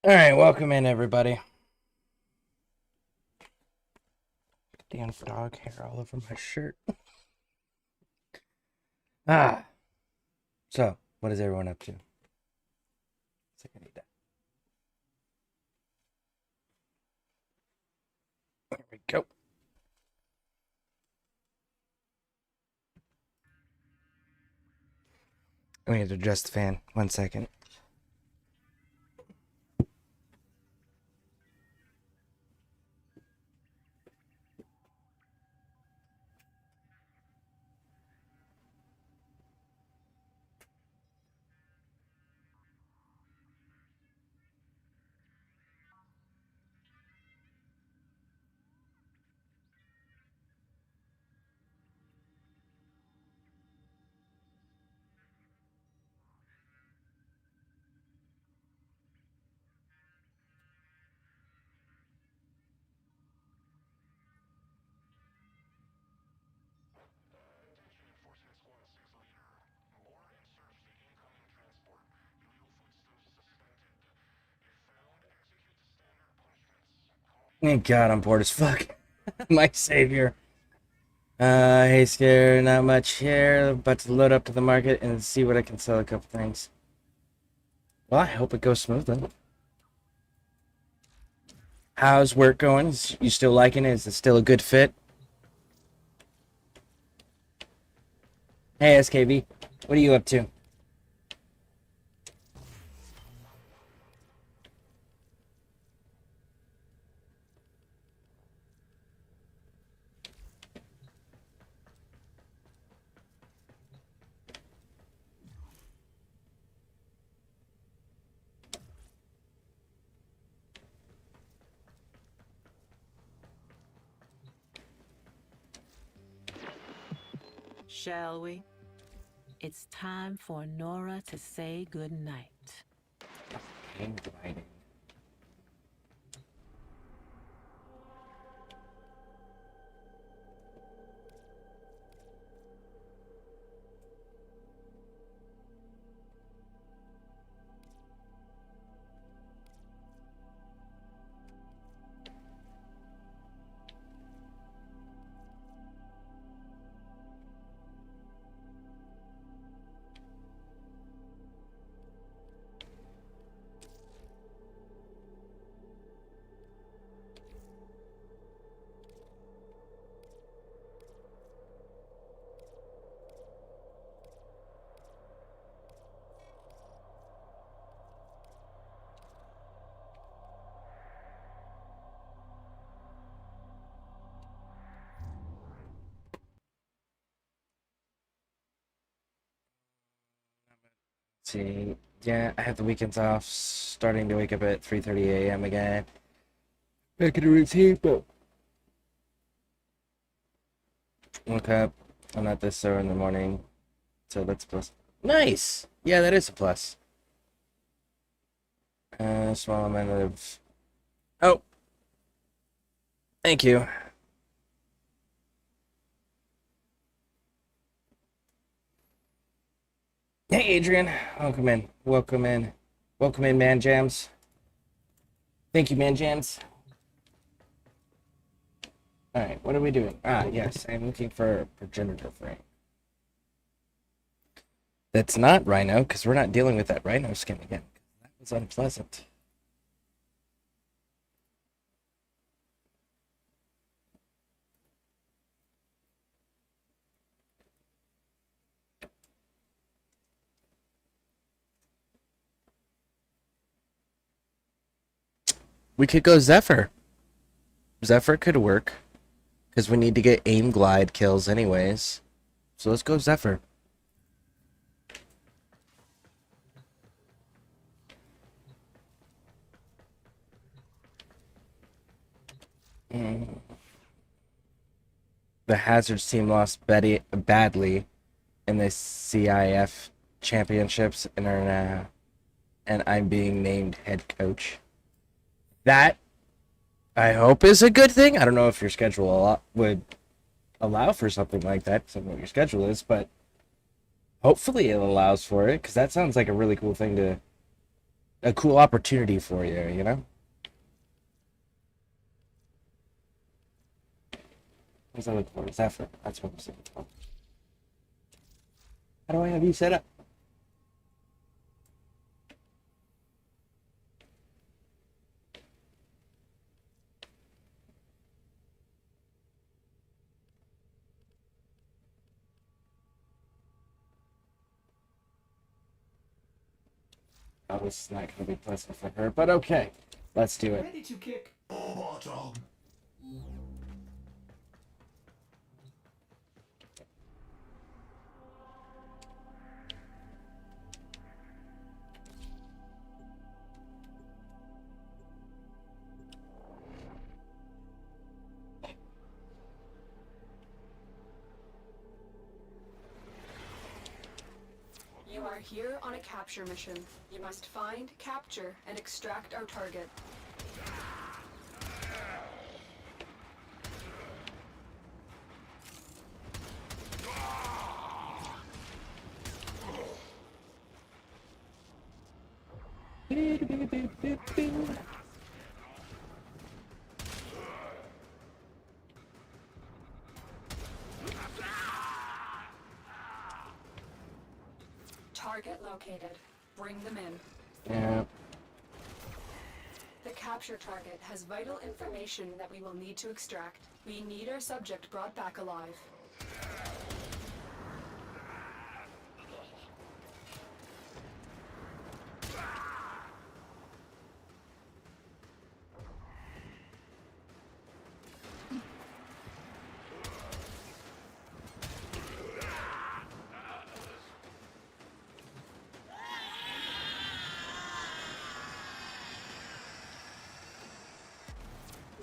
All right, welcome in, everybody. Damn dog hair all over my shirt. So, what is everyone up to? I need that. There we go. We need to adjust the fan. 1 second. Thank God I'm bored as fuck. My savior. Hey, Scare, not much here. About to load up to the market and see what I can sell a couple things. Well, I hope it goes smoothly. How's work going? You still liking it? Is it still a good fit? Hey, SKB, what are you up to? Shall we? It's time for Nora to say goodnight. Inviting. See, yeah, I have the weekends off, starting to wake up at 3:30 a.m. again. Back in a routine, but woke up. I'm not this sore in the morning, so that's a plus. Nice. Yeah, that is a plus. Small amount of. Oh, thank you. Hey, Adrian. Welcome in. Welcome in. Welcome in, Man Jams. Thank you, Man Jams. All right, what are we doing? Yes, I'm looking for a progenitor frame. That's not Rhino, because we're not dealing with that Rhino skin again. That was unpleasant. We could go Zephyr. Zephyr could work, because we need to get aim glide kills anyways. So let's go Zephyr. The Hazards team lost badly in the CIF championships and are now, and I'm being named head coach. That I hope is a good thing. I don't know if your schedule would allow for something like that, because I don't know what your schedule is, but hopefully it allows for it, because that sounds like a really cool thing a cool opportunity for you, you know? What's I looking for? Is effort. That's what I'm looking for. How do I have you set up? Oh, this is not going to be pleasant for her, but okay. Let's do it. Ready to kick bottom. You are here on a capture mission. You must find, capture, and extract our target. Target located. Bring them in. Yeah. The capture target has vital information that we will need to extract. We need our subject brought back alive.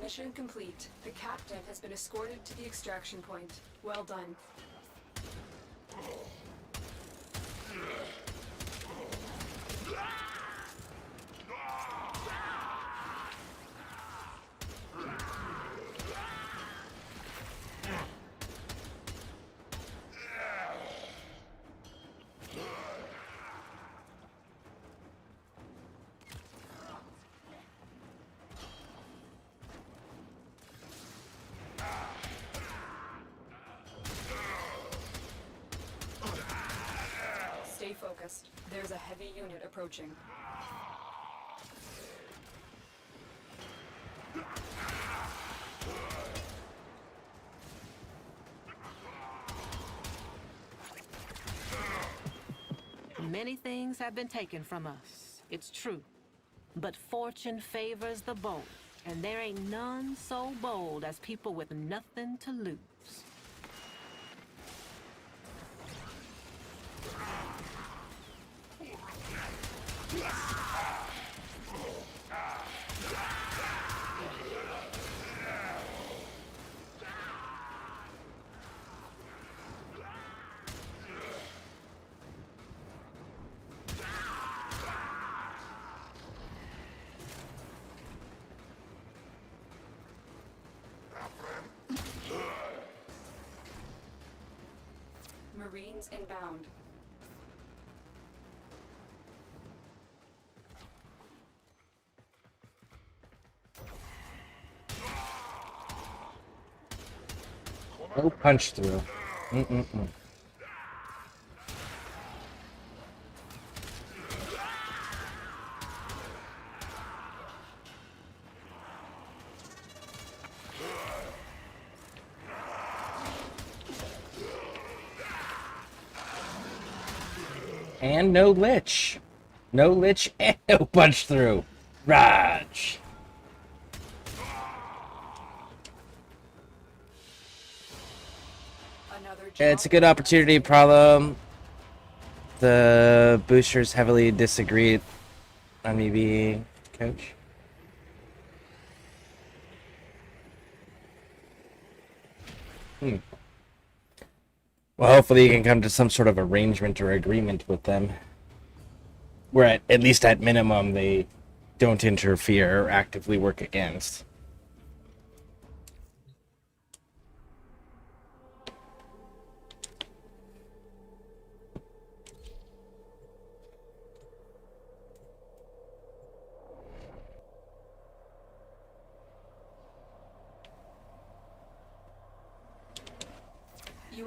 Mission complete. The captive has been escorted to the extraction point. Well done. Stay focused. There's a heavy unit approaching. Many things have been taken from us, it's true. But fortune favors the bold, and there ain't none so bold as people with nothing to lose. Marines inbound. No punch through. Mm-mm-mm. And no lich. No lich and no punch through. Raj. Another It's a job good opportunity problem. The boosters heavily disagreed on me being coach. Well, hopefully you can come to some sort of arrangement or agreement with them. Where at least at minimum they don't interfere or actively work against.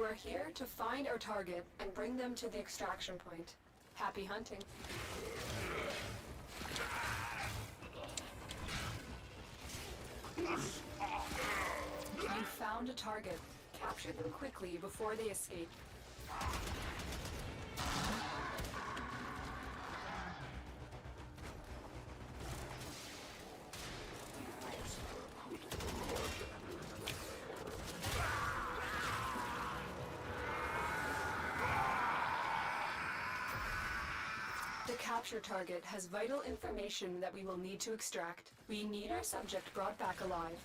are here to find our target and bring them to the extraction point. Happy hunting. You found a target. Capture them quickly before they escape. The capture target has vital information that we will need to extract. We need our subject brought back alive.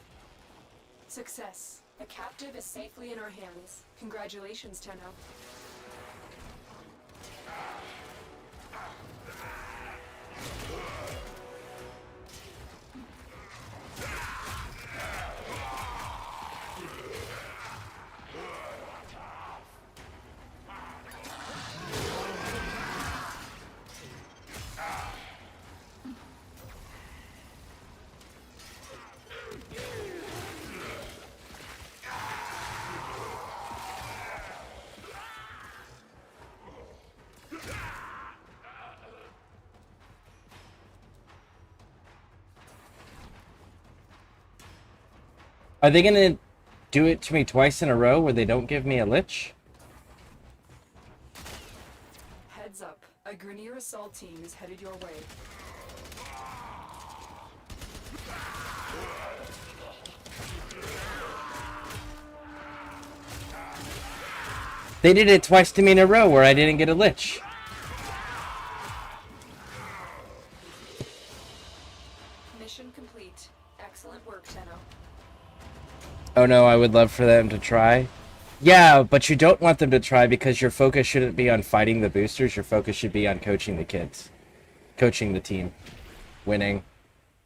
Success. The captive is safely in our hands. Congratulations, Tenno. Are they gonna do it to me twice in a row where they don't give me a lich? Heads up. A Grineer assault team is headed your way. They did it twice to me in a row where I didn't get a lich. Mission complete. Excellent work, Tenno. Oh no, I would love for them to try. Yeah, but you don't want them to try because your focus shouldn't be on fighting the boosters. Your focus should be on coaching the kids. Coaching the team. Winning.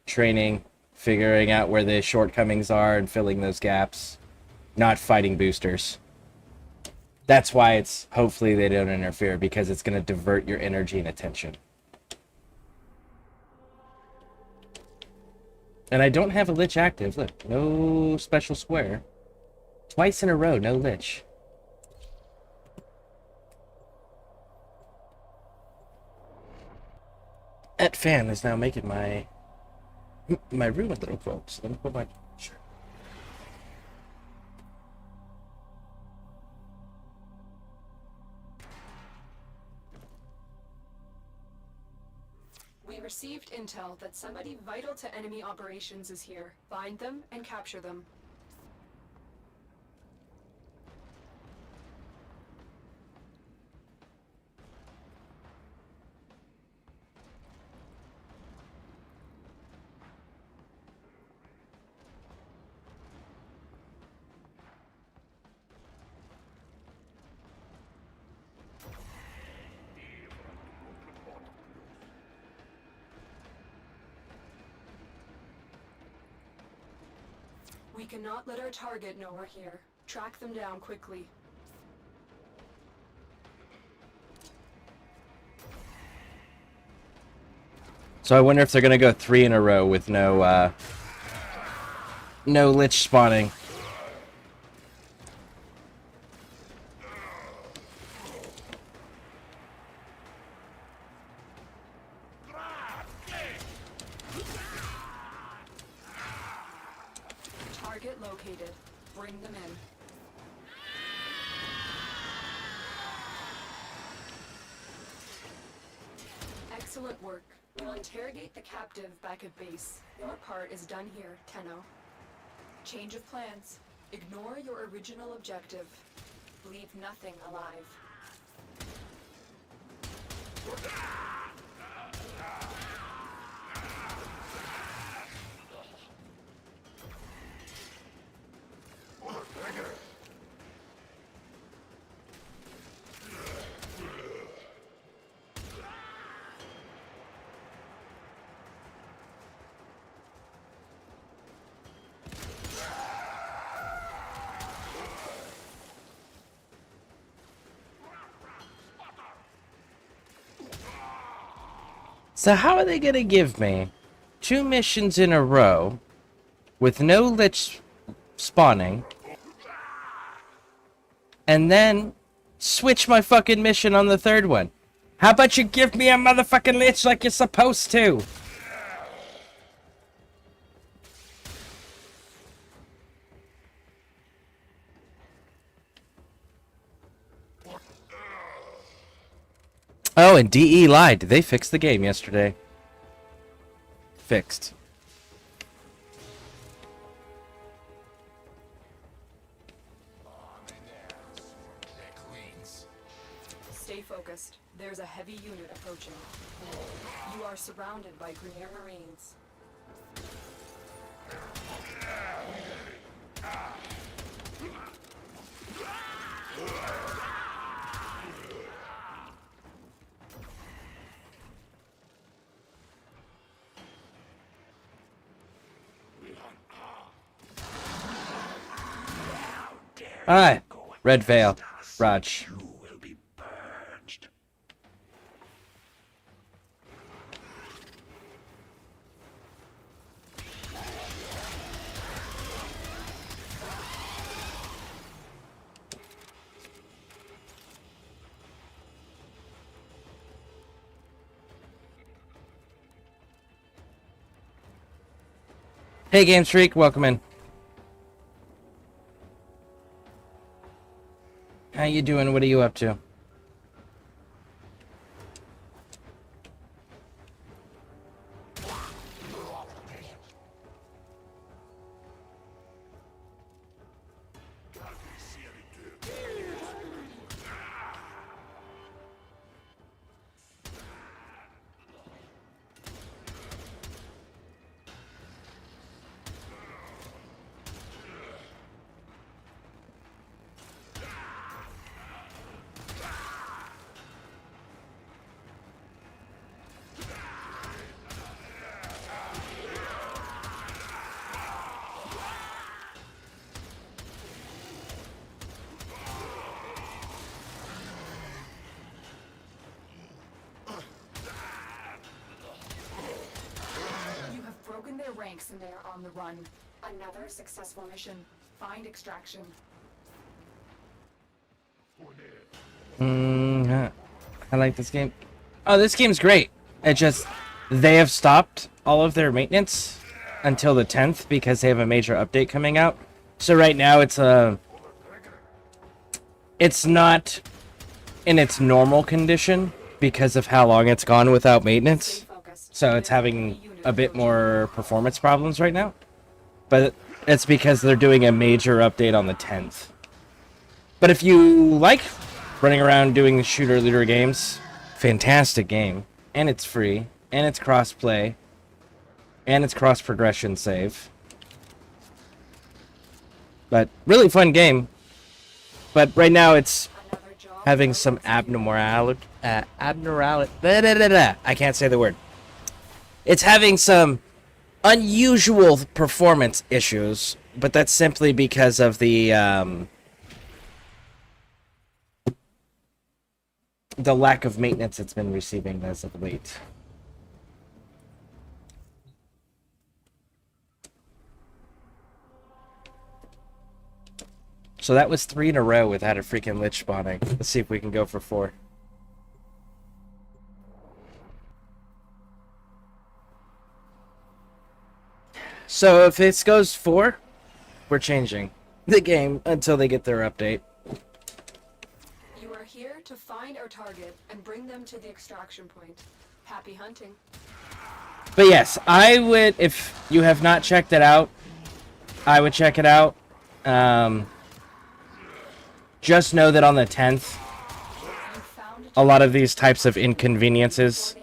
Training. Figuring out where the shortcomings are and filling those gaps. Not fighting boosters. That's why it's hopefully they don't interfere, because it's going to divert your energy and attention. And I don't have a lich active. Look, no special square. Twice in a row, no lich. That fan is now making my room a little cold. So let me put my shirt. We received intel that somebody vital to enemy operations is here. Find them and capture them. We cannot let our target know we're here. Track them down quickly. So I wonder if they're gonna go 3 in a row with no lich spawning. Target located. Bring them in. Excellent work. We'll interrogate the captive back at base. Your part is done here, Tenno. Change of plans. Ignore your original objective. Leave nothing alive. So how are they gonna give me 2 missions in a row with no lich spawning and then switch my fucking mission on the third one. How about you give me a motherfucking lich like you're supposed to? Oh, and DE lied. They fixed the game yesterday. Fixed. Stay focused. There's a heavy unit approaching. You are surrounded by Grenier Marines. Alright. Red Veil. Raj. You will be purged. Hey, Game Streak. Welcome in. How you doing? What are you up to? You have broken their ranks and they are on the run. Another successful mission. Find extraction. I like this game. Oh, this game's great. It just, they have stopped all of their maintenance until the 10th because they have a major update coming out. So right now it's not in its normal condition because of how long it's gone without maintenance. So it's having a bit more performance problems right now. But it's because they're doing a major update on the 10th. But if you like running around doing shooter looter games, fantastic game. And it's free. And it's cross-play. And it's cross-progression save. But really fun game. But right now it's having some abnormality. I can't say the word. It's having some unusual performance issues, but that's simply because of the lack of maintenance it's been receiving as of late. So that was 3 in a row without a freaking lich spawning. Let's see if we can go for 4. So if this goes 4, we're changing the game until they get their update. You are here to find our target and bring them to the extraction point. Happy hunting. But yes, I would, if you have not checked it out, I would check it out. Just know that on the 10th, a lot of these types of inconveniences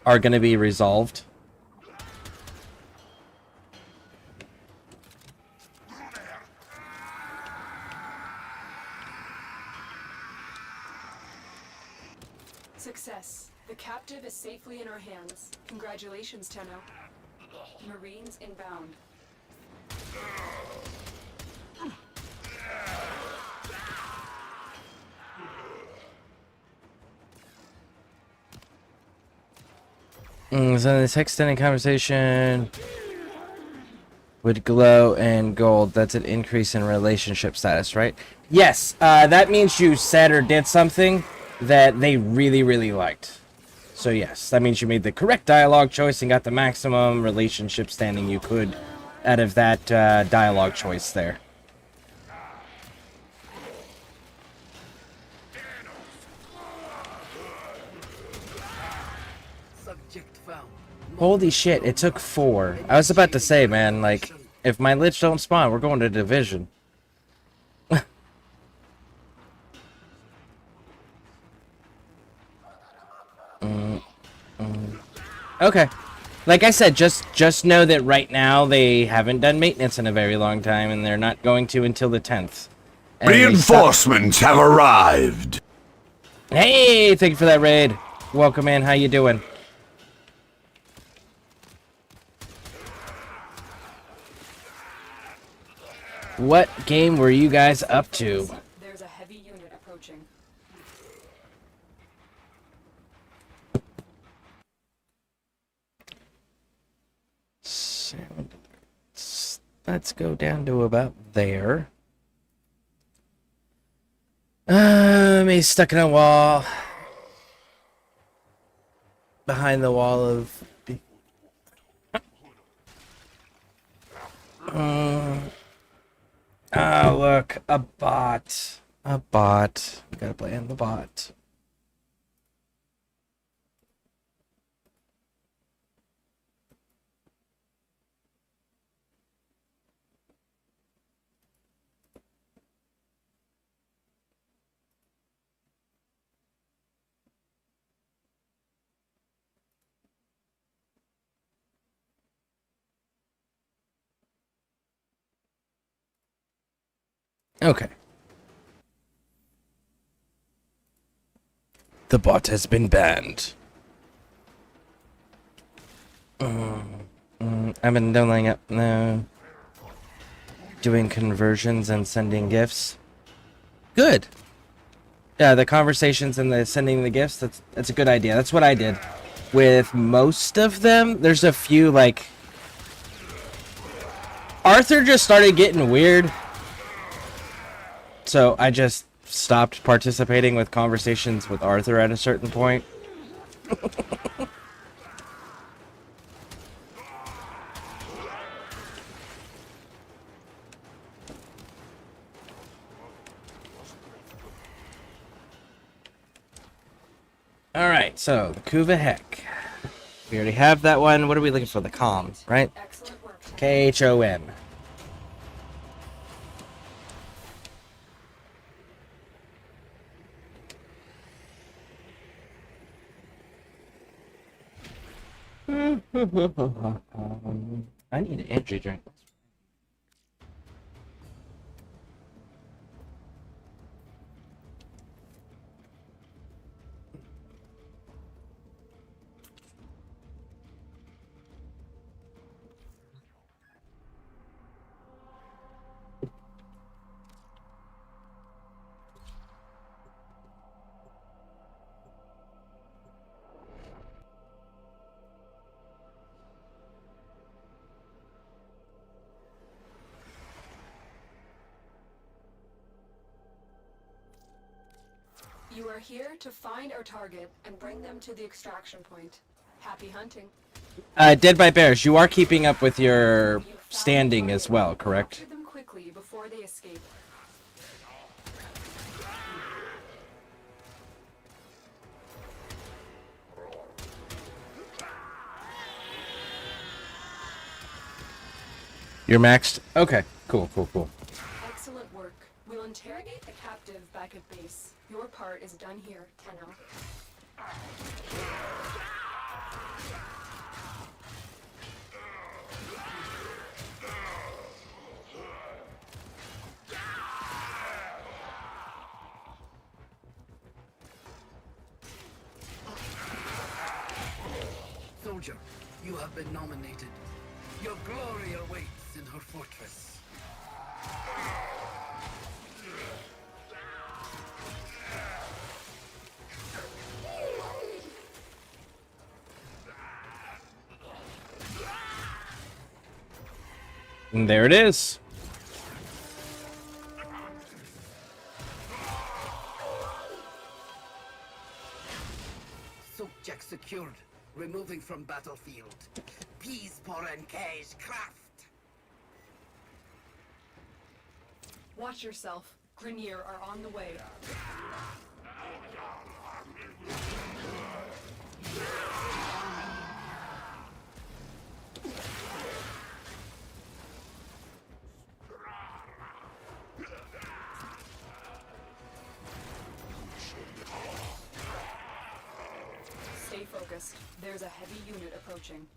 are going to be resolved. Success. The captive is safely in our hands. Congratulations, Tenno. Marines inbound. So this extended conversation. Would glow in gold. That's an increase in relationship status, right? Yes, that means you said or did something that they really, really liked. So yes, that means you made the correct dialogue choice and got the maximum relationship standing you could out of that dialogue choice there. Holy shit, it took 4. I was about to say, man, like, if my lich don't spawn, we're going to division. Okay. Like I said, just know that right now they haven't done maintenance in a very long time, and they're not going to until the 10th. And Reinforcements have arrived. Hey, thank you for that raid. Welcome in. How you doing? What game were you guys up to? There's a heavy unit approaching. Let's go down to about there. He's stuck in a wall. Behind the wall of... Oh, look. A bot. A bot. We gotta play on the bot. Okay. The bot has been banned. I've been doing up now. Doing conversions and sending gifts. Good. Yeah, the conversations and the sending the gifts, that's a good idea. That's what I did. With most of them, there's a few, like... Arthur just started getting weird. So I just stopped participating with conversations with Arthur at a certain point. Alright, so the Kuva Heck. We already have that one. What are we looking for? The Com, right? Excellent work. KHOM. I need an energy drink. You are here to find our target and bring them to the extraction point. Happy hunting. Dead by Bears, you are keeping up with your standing as well, correct? Capture them quickly before they escape. You're maxed? Okay, cool, cool, cool. Excellent work. We'll interrogate the captive back at base. Your part is done here, Tenno. Soldier, you have been nominated. Your glory awaits in her fortress. And there it is. Subject secured. Removing from battlefield. Peace for cage craft. Watch yourself. Grenier are on the way. Stay focused. There's a heavy unit approaching.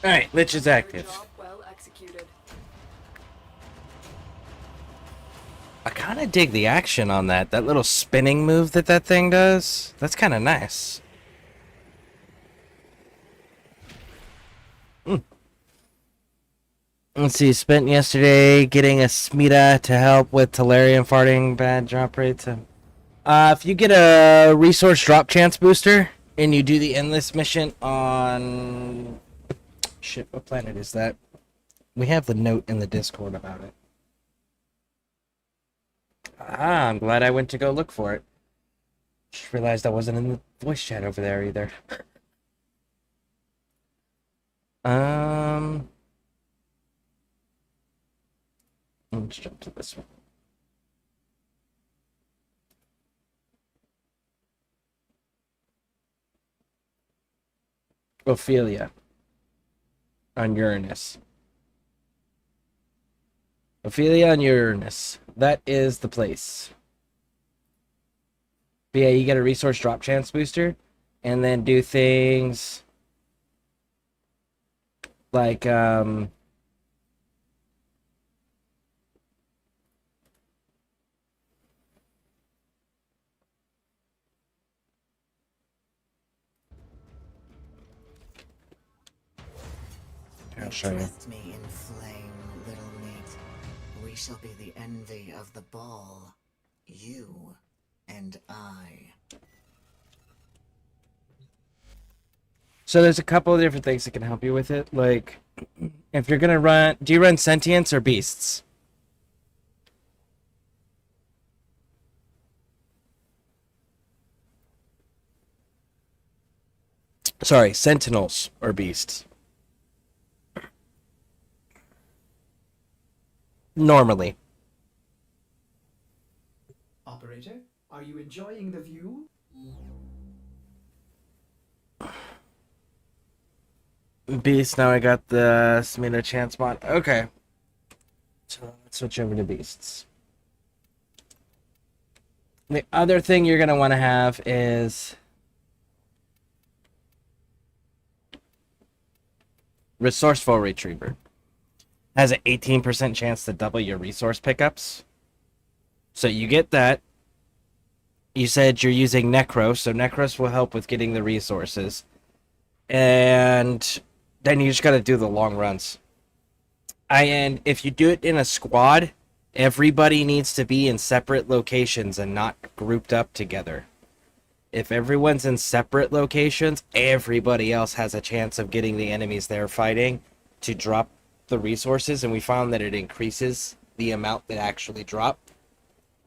Alright, Lich is active. Job well executed. I kind of dig the action on that. That little spinning move that thing does. That's kind of nice. Let's see, spent yesterday getting a Smita to help with Talarian farting bad drop rates. If you get a resource drop chance booster and you do the endless mission on... Shit, what planet is that? We have the note in the Discord about it. Ah, I'm glad I went to go look for it. Just realized I wasn't in the voice chat over there either. Let's jump to this one. Ophelia on Uranus. Ophelia on Uranus. That is the place. But yeah, you get a resource drop chance booster, and then do things like I'll show you. Dressed me in flame, little mate. We shall be the envy of the ball. You and I. So there's a couple of different things that can help you with it. Like, if you're gonna run, do you run sentience or beasts? Sorry, sentinels or beasts. Normally. Operator, are you enjoying the view? Beast, now I got the Smino chance mod. Okay. So let's switch over to beasts. The other thing you're going to want to have is Resourceful Retriever. Has an 18% chance to double your resource pickups. So you get that. You said you're using Necros, so Necros will help with getting the resources. And then you just got to do the long runs. And if you do it in a squad, everybody needs to be in separate locations and not grouped up together. If everyone's in separate locations, everybody else has a chance of getting the enemies they're fighting to drop the resources, and we found that it increases the amount that actually drop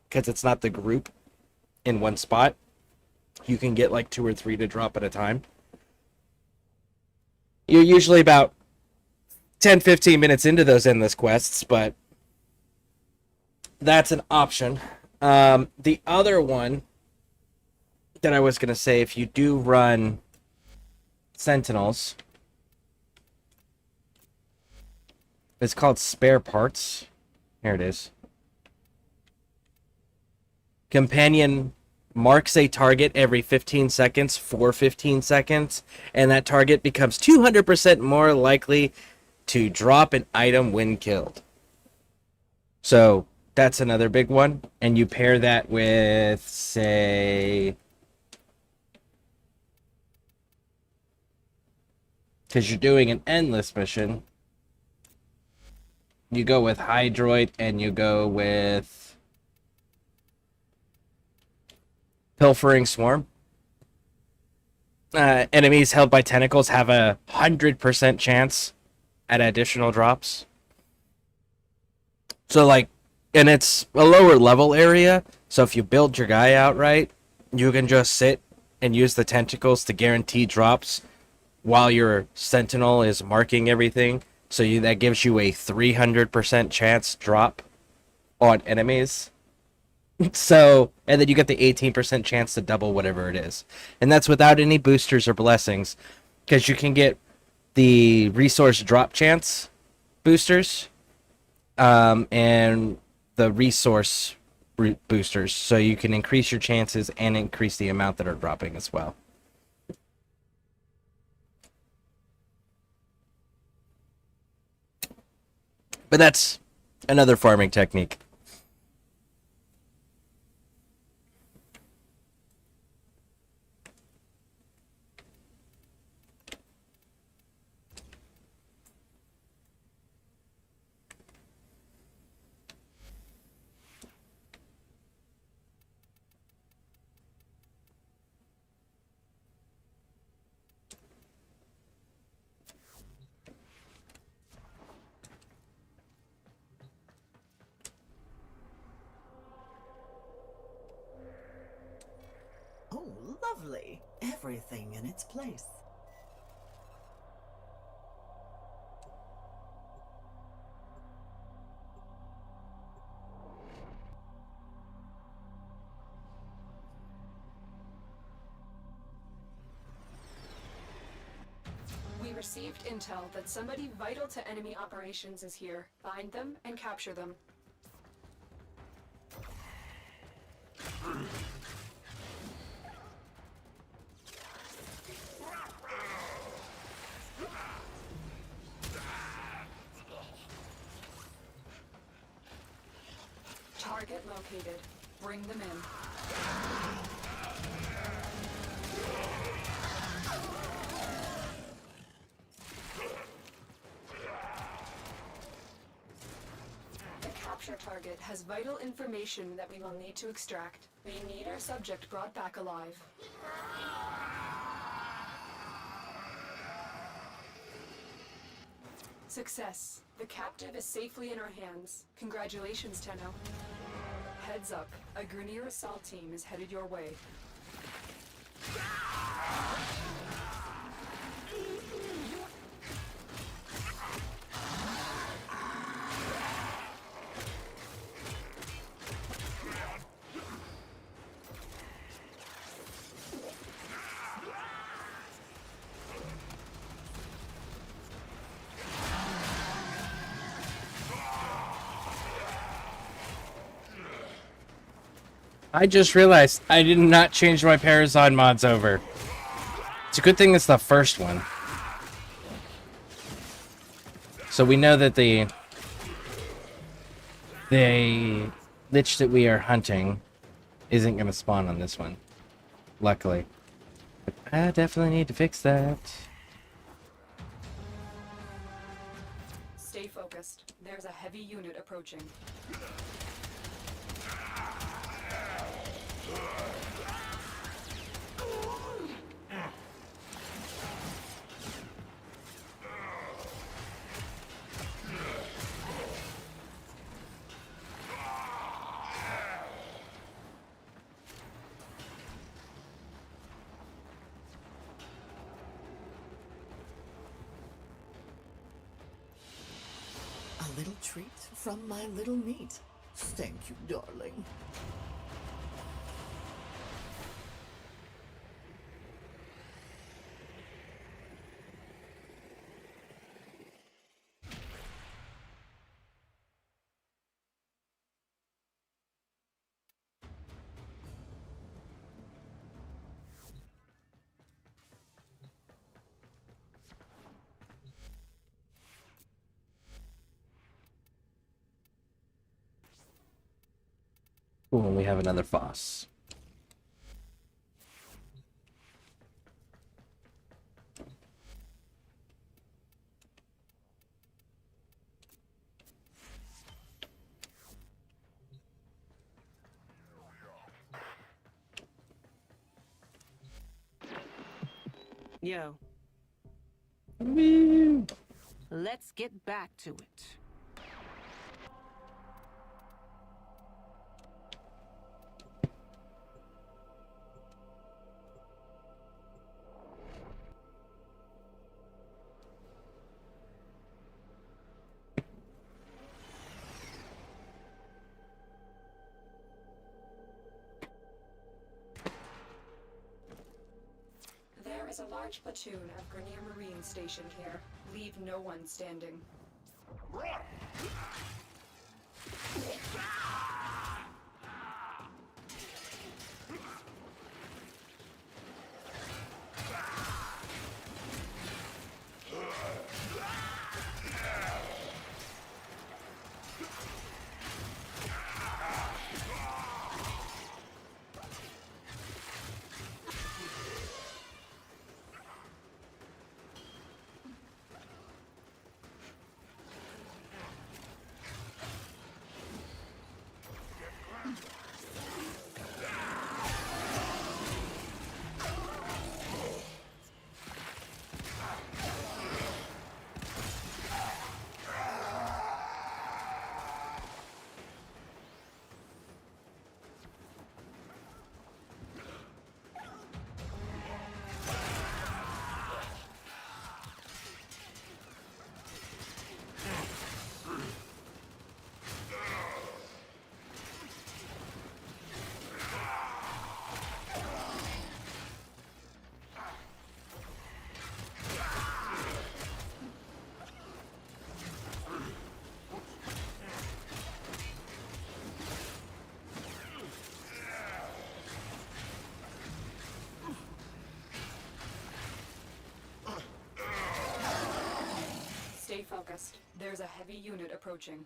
because it's not the group in one spot. You can get like 2 or 3 to drop at a time. You're usually about 10-15 minutes into those endless quests, but that's an option. The other one that I was going to say, if you do run Sentinels, it's called Spare Parts. Here it is. Companion marks a target every 15 seconds for 15 seconds, and that target becomes 200% more likely to drop an item when killed. So that's another big one. And you pair that with, say, because you're doing an endless mission, you go with Hydroid and you go with Pilfering Swarm. Enemies held by tentacles have 100% chance at additional drops. So, like, and it's a lower level area, so if you build your guy out right, you can just sit and use the tentacles to guarantee drops while your sentinel is marking everything. So that gives you a 300% chance drop on enemies. So, and then you get the 18% chance to double whatever it is. And that's without any boosters or blessings, because you can get the resource drop chance boosters, and the resource boosters, so you can increase your chances and increase the amount that are dropping as well. But that's another farming technique. Oh, lovely. Everything in its place. We received intel that somebody vital to enemy operations is here. Find them and capture them. Target located. Bring them in. The capture target has vital information that we will need to extract. We need our subject brought back alive. Success. The captive is safely in our hands. Congratulations, Tenno. Heads up. A Grineer assault team is headed your way. I just realized I did not change my Parazon mods over. It's a good thing it's the first one. So we know that the lich that we are hunting isn't going to spawn on this one. Luckily. But I definitely need to fix that. Stay focused. There's a heavy unit approaching. A little treat from my little meat. Thank you, darling. Cool, and we have another Foss. Yo, Woo! let's get back to it. There is a large platoon of Grenier Marines stationed here. Leave no one standing. Stay focused. There's a heavy unit approaching.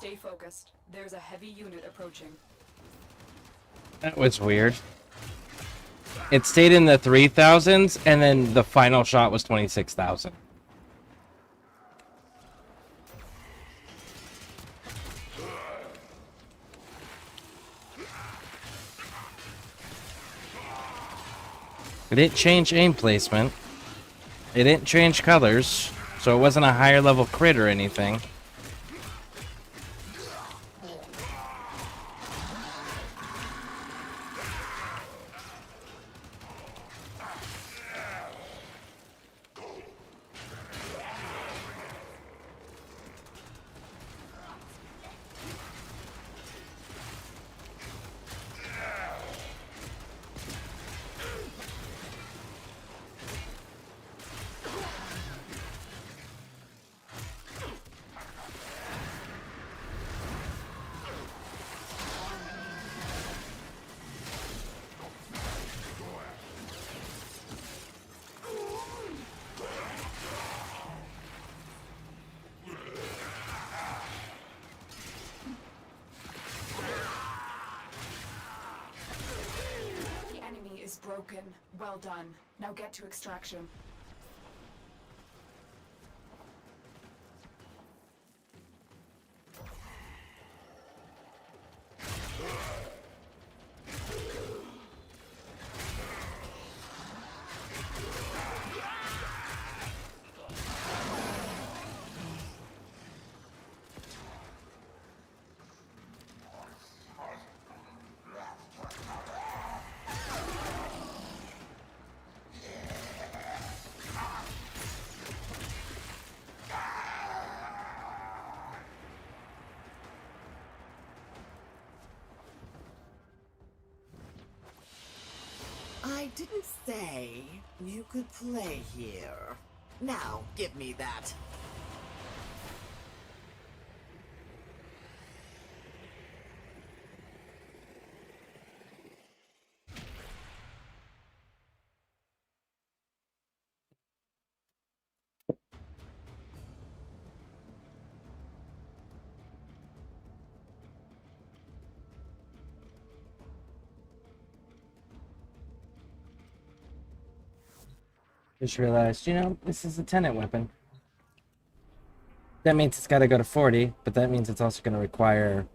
Stay focused. There's a heavy unit approaching. That was weird. It stayed in the 3,000s, and then the final shot was 26,000. It didn't change aim placement. It didn't change colors, so it wasn't a higher level crit or anything. The enemy is broken. Well done. Now get to extraction. I didn't say you could play here. Now, give me that. Just realized, this is a tenant weapon. That means it's got to go to 40, but that means it's also going to require...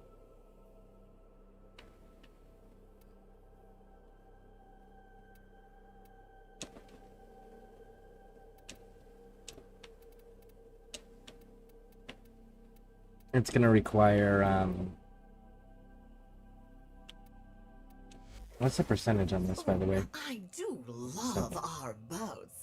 It's going to require, What's the percentage on this, by the way? I do love our boats.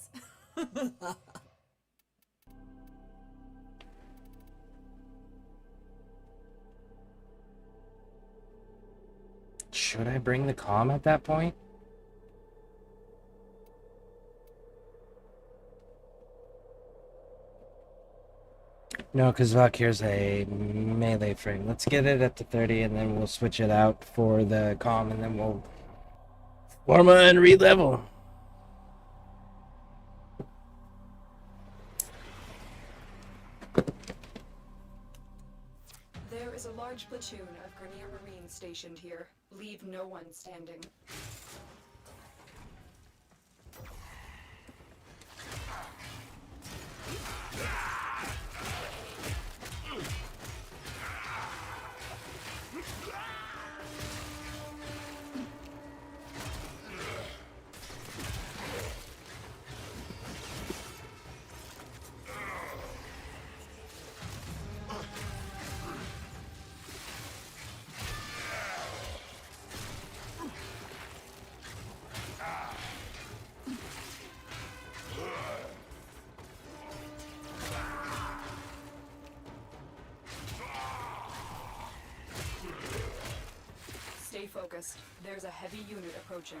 Should I bring the comm at that point? No, because Valkyr's a melee frame. Let's get it up to 30, and then we'll switch it out for the comm, and then we'll Forma and re-level. There is a large platoon of Grenier Marines stationed here. Leave no one standing. Stay focused. There's a heavy unit approaching.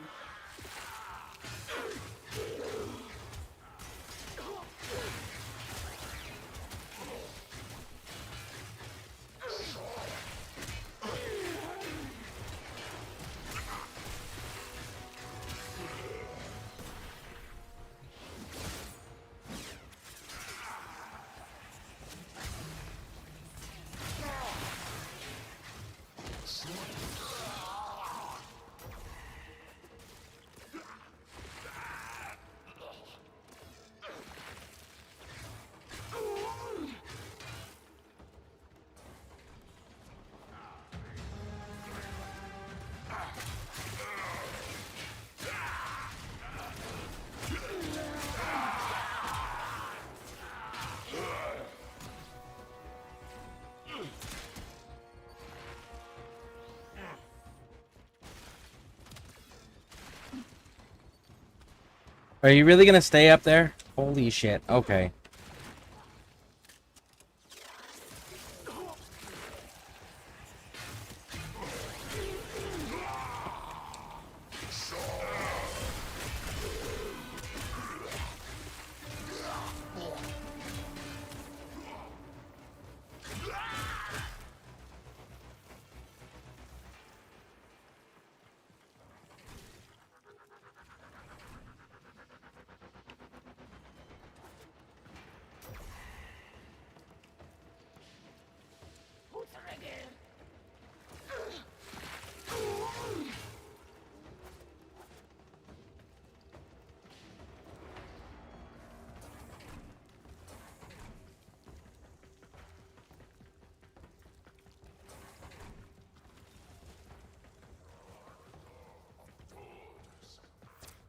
Are you really gonna stay up there? Holy shit. Okay.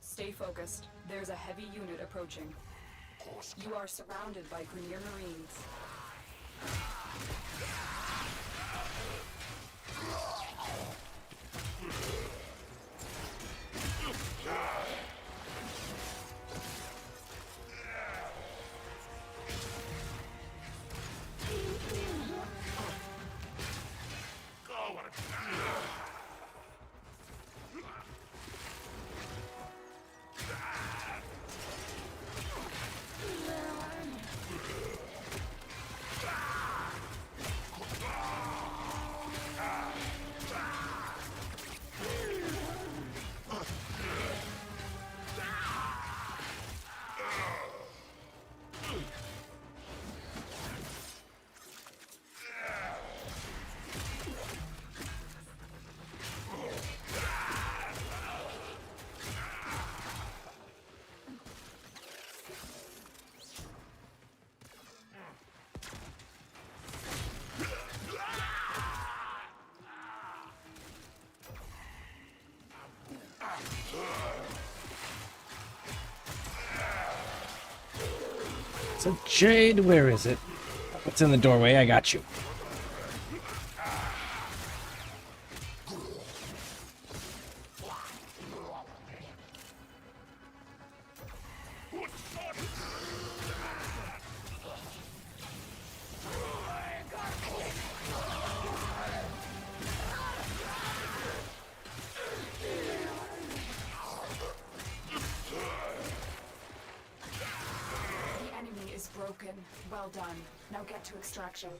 Stay focused. There's a heavy unit approaching. You are surrounded by Grenier Marines. So Jade, where is it? It's in the doorway. I got you. The enemy is broken. Well done. Now get to extraction.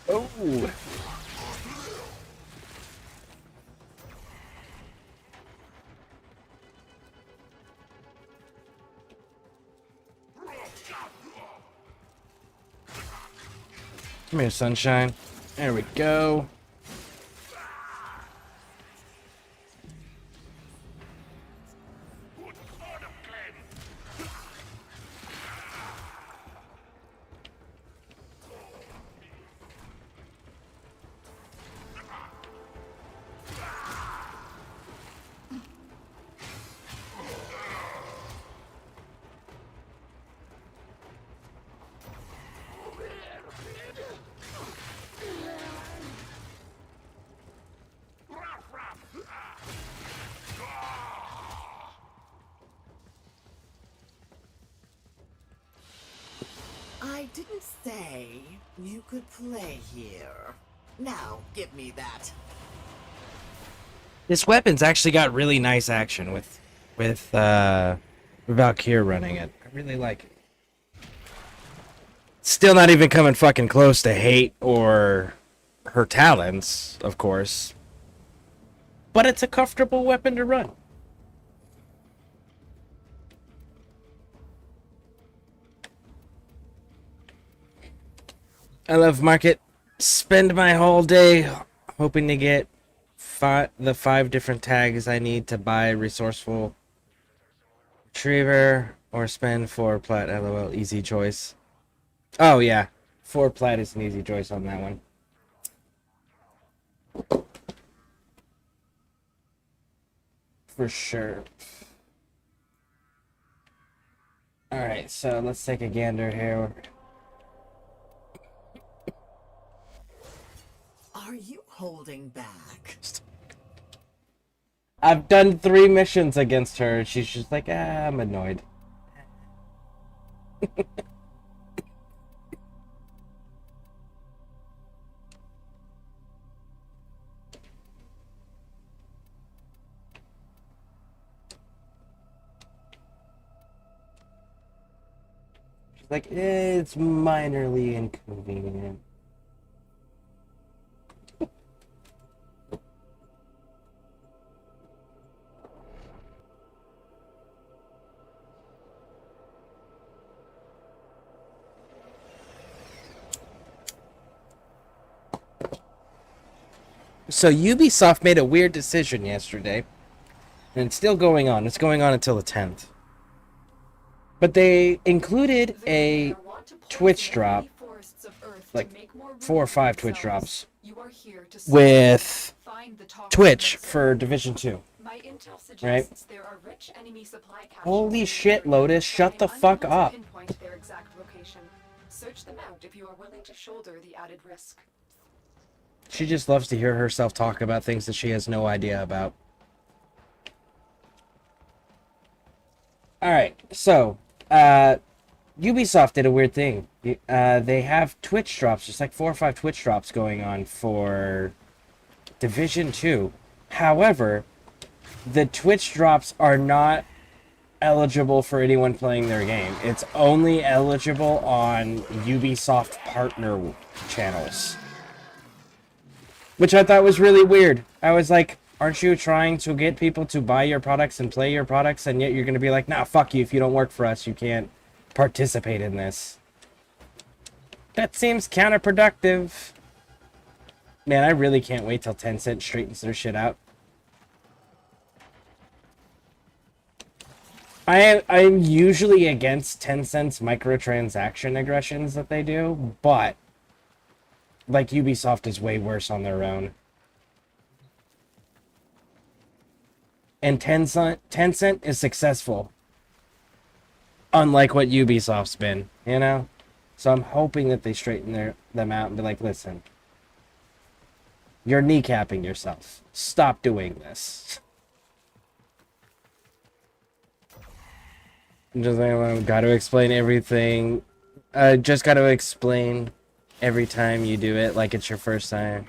Oh. Come here, sunshine. There we go. I didn't say you could play here. Now, give me that. This weapon's actually got really nice action with Valkyr running it. I really like it. Still not even coming fucking close to hate or her talents, of course. But it's a comfortable weapon to run. I love market. Spend my whole day hoping to get the 5 different tags I need to buy resourceful retriever or spend 4 plat. LOL, easy choice. Oh yeah, 4 plat is an easy choice on that one. For sure. Alright, so let's take a gander here. Are you holding back? I've done 3 missions against her, and she's just like, I'm annoyed. She's like, it's minorly inconvenient. So Ubisoft made a weird decision yesterday, and it's still going on. It's going on until the 10th. But they included a Twitch drop, like 4 or 5 Twitch drops, with Twitch for Division 2. Right? Holy shit, Lotus, shut the fuck up. Search them out if you are willing to shoulder the added risk. She just loves to hear herself talk about things that she has no idea about. Alright, so, Ubisoft did a weird thing. They have Twitch drops, just like 4 or 5 Twitch drops going on for Division 2. However, the Twitch drops are not eligible for anyone playing their game. It's only eligible on Ubisoft partner channels. Which I thought was really weird. I was like, aren't you trying to get people to buy your products and play your products, and yet you're going to be like, nah, fuck you, if you don't work for us, you can't participate in this. That seems counterproductive. Man, I really can't wait till Tencent straightens their shit out. I'm usually against Tencent's microtransaction aggressions that they do, but like Ubisoft is way worse on their own. And Tencent is successful. Unlike what Ubisoft's been, you know? So I'm hoping that they straighten them out and be like, listen, you're kneecapping yourself. Stop doing this. Just got to explain everything. Just got to explain every time you do it like it's your first time.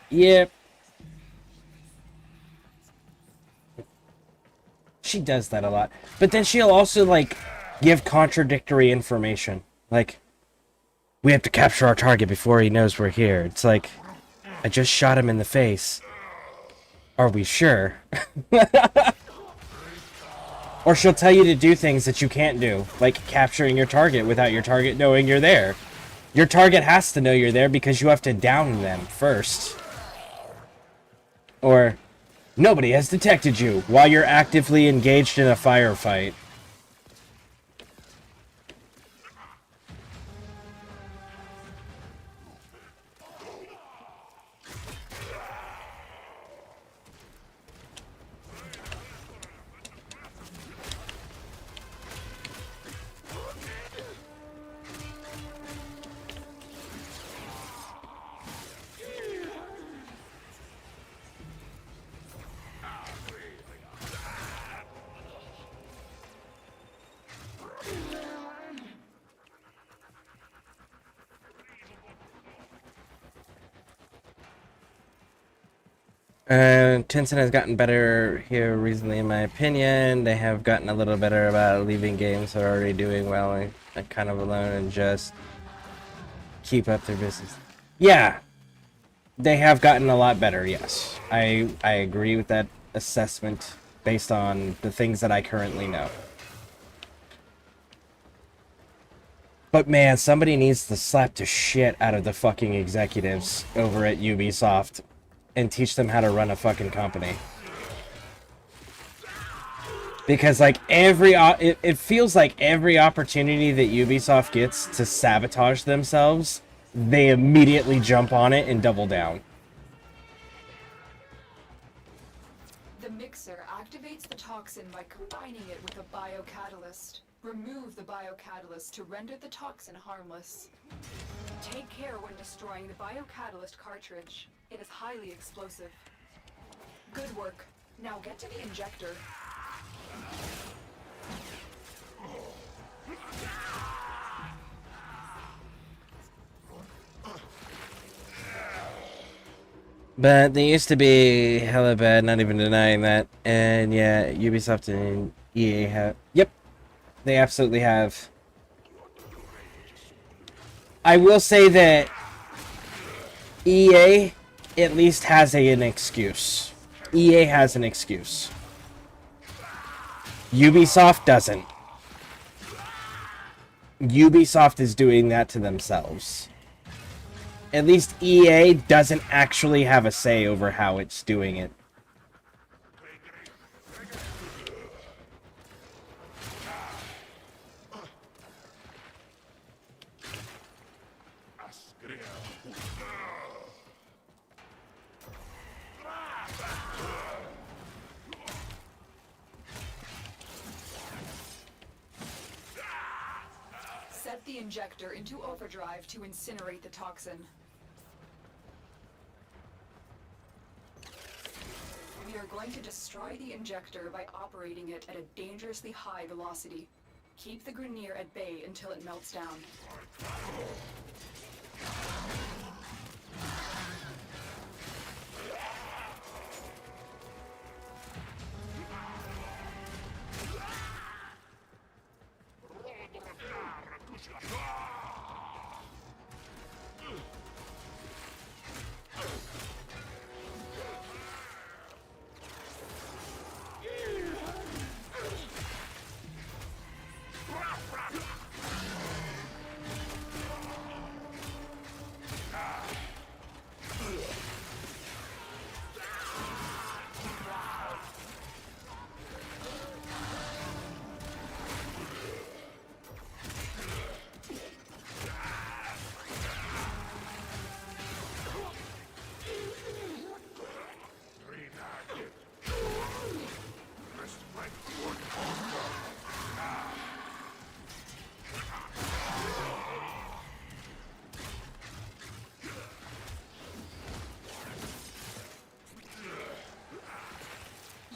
Yep. She does that a lot. But then she'll also, like, give contradictory information. Like, we have to capture our target before he knows we're here. It's like, I just shot him in the face. Are we sure? Or she'll tell you to do things that you can't do, like capturing your target without your target knowing you're there. Your target has to know you're there because you have to down them first. Or, nobody has detected you while you're actively engaged in a firefight. Tencent has gotten better here recently, in my opinion. They have gotten a little better about leaving games that are already doing well and kind of alone and just keep up their business. Yeah, they have gotten a lot better, yes. I agree with that assessment based on the things that I currently know. But man, somebody needs to slap the shit out of the fucking executives over at Ubisoft and teach them how to run a fucking company. Because, like, it feels like every opportunity that Ubisoft gets to sabotage themselves, they immediately jump on it and double down. The mixer activates the toxin by combining it with a biocatalyst. Remove the biocatalyst to render the toxin harmless. Take care when destroying the biocatalyst cartridge. It is highly explosive. Good work. Now get to the injector. But they used to be hella bad, not even denying that. And yeah, Ubisoft and EA have. Yep, they absolutely have. I will say that EA at least has an excuse. EA has an excuse. Ubisoft doesn't. Ubisoft is doing that to themselves. At least EA doesn't actually have a say over how it's doing it. Set the injector into overdrive to incinerate the toxin. We are going to destroy the injector by operating it at a dangerously high velocity. Keep the Grenier at bay until it melts down.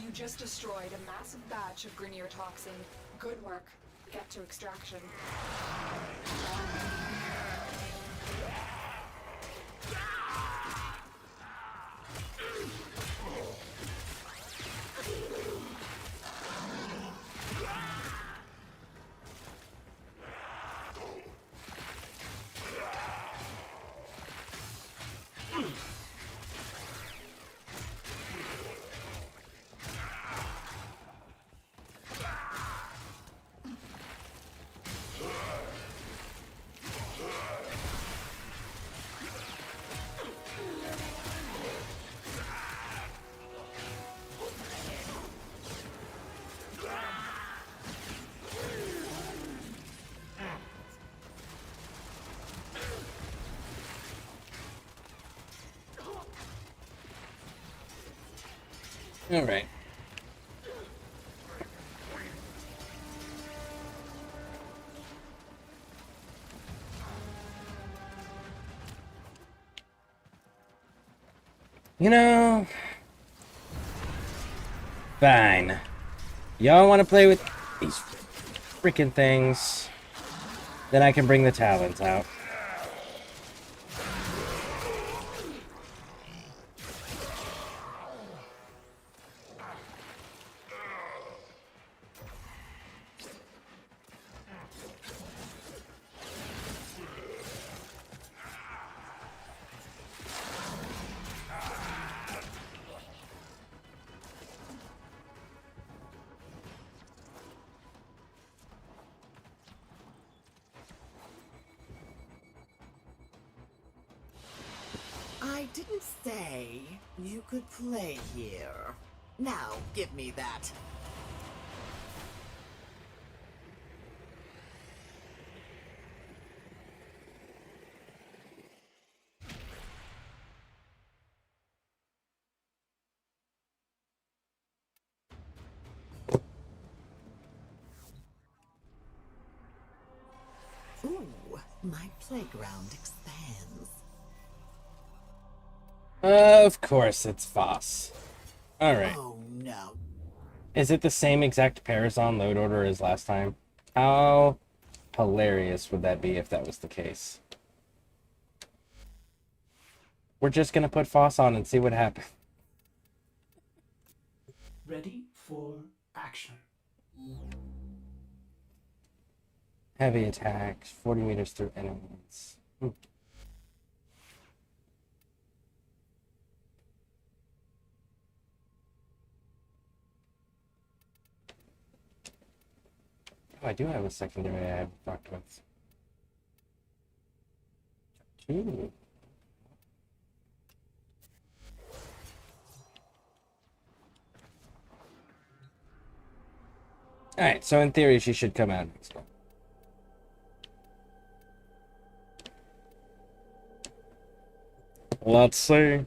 You just destroyed a massive batch of Grenier toxin. Good work. Get to extraction. All right. You know, fine. Y'all want to play with these freaking things? Then I can bring the talons out. I didn't say you could play here. Now, give me that. playground expands. Of course, it's Voss. Alright. Oh no. Is it the same exact Parazon load order as last time? How hilarious would that be if that was the case? We're just gonna put Voss on and see what happens. Ready for action. Heavy attacks, 40 meters through enemies. Oh, I do have a secondary I haven't talked with. Ooh. Alright, so in theory she should come out next one. Let's see.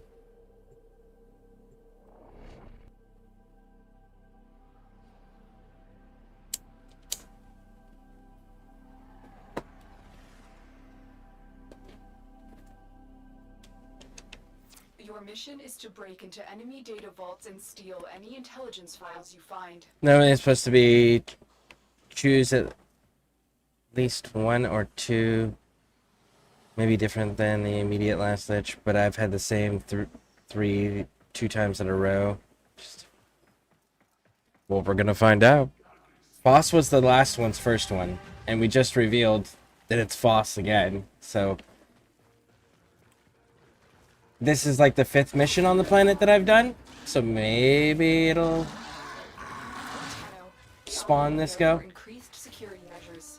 Your mission is to break into enemy data vaults and steal any intelligence files you find. No, it's supposed to be choose at least one or two, maybe different than the immediate last ditch, but I've had the same two times in a row. Well, we're gonna find out. Foss was the last one's first one, and we just revealed that it's Foss again, so this is like the 5th mission on the planet that I've done, so maybe it'll spawn this go. Increased security measures.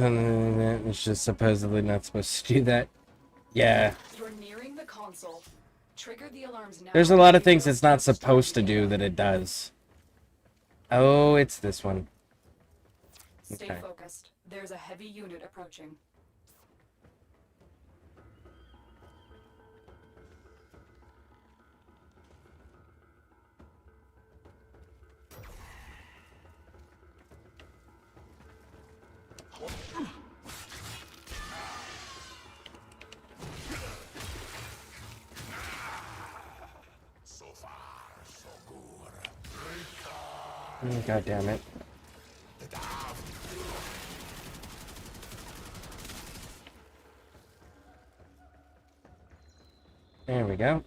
It's just supposedly not supposed to do that. Yeah. You're nearing the console. Trigger the alarms now. There's a lot of things it's not supposed to do that it does. Oh, it's this one. Stay Okay. focused. There's a heavy unit approaching. God damn it. There we go.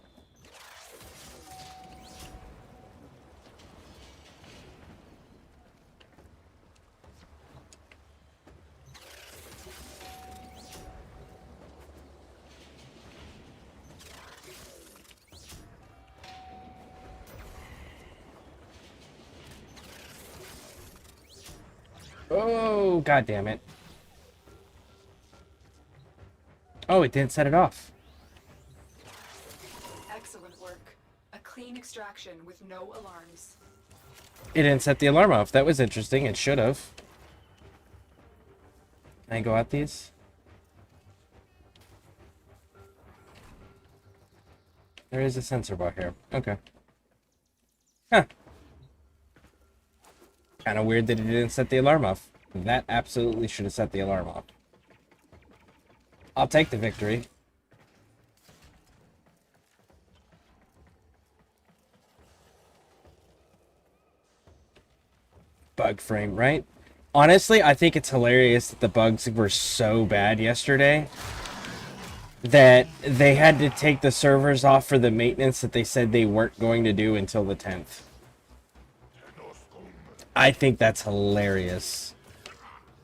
Oh, god damn it. Oh, it didn't set it off. Excellent work. A clean extraction with no alarms. It didn't set the alarm off. That was interesting. It should have. Can I go out these? There is a sensor bar here. Okay. Huh. Kind of weird that it didn't set the alarm off. That absolutely should have set the alarm off. I'll take the victory. Bug frame, right? Honestly, I think it's hilarious that the bugs were so bad yesterday that they had to take the servers off for the maintenance that they said they weren't going to do until the 10th. I think that's hilarious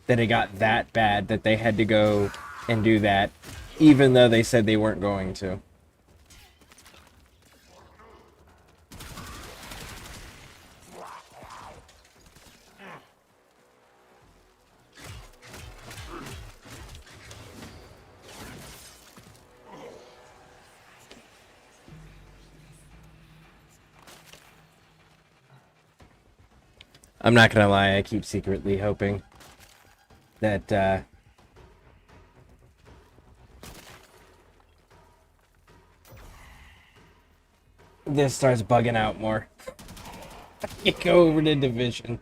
that it got that bad that they had to go and do that Even though they said they weren't going to. I'm not gonna lie, I keep secretly hoping that this starts bugging out more. You go over to division.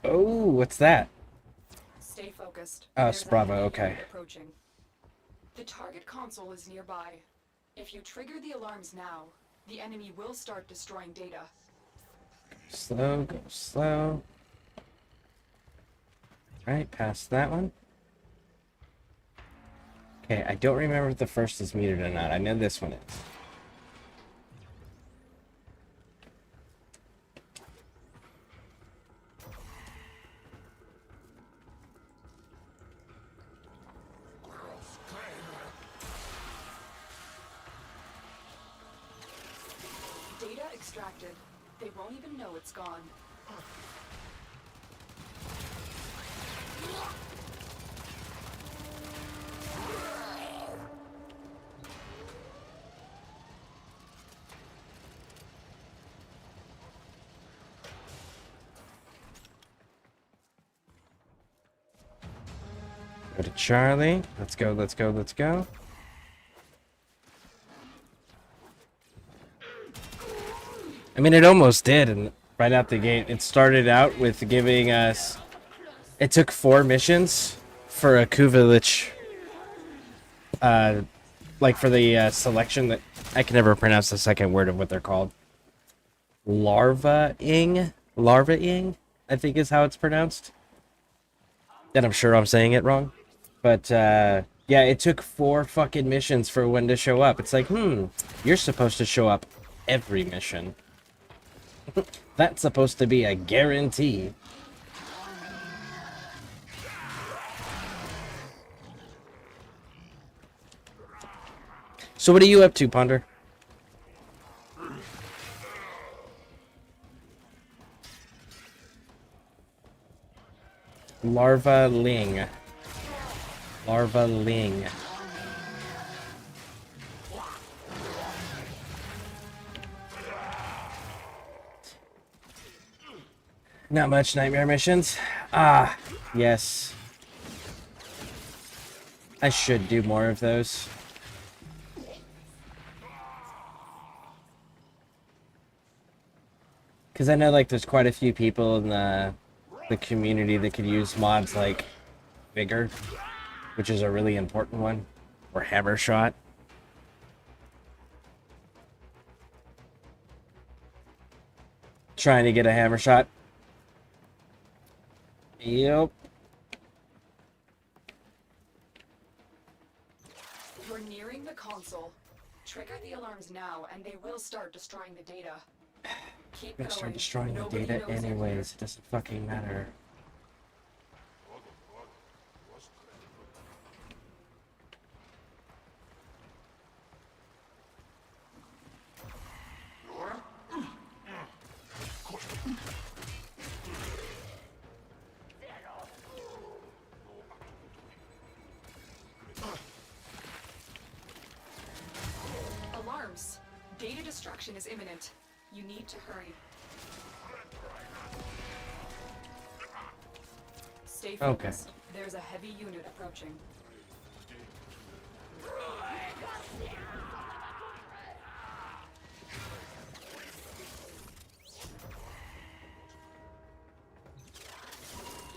Oh, what's that? Stay focused. Oh, There's it's a Bravo, heavy okay. unit approaching. The target console is nearby. If you trigger the alarms now, the enemy will start destroying data. Slow, go slow. Right, past that one. Okay, I don't remember if the first is metered or not. I know this one is. Data extracted. They won't even know it's gone. Go to Charlie. Let's go, let's go, let's go. I mean, it almost did, and right out the gate, it started out with giving us... It took 4 missions for a Kuvelich, like for the selection that... I can never pronounce the second word of what they're called. Larva-ing? Larva-ing, I think is how it's pronounced. And I'm sure I'm saying it wrong. But, yeah, it took 4 fucking missions for one to show up. It's like, you're supposed to show up every mission. That's supposed to be a guarantee. So what are you up to, Ponder? Larva Ling. Larva Ling. Not much nightmare missions. Ah, yes. I should do more of those. Because I know, like, there's quite a few people in the community that could use mods like Vigor, which is a really important one, or Hammer Shot. Trying to get a Hammer Shot. Yep. You're nearing the console. Trigger the alarms now, and they will start destroying the data. Keep I'm gonna start going. destroying the Nobody data knows you're here. anyways. It doesn't fucking matter. Alarms. Data destruction is imminent. You need to hurry. Stay focused. There's a heavy unit approaching.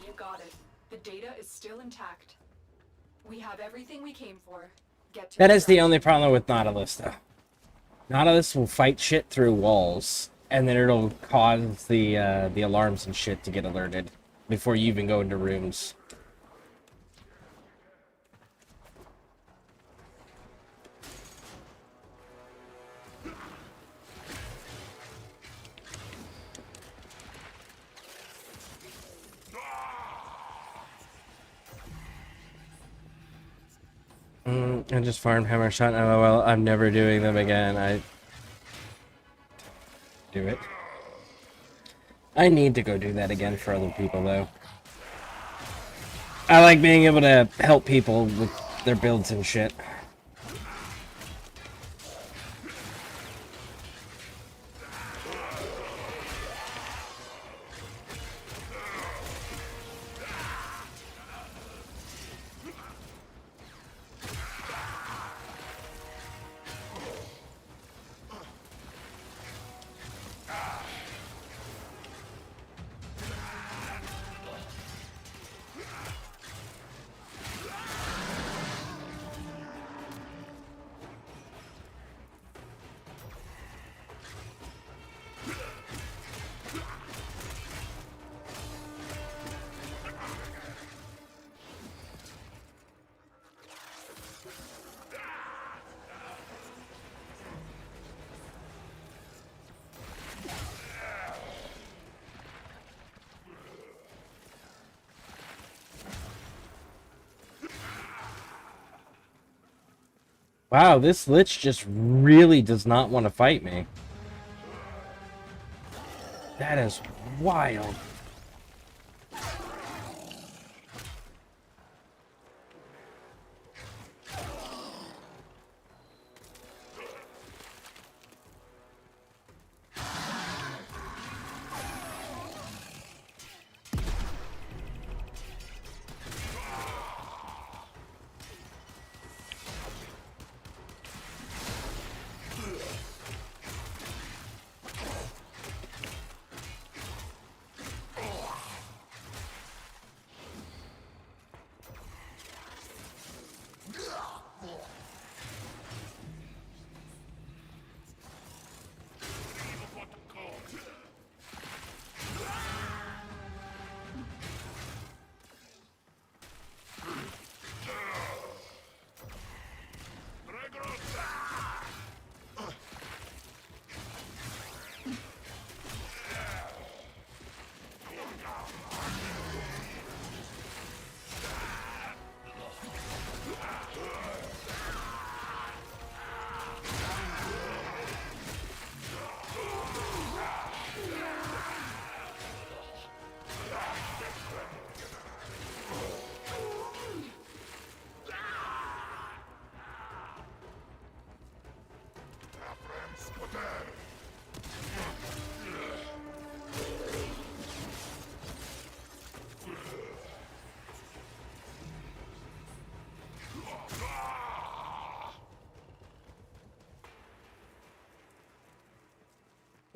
You got it. The data is still intact. We have everything we came for. Get to That is the extraction. only problem with Nautilus, though. Nautilus will fight shit through walls, and then it'll cause the alarms and shit to get alerted before you even go into rooms. I just farmed hammer shot. Oh well, I'm never doing them again. I do it. I need to go do that again for other people though. I like being able to help people with their builds and shit. Wow, this Lich just really does not want to fight me. That is wild.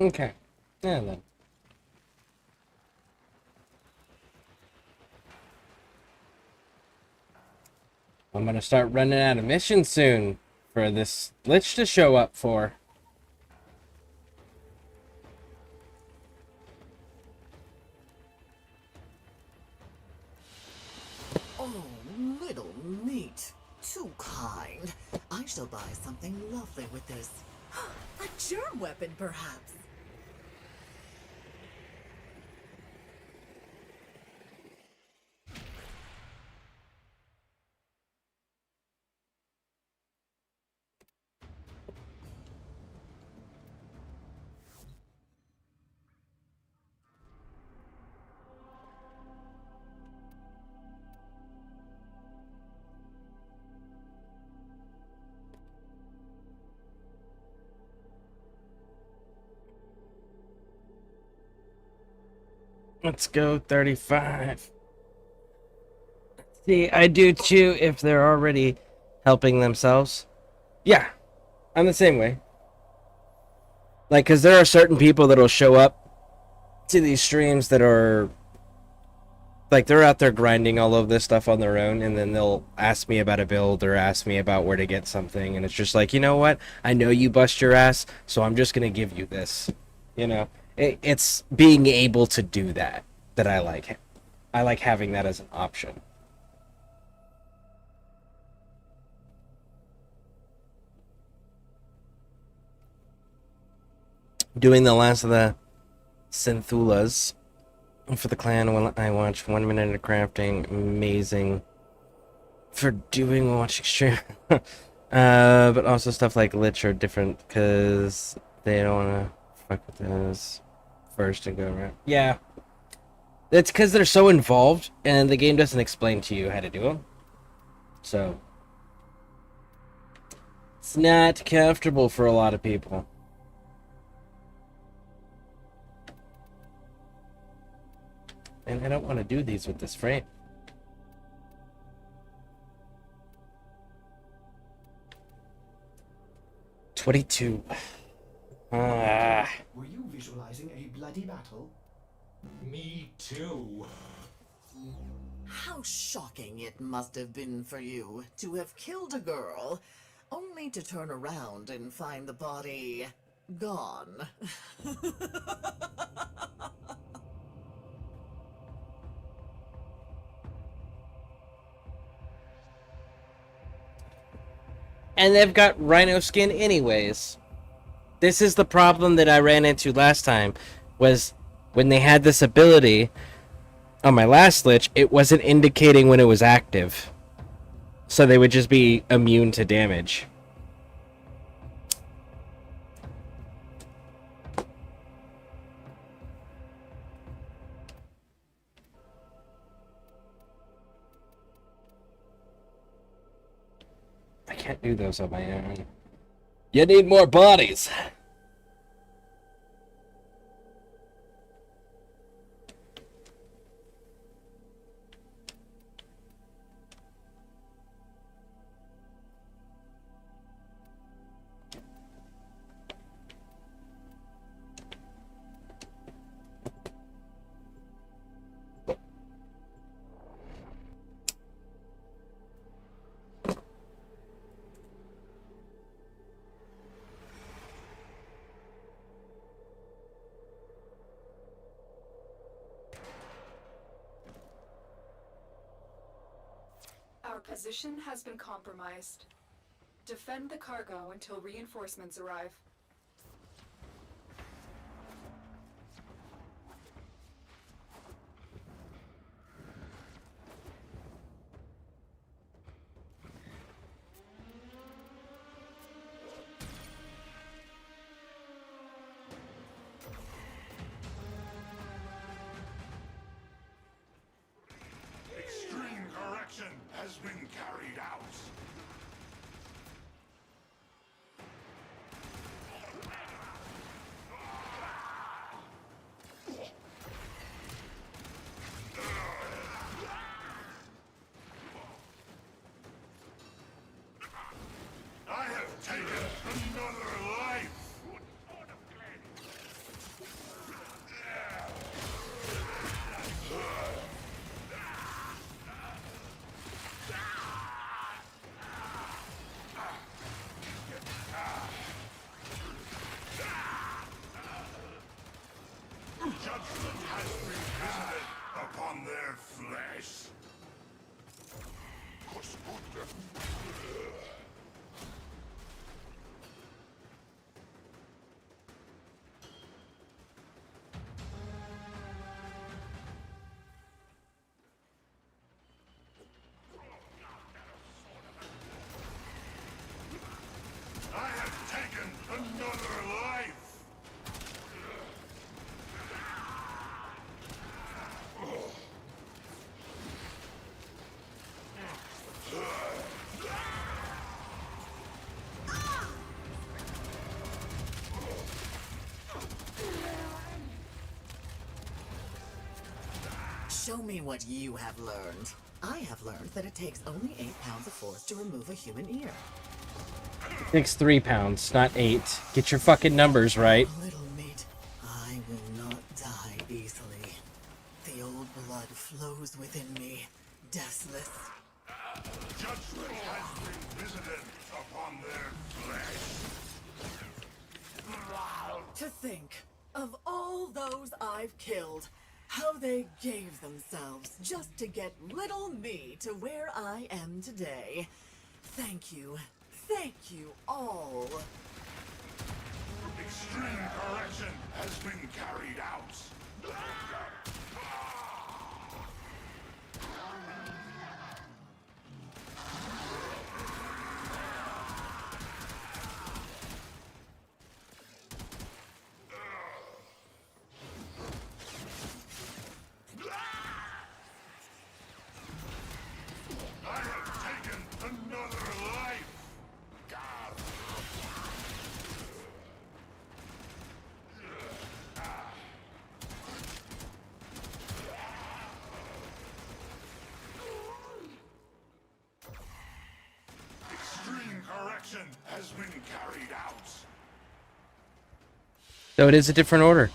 Okay. Yeah, then. I'm gonna start running out of missions soon for this Lich to show up for. Oh, little meat. Too kind. I shall buy something lovely with this. A germ weapon, perhaps? Let's go 35. See, I do too if they're already helping themselves. Yeah, I'm the same way. Like, because there are certain people that'll show up to these streams that are like they're out there grinding all of this stuff on their own, and then they'll ask me about a build or ask me about where to get something, and it's just like, you know what? I know you bust your ass, so I'm just gonna give you this. You know, it's being able to do that that I like. I like having that as an option. Doing the last of the Synthulas for the clan while I watch 1 minute of crafting. Amazing. For doing watching stream. But also stuff like Lich are different because they don't want to fuck with those first and go around. Yeah. It's because they're so involved and the game doesn't explain to you how to do them. So, it's not comfortable for a lot of people. And I don't want to do these with this frame. $22. Ah. Were you visualizing a bloody battle? Me too. How shocking it must have been for you to have killed a girl, only to turn around and find the body gone. And they've got rhino skin anyways. This is the problem that I ran into last time, was when they had this ability on my last Lich, it wasn't indicating when it was active. So they would just be immune to damage. I can't do those on my own. You need more bodies. Our position has been compromised. Defend the cargo until reinforcements arrive. Extreme correction has been carried out. I have taken another life. Judgment has been visited upon their flesh. I have taken another life. Show me what you have learned. I have learned that it takes only 8 pounds of force to remove a human ear. It takes 3 pounds, not 8. Get your fucking numbers right. Little meat, I will not die easily. The old blood flows within me, deathless. Judgment has been visited upon their flesh. To think of all those I've killed, how they gave themselves just to get little me to where I am today. Thank you all. Extreme correction has been carried out. So it is a different order.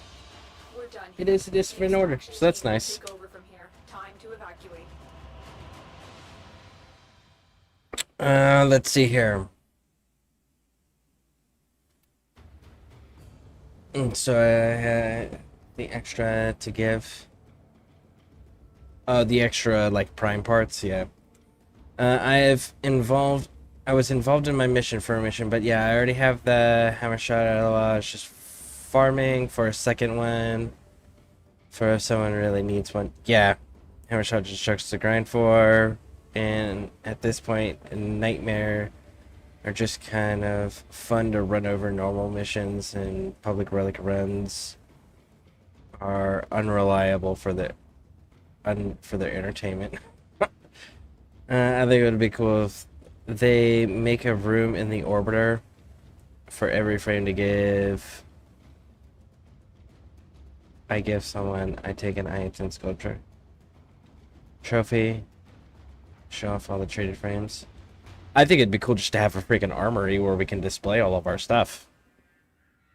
We're done. It is a different order, so that's nice. Take over from here. Time to evacuate. Let's see here. So the extra to give. Oh, the extra like prime parts, yeah. I was involved in my mission for a mission, but yeah, I already have the hammer shot. I was just farming for a second one. For if someone really needs one. Yeah, hammer shot just chucks to grind for. And at this point, Nightmare are just kind of fun to run over normal missions, and public relic runs are unreliable for their entertainment. I think it would be cool if they make a room in the orbiter for every frame to give. I give someone, I take an Iton sculpture. Trophy. Show off all the traded frames. I think it'd be cool just to have a freaking armory where we can display all of our stuff.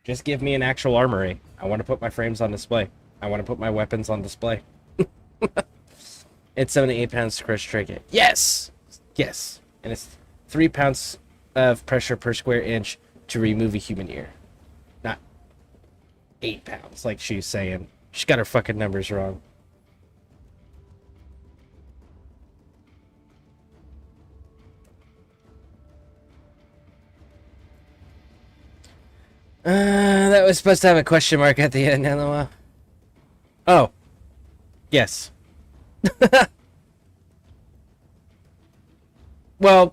Just give me an actual armory. I want to put my frames on display. I want to put my weapons on display. It's 7 to 8 pounds to crush trinket. Yes! Yes. And it's 3 pounds of pressure per square inch to remove a human ear. Not 8 pounds, like she's saying. She got her fucking numbers wrong. That was supposed to have a question mark at the end, LOL. Oh. Yes. Well,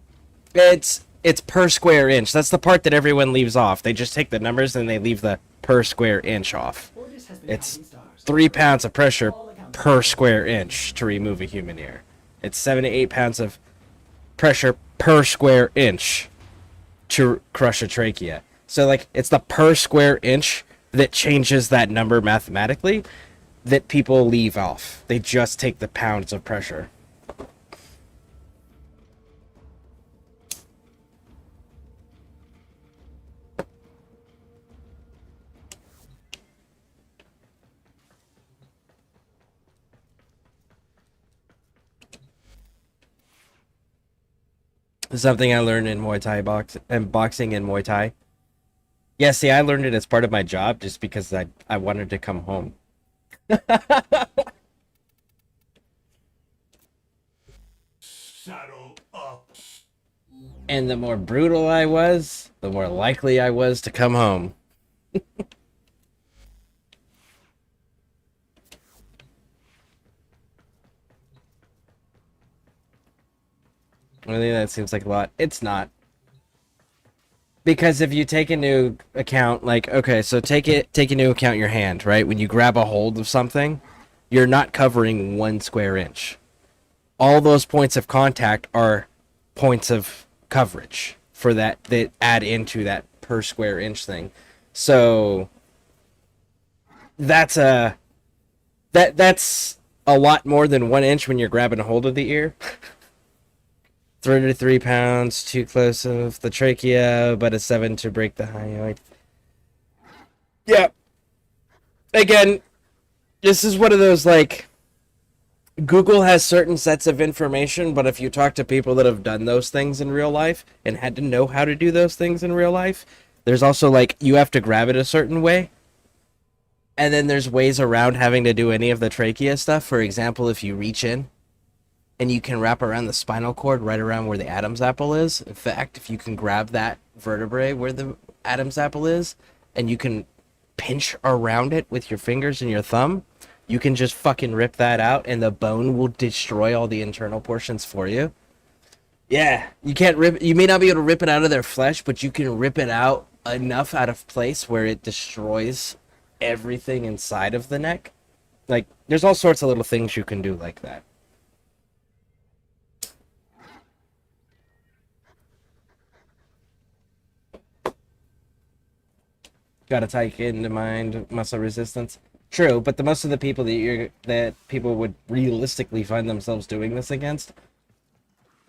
it's per square inch. That's the part that everyone leaves off. They just take the numbers and they leave the per square inch off. It's 3 pounds of pressure per square inch to remove a human ear. It's 7 to 8 pounds of pressure per square inch to crush a trachea. So, like, it's the per square inch that changes that number mathematically that people leave off. They just take the pounds of pressure. Something I learned in Muay Thai boxing and Muay Thai. Yeah, see, I learned it as part of my job just because I wanted to come home. Saddle up. And the more brutal I was, the more likely I was to come home. I think that seems like a lot. It's not. Because if you take into account, like, okay, so take into account your hand, right? When you grab a hold of something, you're not covering 1 square inch. All those points of contact are points of coverage for that add into that per square inch thing. So that's that's a lot more than 1 inch when you're grabbing a hold of the ear. 3 to 3 pounds too close of the trachea, but a 7 to break the hyoid. Yeah. Again, this is one of those, like, Google has certain sets of information, but if you talk to people that have done those things in real life and had to know how to do those things in real life, there's also, like, you have to grab it a certain way. And then there's ways around having to do any of the trachea stuff. For example, if you reach in, and you can wrap around the spinal cord right around where the Adam's apple is. In fact, if you can grab that vertebrae where the Adam's apple is, and you can pinch around it with your fingers and your thumb, you can just fucking rip that out, and the bone will destroy all the internal portions for you. Yeah, you can't rip. You may not be able to rip it out of their flesh, but you can rip it out enough out of place where it destroys everything inside of the neck. Like, there's all sorts of little things you can do like that. Gotta take into mind muscle resistance. True, but the most of the people that people would realistically find themselves doing this against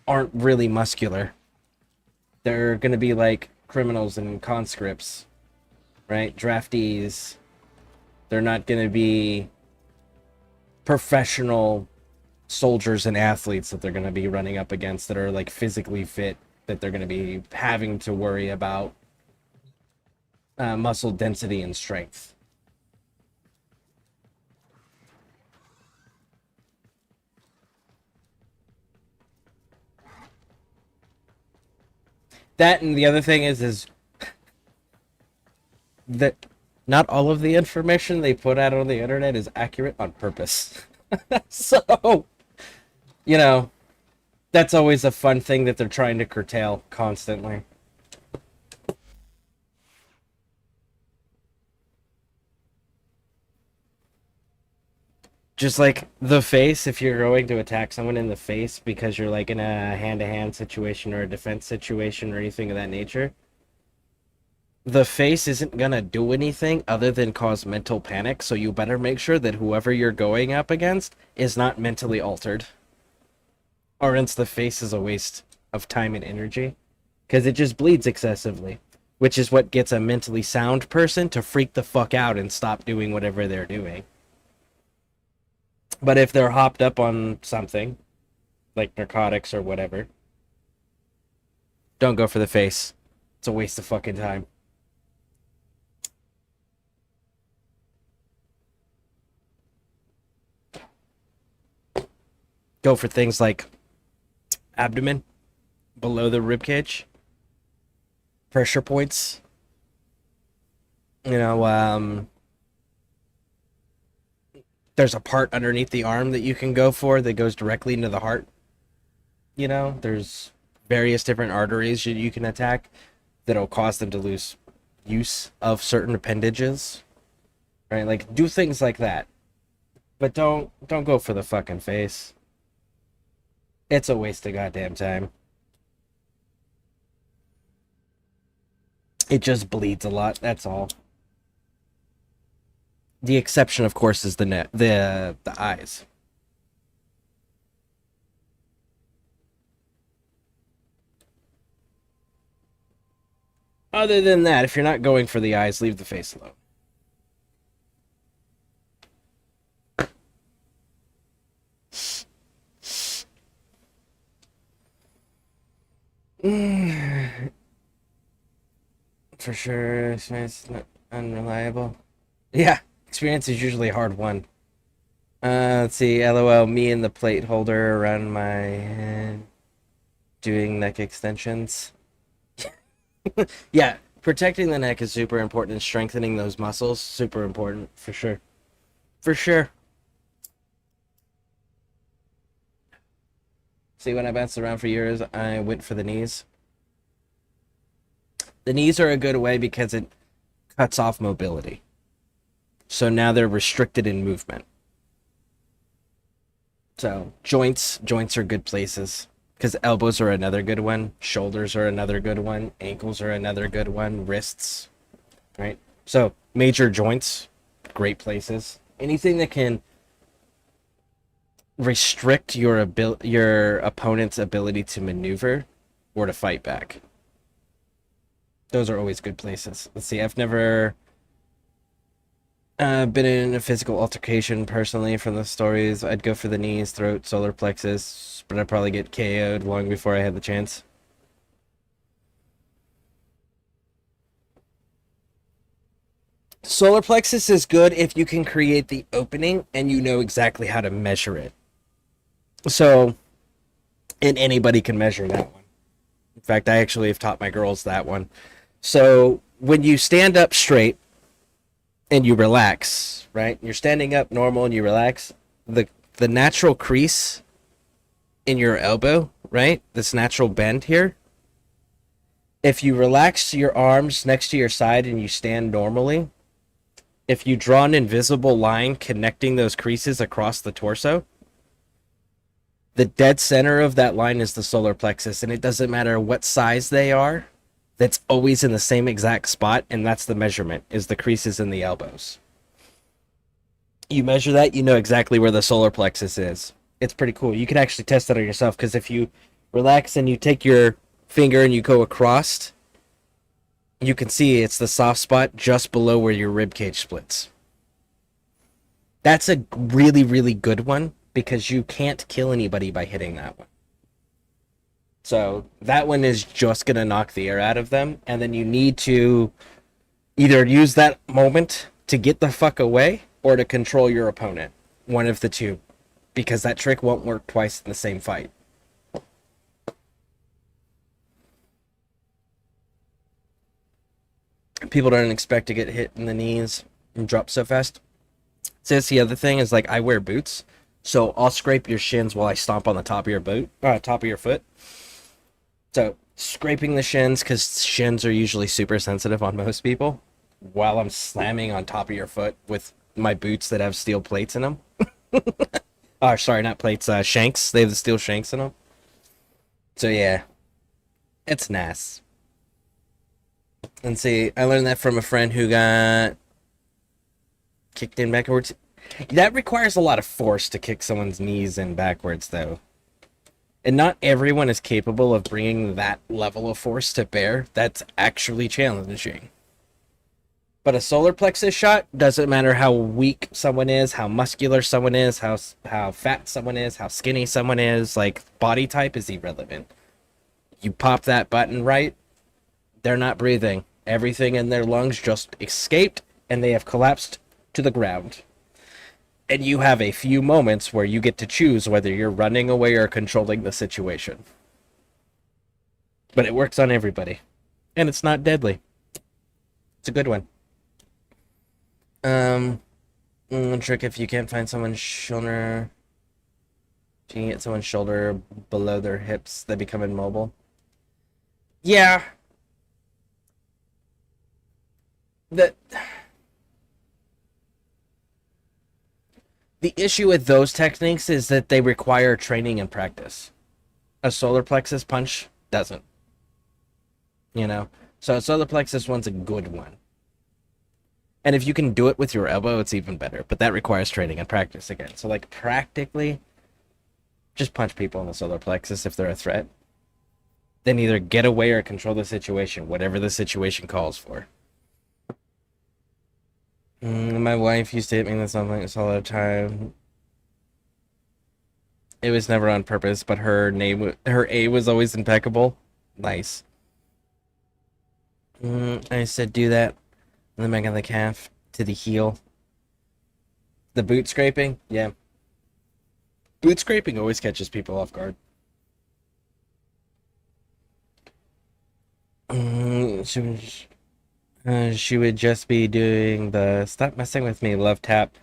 aren't really muscular. They're gonna be like criminals and conscripts. right? Draftees. They're not going to be professional soldiers and athletes that they're going to be running up against that are like physically fit, that they're going to be having to worry about muscle density and strength. That, and the other thing is that not all of the information they put out on the internet is accurate on purpose. So, you know, that's always a fun thing that they're trying to curtail constantly. Just like the face, if you're going to attack someone in the face because you're like in a hand-to-hand situation or a defense situation or anything of that nature, the face isn't gonna do anything other than cause mental panic, so you better make sure that whoever you're going up against is not mentally altered. Or else the face is a waste of time and energy, because it just bleeds excessively, which is what gets a mentally sound person to freak the fuck out and stop doing whatever they're doing. But if they're hopped up on something, like narcotics or whatever, don't go for the face. It's a waste of fucking time. Go for things like abdomen, below the ribcage, pressure points. You know, there's a part underneath the arm that you can go for that goes directly into the heart. You know, there's various different arteries you can attack that'll cause them to lose use of certain appendages. Right? Like, do things like that. But don't go for the fucking face. It's a waste of goddamn time. It just bleeds a lot, that's all. The exception, of course, is the eyes. Other than that, if you're not going for the eyes, leave the face alone. For sure, it's not unreliable. Yeah, experience is usually a hard one. Let's see, LOL, me and the plate holder around my head doing neck extensions. Yeah, protecting the neck is super important, and strengthening those muscles, super important, for sure. For sure. See, when I bounced around for years, I went for the knees. The knees are a good way because it cuts off mobility. So now they're restricted in movement. So joints are good places, because elbows are another good one, shoulders are another good one, ankles are another good one, wrists, right? So major joints, great places. Anything that can restrict your opponent's ability to maneuver or to fight back. Those are always good places. Let's see, I've never been in a physical altercation personally. From the stories, I'd go for the knees, throat, solar plexus, but I'd probably get KO'd long before I had the chance. Solar plexus is good if you can create the opening and you know exactly how to measure it. So, and anybody can measure that one. In fact, I actually have taught my girls that one. So, when you stand up straight and you relax, right? You're standing up normal and you relax. The natural crease in your elbow, right? This natural bend here. If you relax your arms next to your side and you stand normally, if you draw an invisible line connecting those creases across the torso, the dead center of that line is the solar plexus, and it doesn't matter what size they are, that's always in the same exact spot, and that's the measurement, is the creases in the elbows. You measure that, you know exactly where the solar plexus is. It's pretty cool. You can actually test that on yourself, because if you relax and you take your finger and you go across, you can see it's the soft spot just below where your rib cage splits. That's a really, really good one because you can't kill anybody by hitting that one. So that one is just going to knock the air out of them, and then you need to either use that moment to get the fuck away or to control your opponent. One of the two. Because that trick won't work twice in the same fight. People don't expect to get hit in the knees and drop so fast. So that's the other thing is like I wear boots, so I'll scrape your shins while I stomp on the top of your top of your foot. So scraping the shins because shins are usually super sensitive on most people, while I'm slamming on top of your foot with my boots that have steel plates in them. Oh, sorry, not plates, shanks. They have the steel shanks in them. So yeah, it's nice. And see, I learned that from a friend who got kicked in backwards. That requires a lot of force to kick someone's knees in backwards, though. And not everyone is capable of bringing that level of force to bear. That's actually challenging. But a solar plexus shot, doesn't matter how weak someone is, how muscular someone is, how fat someone is, how skinny someone is, like, body type is irrelevant. You pop that button right, they're not breathing. Everything in their lungs just escaped, and they have collapsed to the ground. And you have a few moments where you get to choose whether you're running away or controlling the situation. But it works on everybody. And it's not deadly. It's a good one. Trick if you can't find someone's shoulder. If you can get someone's shoulder below their hips, they become immobile. Yeah. The issue with those techniques is that they require training and practice. A solar plexus punch doesn't. You know? So a solar plexus one's a good one. And if you can do it with your elbow, it's even better. But that requires training and practice again. So, like, practically, just punch people in the solar plexus if they're a threat. Then either get away or control the situation, whatever the situation calls for. My wife used to hit me with something all the time. It was never on purpose, but her A was always impeccable. Nice. I said do that. And then back on the calf to the heel. The boot scraping, yeah. Boot scraping always catches people off guard. She would just be doing the stop messing with me love tap,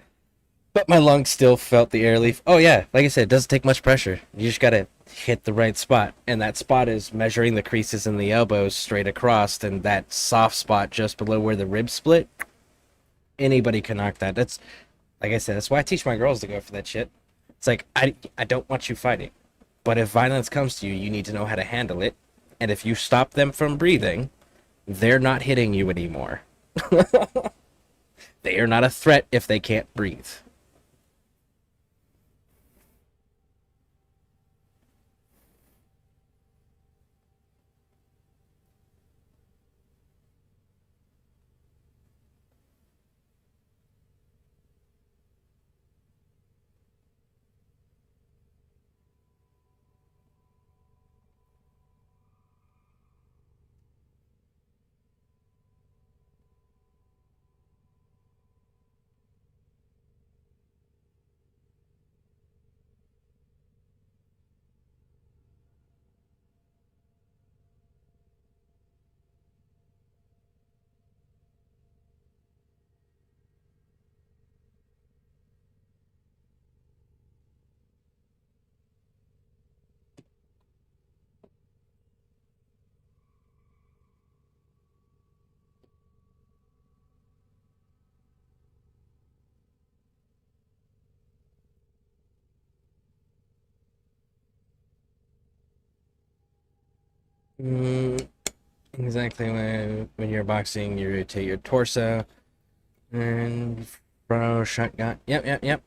but my lungs still felt the air leaf. Oh yeah, like I said, it doesn't take much pressure. You just gotta hit the right spot, and that spot is measuring the creases in the elbows straight across, and that soft spot just below where the ribs split. Anybody can knock that. That's, like I said, that's why I teach my girls to go for that shit. It's like, I don't want you fighting, but if violence comes to you, you need to know how to handle it, and if you stop them from breathing, they're not hitting you anymore. They are not a threat if they can't breathe. Exactly. When you're boxing, you rotate your torso and throw shotgun. Yep.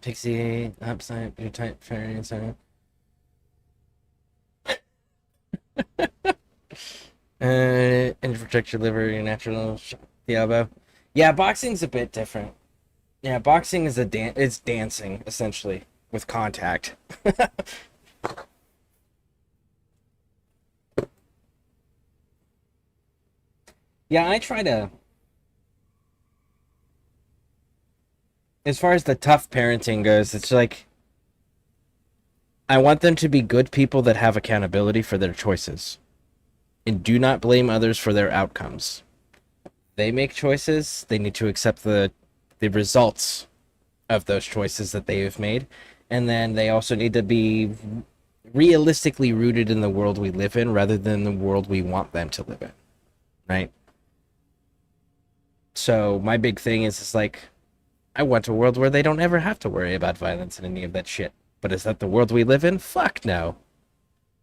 Pixie upside, your tight fairy inside. And to protect your liver, your natural the elbow. Yeah, boxing's a bit different. Yeah, boxing is it's dancing essentially with contact. Yeah, I try to. As far as the tough parenting goes, it's like I want them to be good people that have accountability for their choices and do not blame others for their outcomes. They make choices, they need to accept the results of those choices that they have made, and then they also need to be realistically rooted in the world we live in rather than the world we want them to live in, right? So my big thing is like I want a world where they don't ever have to worry about violence and any of that shit. But is that the world we live in? Fuck no.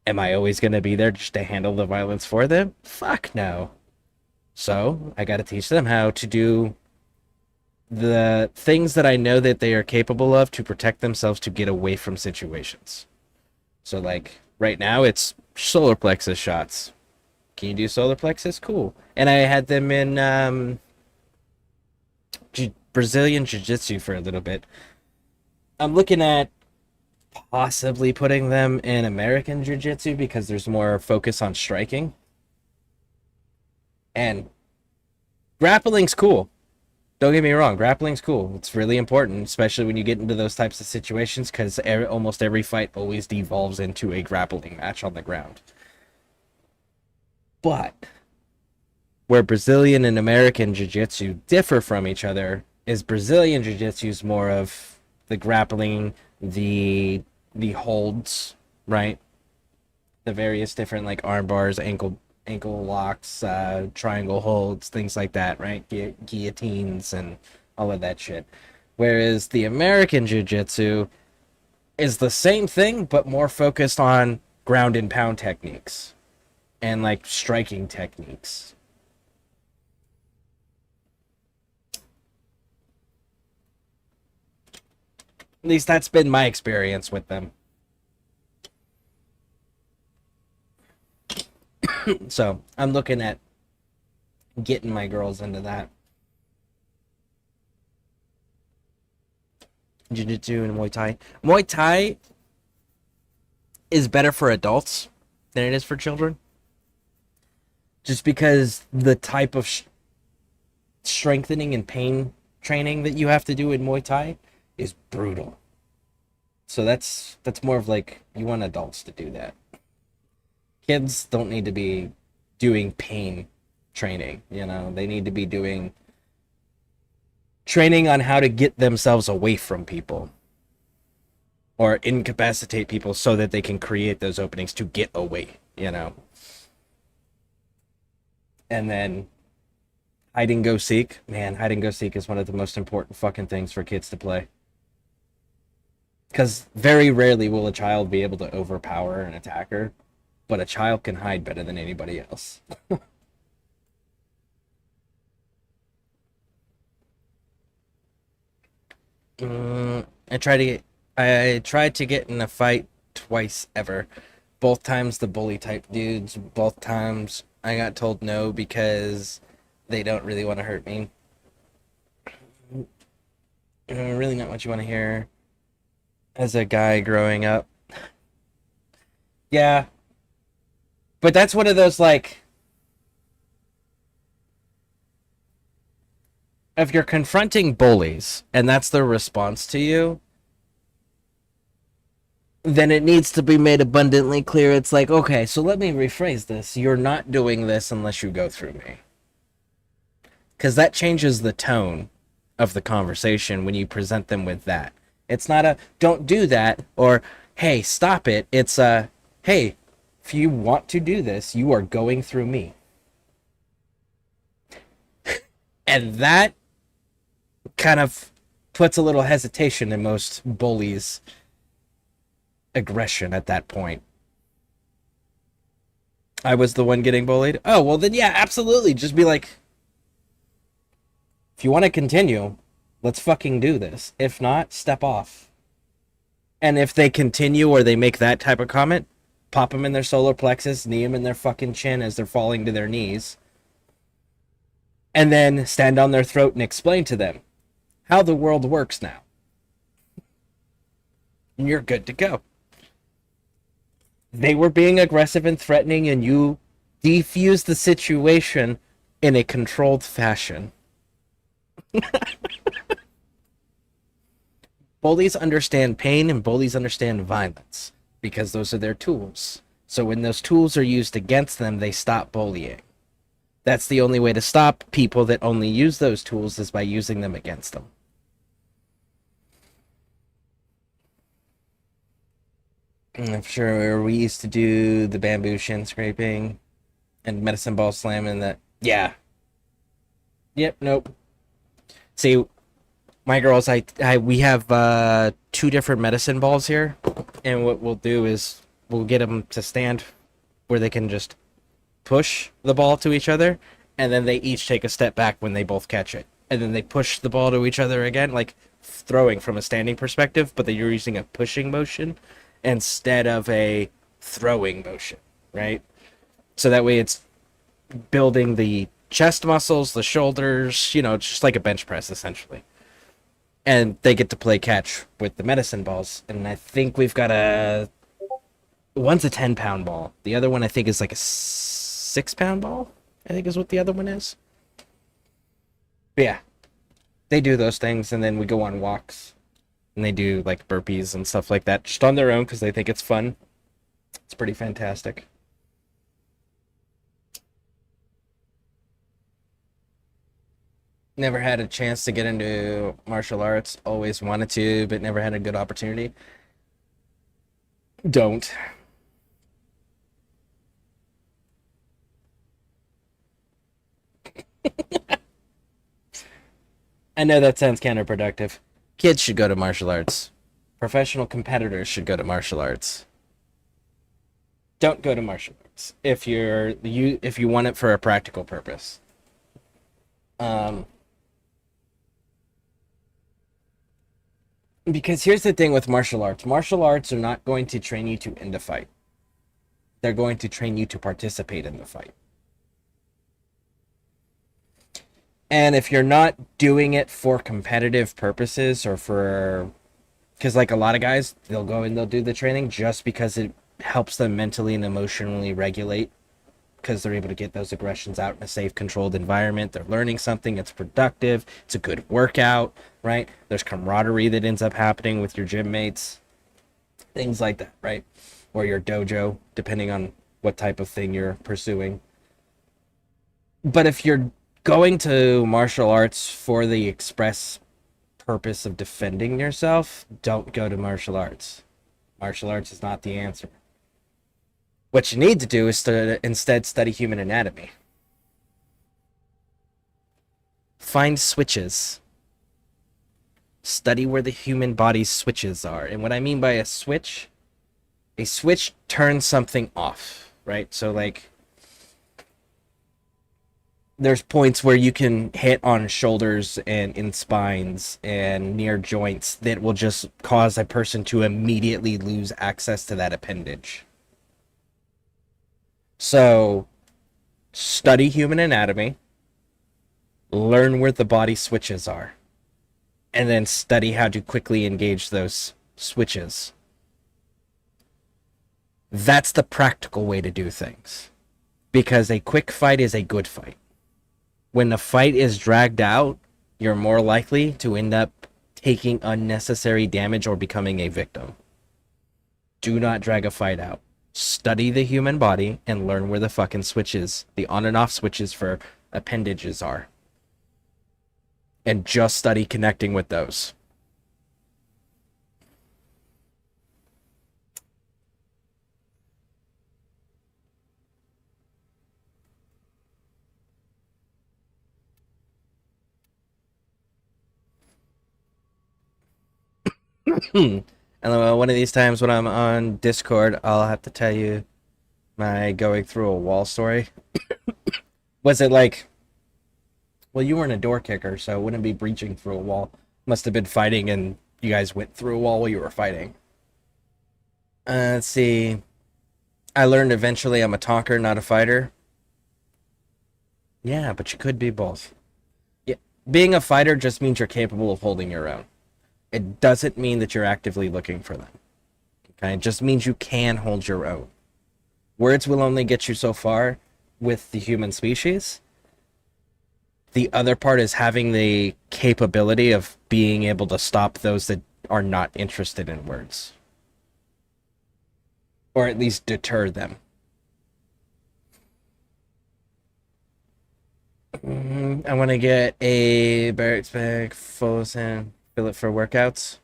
Am I always going to be there just to handle the violence for them? Fuck no. So I got to teach them how to do the things that I know that they are capable of to protect themselves to get away from situations. So like right now it's solar plexus shots. Can you do solar plexus? Cool. And I had them in Brazilian Jiu-Jitsu for a little bit. I'm looking at possibly putting them in American Jiu-Jitsu because there's more focus on striking. And grappling's cool. Don't get me wrong, grappling's cool. It's really important, especially when you get into those types of situations because almost every fight always devolves into a grappling match on the ground. But where Brazilian and American Jiu-Jitsu differ from each other is Brazilian Jiu-Jitsu is more of the grappling, the holds, right? The various different like arm bars, ankle locks, triangle holds, things like that, right? Guillotines and all of that shit. Whereas the American Jiu-Jitsu is the same thing, but more focused on ground and pound techniques and like striking techniques. At least that's been my experience with them. So I'm looking at getting my girls into that. Jiu-Jitsu and Muay Thai. Muay Thai is better for adults than it is for children. Just because the type of strengthening and pain training that you have to do in Muay Thai is brutal. So that's more of like you want adults to do that. Kids don't need to be doing pain training, you know. They need to be doing training on how to get themselves away from people or incapacitate people so that they can create those openings to get away, you know. And then hide and go seek. Man, hide and go seek is one of the most important fucking things for kids to play. Because very rarely will a child be able to overpower an attacker, but a child can hide better than anybody else. I tried to get in a fight twice ever. Both times the bully type dudes. Both times I got told no because they don't really want to hurt me. Really not what you want to hear as a guy growing up. Yeah. But that's one of those, like, if you're confronting bullies and that's their response to you, then it needs to be made abundantly clear. It's like, okay, so let me rephrase this. You're not doing this unless you go through me. Because that changes the tone of the conversation when you present them with that. It's not a, don't do that, or, hey, stop it. It's a, hey, if you want to do this, you are going through me. And that kind of puts a little hesitation in most bullies' aggression at that point. I was the one getting bullied? Oh, well then yeah, absolutely. Just be like, if you want to continue, let's fucking do this. If not, step off. And if they continue or they make that type of comment, pop them in their solar plexus, knee them in their fucking chin as they're falling to their knees, and then stand on their throat and explain to them how the world works now. And you're good to go. They were being aggressive and threatening, and you defused the situation in a controlled fashion. Bullies understand pain and bullies understand violence because those are their tools. So when those tools are used against them, they stop bullying. That's the only way to stop people that only use those tools is by using them against them. I'm sure we used to do the bamboo shin scraping and medicine ball slamming that. Yeah. Yep, nope. See, my girls, we have 2 different medicine balls here, and what we'll do is we'll get them to stand where they can just push the ball to each other, and then they each take a step back when they both catch it, and then they push the ball to each other again, like throwing from a standing perspective, but you're using a pushing motion instead of a throwing motion, right? So that way it's building the chest muscles, the shoulders, just like a bench press essentially. And they get to play catch with the medicine balls. And I think we've got one's a 10-pound ball. The other one I think is like a 6-pound ball, I think is what the other one is. But yeah, they do those things, and then we go on walks. And they do like burpees and stuff like that just on their own because they think it's fun. It's pretty fantastic. Never had a chance to get into martial arts. Always wanted to, but never had a good opportunity. Don't. I know that sounds counterproductive. Kids should go to martial arts. Professional competitors should go to martial arts. Don't go to martial arts if you want it for a practical purpose. Because here's the thing with martial arts. Martial arts are not going to train you to end a fight. They're going to train you to participate in the fight. And if you're not doing it for competitive purposes or because like a lot of guys, they'll go and they'll do the training just because it helps them mentally and emotionally regulate because they're able to get those aggressions out in a safe, controlled environment. They're learning something. It's productive. It's a good workout, right? There's camaraderie that ends up happening with your gym mates. Things like that, right? Or your dojo, depending on what type of thing you're pursuing. But if you're going to martial arts for the express purpose of defending yourself, don't go to martial arts. Martial arts is not the answer. What you need to do is to instead study human anatomy. Find switches. Study where the human body's switches are. And what I mean by a switch turns something off, right? So like there's points where you can hit on shoulders and in spines and near joints that will just cause a person to immediately lose access to that appendage. So, study human anatomy, learn where the body switches are, and then study how to quickly engage those switches. That's the practical way to do things. Because a quick fight is a good fight. When the fight is dragged out, you're more likely to end up taking unnecessary damage or becoming a victim. Do not drag a fight out. Study the human body and learn where the fucking switches, the on and off switches for appendages are. And just study connecting with those. And one of these times when I'm on Discord, I'll have to tell you my going through a wall story. Was it like, well, you weren't a door kicker, so it wouldn't be breaching through a wall. Must have been fighting and you guys went through a wall while you were fighting. Let's see. I learned eventually I'm a talker, not a fighter. Yeah, but you could be both. Yeah. Being a fighter just means you're capable of holding your own. It doesn't mean that you're actively looking for them. Okay? It just means you can hold your own. Words will only get you so far with the human species. The other part is having the capability of being able to stop those that are not interested in words. Or at least deter them. I want to get a barracks bag full of sand, fill it for workouts.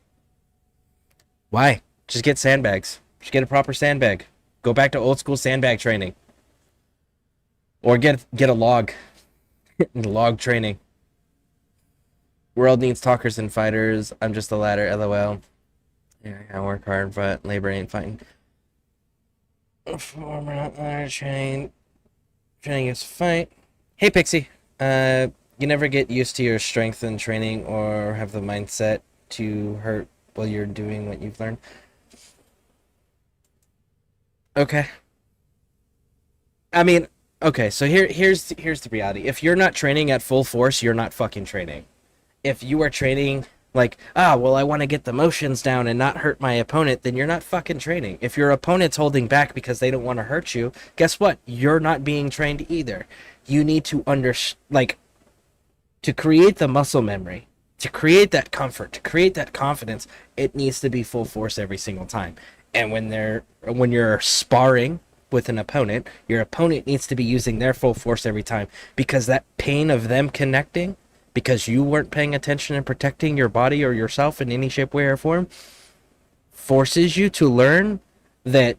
Why? Just get sandbags. Just get a proper sandbag. Go back to old school sandbag training. Or get a log. Log training. World needs talkers and fighters. I'm just the latter, lol. Yeah, I work hard, but labor ain't fighting. Training is fight. Hey, Pixie. You never get used to your strength in training or have the mindset to hurt while you're doing what you've learned. Okay. I mean, okay, so here's the reality. If you're not training at full force, you're not fucking training. If you are training like, well, I want to get the motions down and not hurt my opponent, then you're not fucking training. If your opponent's holding back because they don't want to hurt you, guess what? You're not being trained either. You need to to create the muscle memory, to create that comfort, to create that confidence, it needs to be full force every single time. And when you're sparring with an opponent, your opponent needs to be using their full force every time, because that pain of them connecting because you weren't paying attention and protecting your body or yourself in any shape, way, or form forces you to learn that,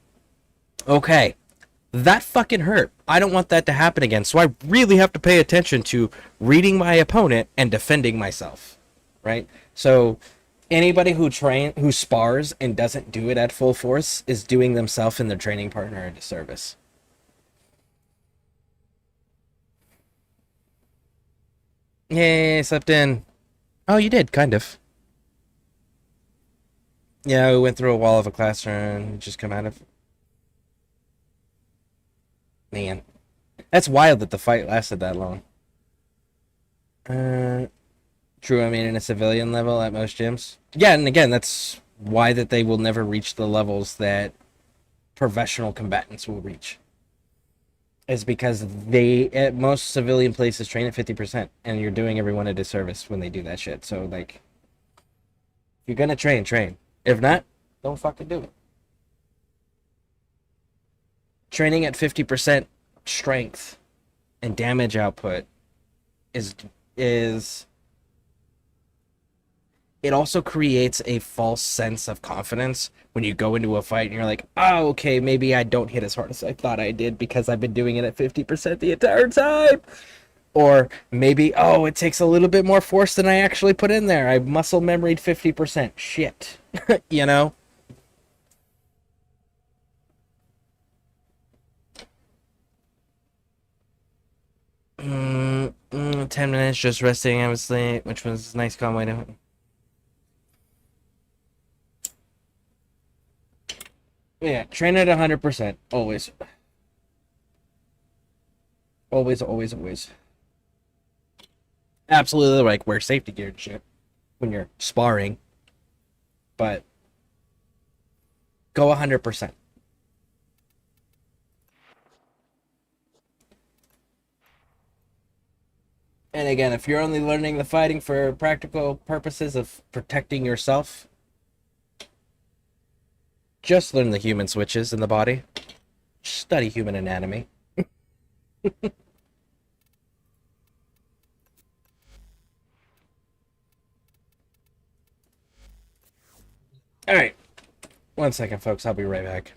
okay, that fucking hurt. I don't want that to happen again. So I really have to pay attention to reading my opponent and defending myself, right? So anybody who spars and doesn't do it at full force is doing themselves and their training partner a disservice. Yay, slept in. Oh, you did, kind of. Yeah, we went through a wall of a classroom, just come out of. Man, that's wild that the fight lasted that long. True, I mean, in a civilian level at most gyms. Yeah, and again, that's why that they will never reach the levels that professional combatants will reach. Is because they, at most civilian places, train at 50%, and you're doing everyone a disservice when they do that shit. So, like, if you're gonna train. If not, don't fucking do it. Training at 50% strength and damage output is it also creates a false sense of confidence when you go into a fight and you're like, oh, okay, maybe I don't hit as hard as I thought I did because I've been doing it at 50% the entire time. Or maybe, oh, it takes a little bit more force than I actually put in there. I muscle memoried 50%. Shit. You know? Mm, 10 minutes just resting. I was asleep, which was a nice calm way to. Yeah, train at 100%. Always. Always. Absolutely, like, wear safety gear and shit when you're sparring. But go 100%. And again, if you're only learning the fighting for practical purposes of protecting yourself, just learn the human switches in the body. Study human anatomy. Alright. 1 second, folks. I'll be right back.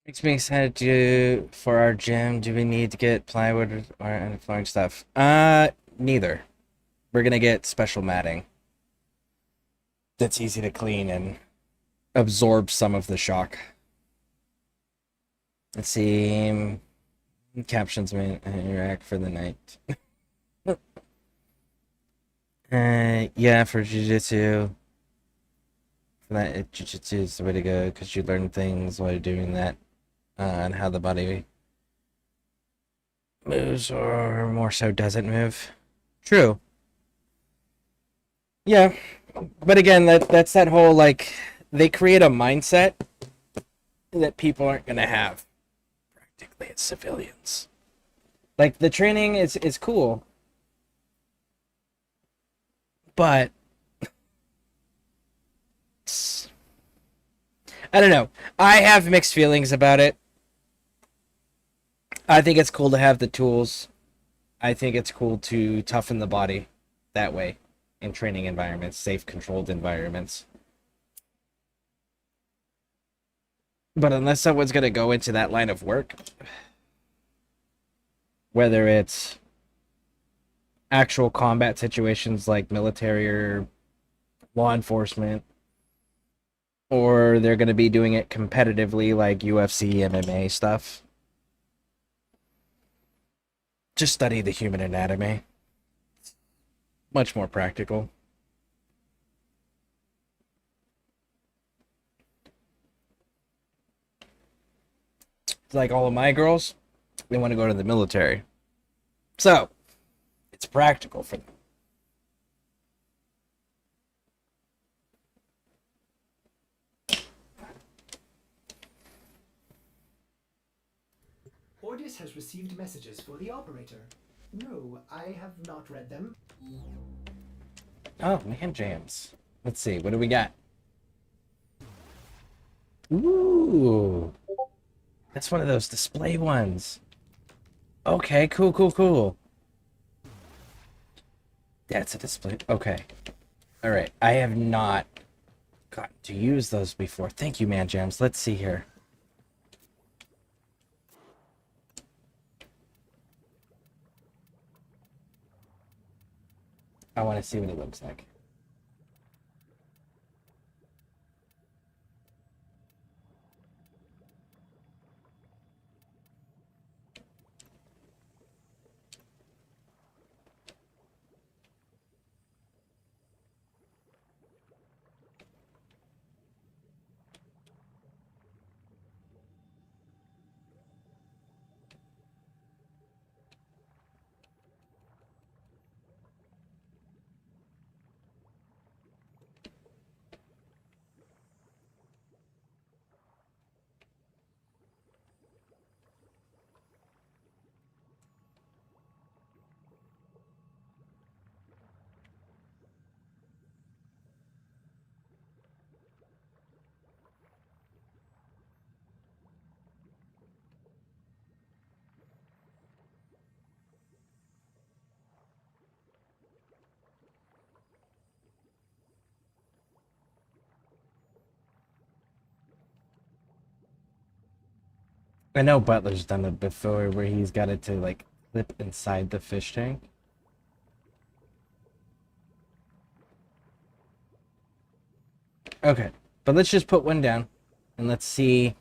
Makes me excited for our gym. Do we need to get plywood or any flooring stuff? Neither. We're gonna get special matting that's easy to clean and absorb some of the shock. Let's see. Captions may interact for the night. Yeah, for jujitsu. For that, jujitsu is the way to go because you learn things while you're doing that, and how the body moves, or more so doesn't move. True. Yeah, but again, that's that whole like they create a mindset that people aren't gonna have practically as civilians. Like the training is cool, but I don't know. I have mixed feelings about it. I think it's cool to have the tools. I think it's cool to toughen the body that way in training environments, safe, controlled environments. But unless someone's going to go into that line of work, whether it's actual combat situations like military or law enforcement, or they're going to be doing it competitively like UFC, MMA stuff. Just study the human anatomy. Much more practical. Like all of my girls, they want to go to the military. So, it's practical for them. Ordis has received messages for the operator. No, I have not read them. Oh, man jams. Let's see, what do we got? Ooh. That's one of those display ones. Okay, cool, cool, cool. That's a display. Okay. Alright, I have not gotten to use those before. Thank you, man jams. Let's see here. I want to see what it looks like. I know Butler's done it before where he's got it to like clip inside the fish tank. Okay, but let's just put one down and let's see.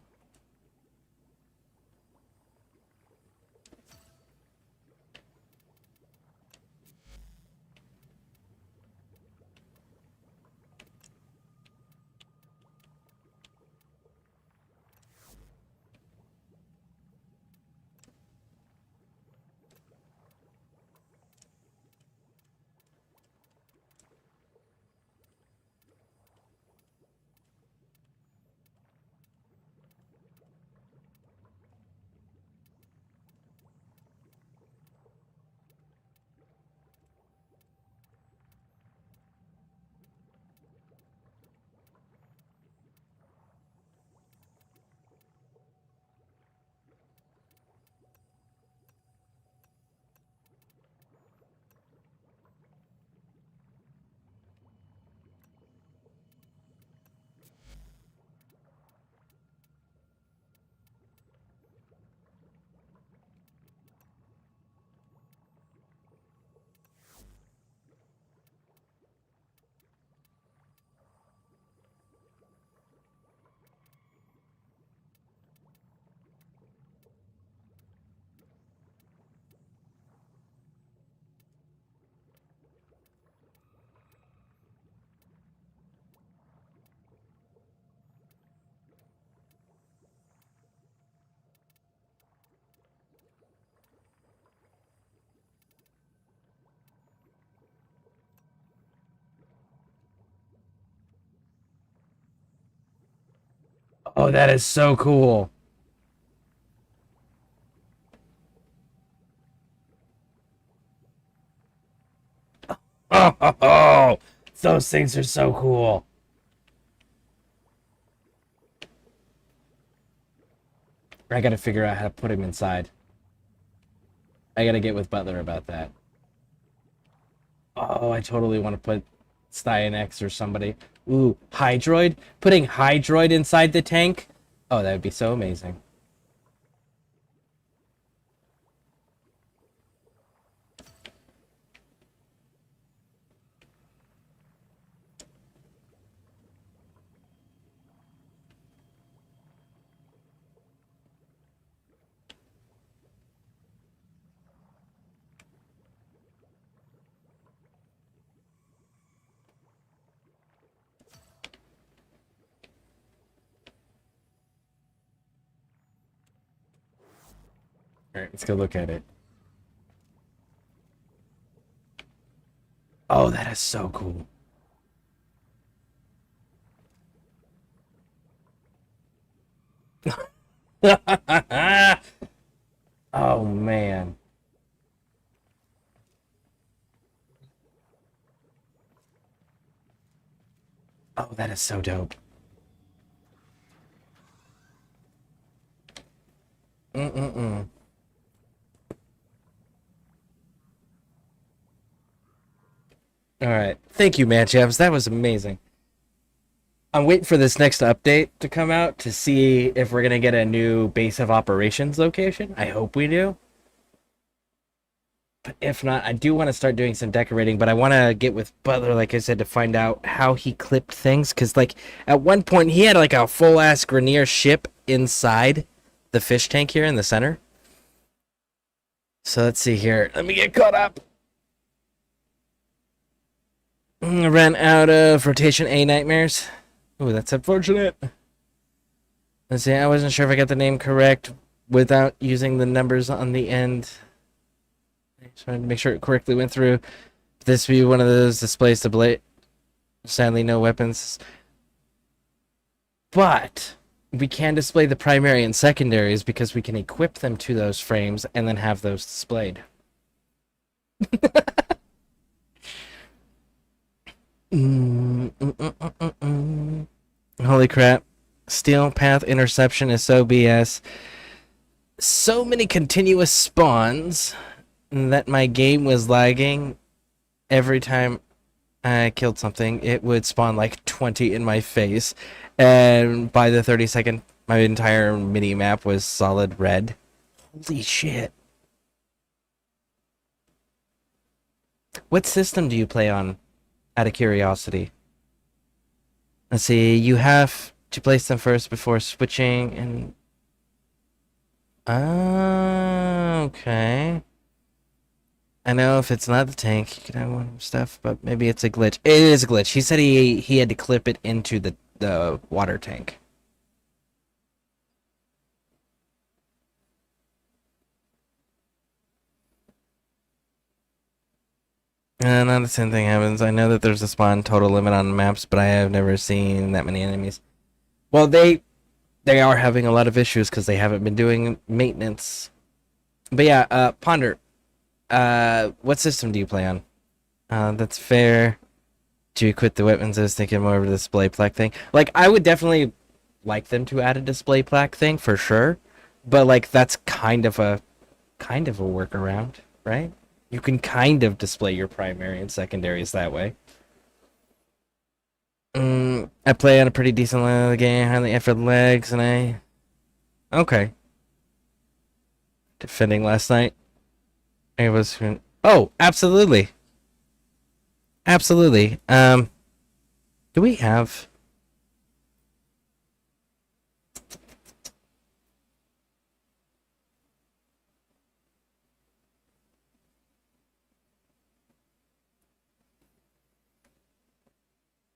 Oh, that is so cool. Oh, those things are so cool. I gotta figure out how to put him inside. I gotta get with Butler about that. Oh, I totally want to put Styanex or somebody. Ooh, Hydroid? Putting Hydroid inside the tank? Oh, that would be so amazing. Alright, let's go look at it. Oh, that is so cool. Oh man. Oh, that is so dope. Mm-mm-mm. All right. Thank you, man, Champs. That was amazing. I'm waiting for this next update to come out to see if we're going to get a new base of operations location. I hope we do. But if not, I do want to start doing some decorating, but I want to get with Butler, like I said, to find out how he clipped things. Because, like, at one point, he had, like, a full-ass Grenier ship inside the fish tank here in the center. So let's see here. Let me get caught up. I ran out of rotation A nightmares. Ooh, that's unfortunate. Let's see, I wasn't sure if I got the name correct without using the numbers on the end. I just wanted to make sure it correctly went through. This be one of those displays to blade. Sadly, no weapons. But we can display the primary and secondaries because we can equip them to those frames and then have those displayed. Holy crap. Steel path interception is so BS. So many continuous spawns that my game was lagging. Every time I killed something, it would spawn like 20 in my face. And by the 30-second, my entire mini-map was solid red. Holy shit. What system do you play on, out of curiosity? Let's see, you have to place them first before switching and... okay. I know if it's not the tank, you can have one stuff, but maybe it's a glitch. It is a glitch. He said he had to clip it into the water tank. Not the same thing happens. I know that there's a spawn total limit on maps, but I have never seen that many enemies. Well, they are having a lot of issues because they haven't been doing maintenance. But yeah, Ponder, what system do you play on? That's fair. Do you quit the weapons? I was thinking more of a display plaque thing. Like, I would definitely like them to add a display plaque thing for sure, but like that's kind of a workaround, right? You can kind of display your primary and secondaries that way. I play on a pretty decent level of the game, hardly effort legs, and okay. Defending last night. I was... Oh, absolutely. Absolutely. Do we have...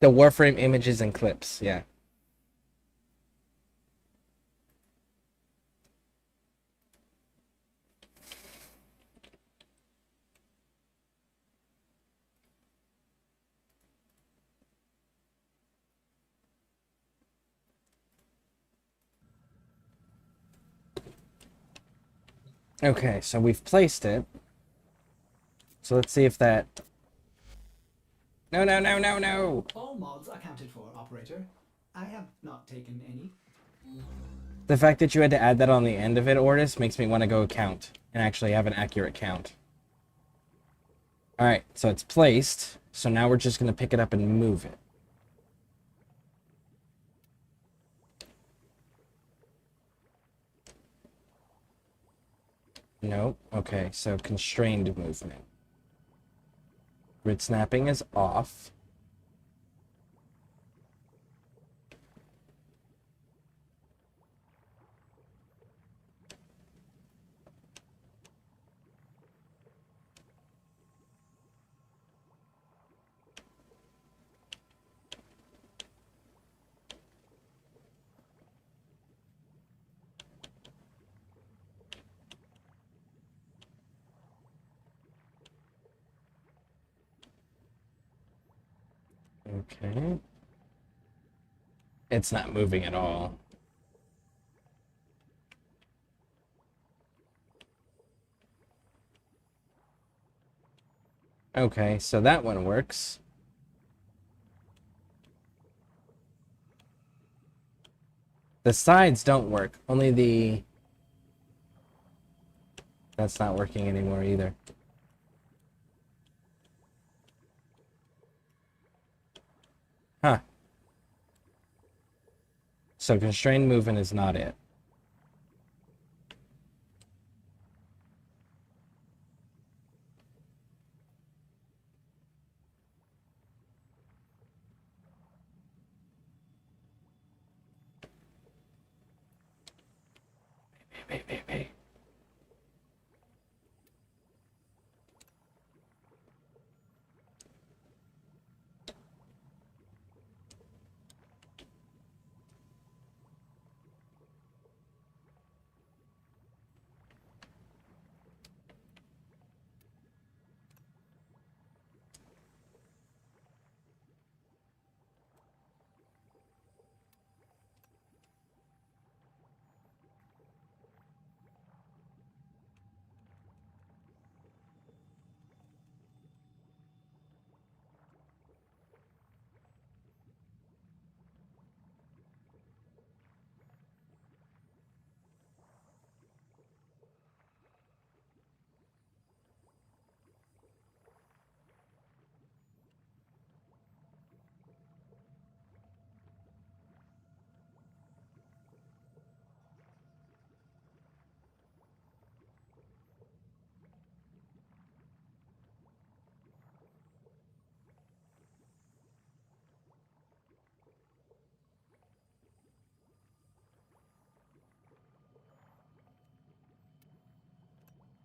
the Warframe images and clips, yeah. Okay, so we've placed it. So let's see if that... No, no, no, no, no! All mods accounted for, operator. I have not taken any. The fact that you had to add that on the end of it, Ortis, makes me want to go count and actually have an accurate count. Alright, so it's placed. So now we're just going to pick it up and move it. Nope. Okay, so constrained movement. Grid snapping is off. Okay. It's not moving at all. Okay, so that one works. The sides don't work. Only the... That's not working anymore either. Huh. So constrained movement is not it. Wait.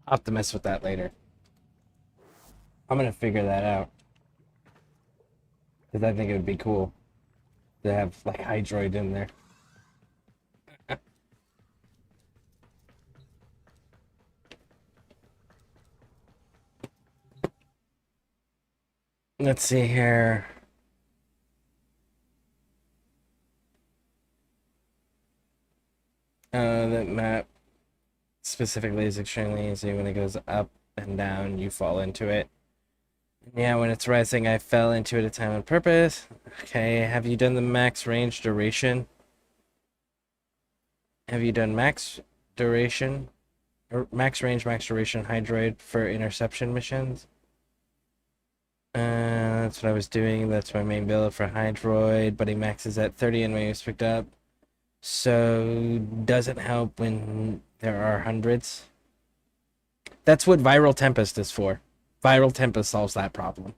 I'll have to mess with that later. I'm gonna figure that out. Because I think it would be cool to have, like, Hydroid in there. Let's see here. The map specifically is extremely easy. When it goes up and down, you fall into it. Yeah, when it's rising, I fell into it a time on purpose. Okay, have you done the max range duration? Have you done max duration? Or max range, max duration Hydroid for interception missions? That's what I was doing. That's my main build for Hydroid, but he maxes at 30 and when he was picked up. So, doesn't help when there are hundreds. That's what Viral Tempest is for. Viral Tempest solves that problem.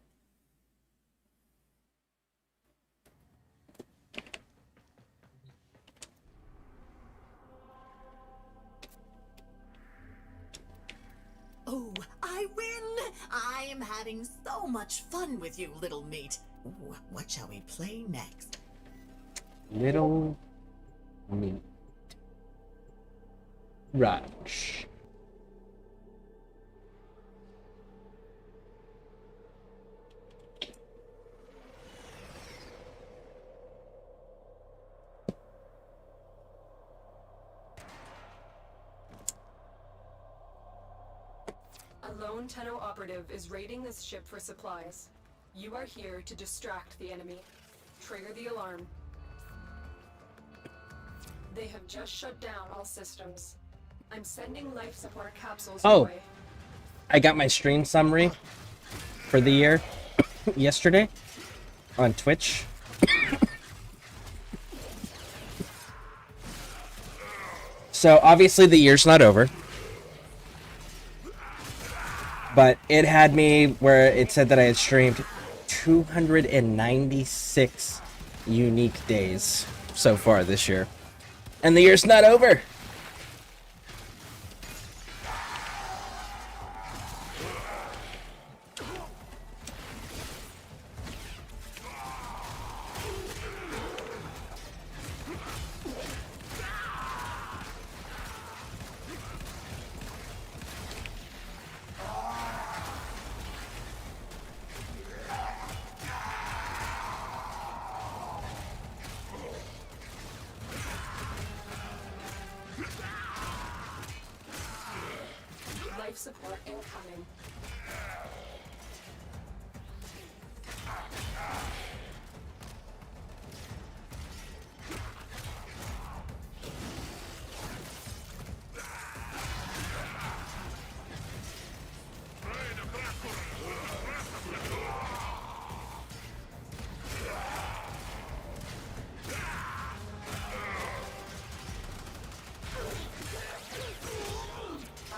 Oh, I win! I am having so much fun with you, little meat. Ooh, what shall we play next? Little meat. Rush. A lone Tenno operative is raiding this ship for supplies. You are here to distract the enemy. Trigger the alarm. They have just shut down all systems. I'm sending life support capsules your way. I got my stream summary for the year yesterday on Twitch. So obviously the year's not over. But it had me where it said that I had streamed 296 unique days so far this year. And the year's not over. Life support incoming.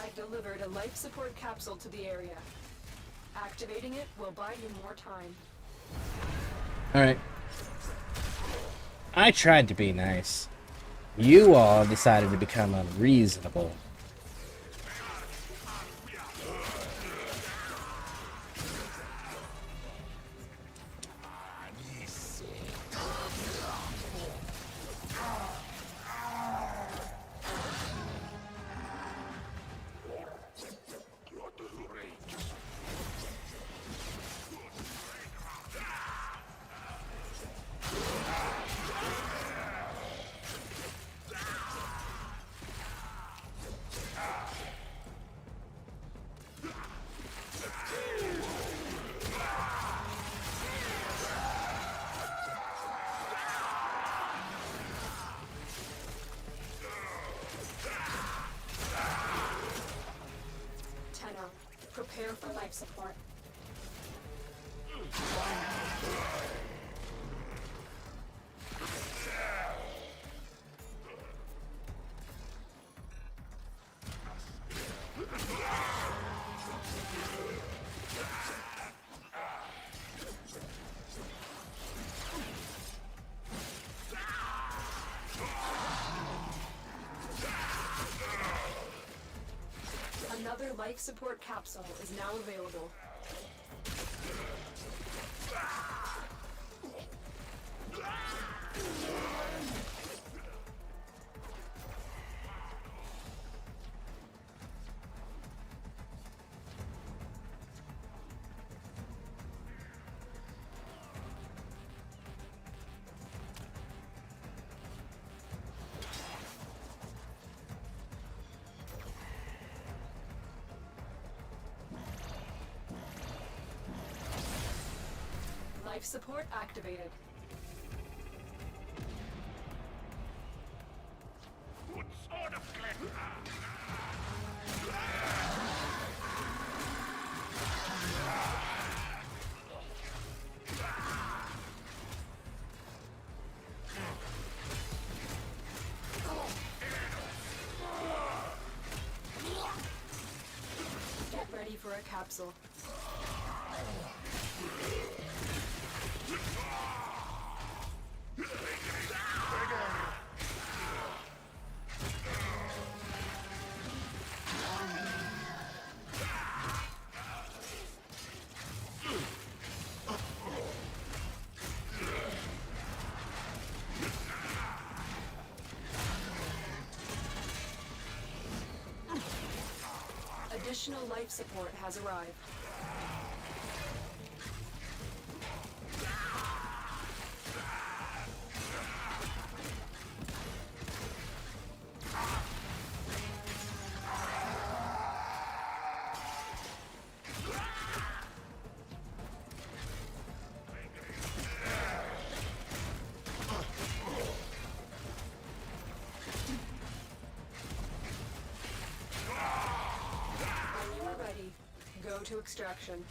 I've delivered a life support capsule to the area. Activating it will buy you more time. Alright. I tried to be nice. You all decided to become unreasonable. Prepare for life support. Another life support capsule is now available. Life support activated. Get ready for a capsule. Additional life support has arrived. Go to extraction.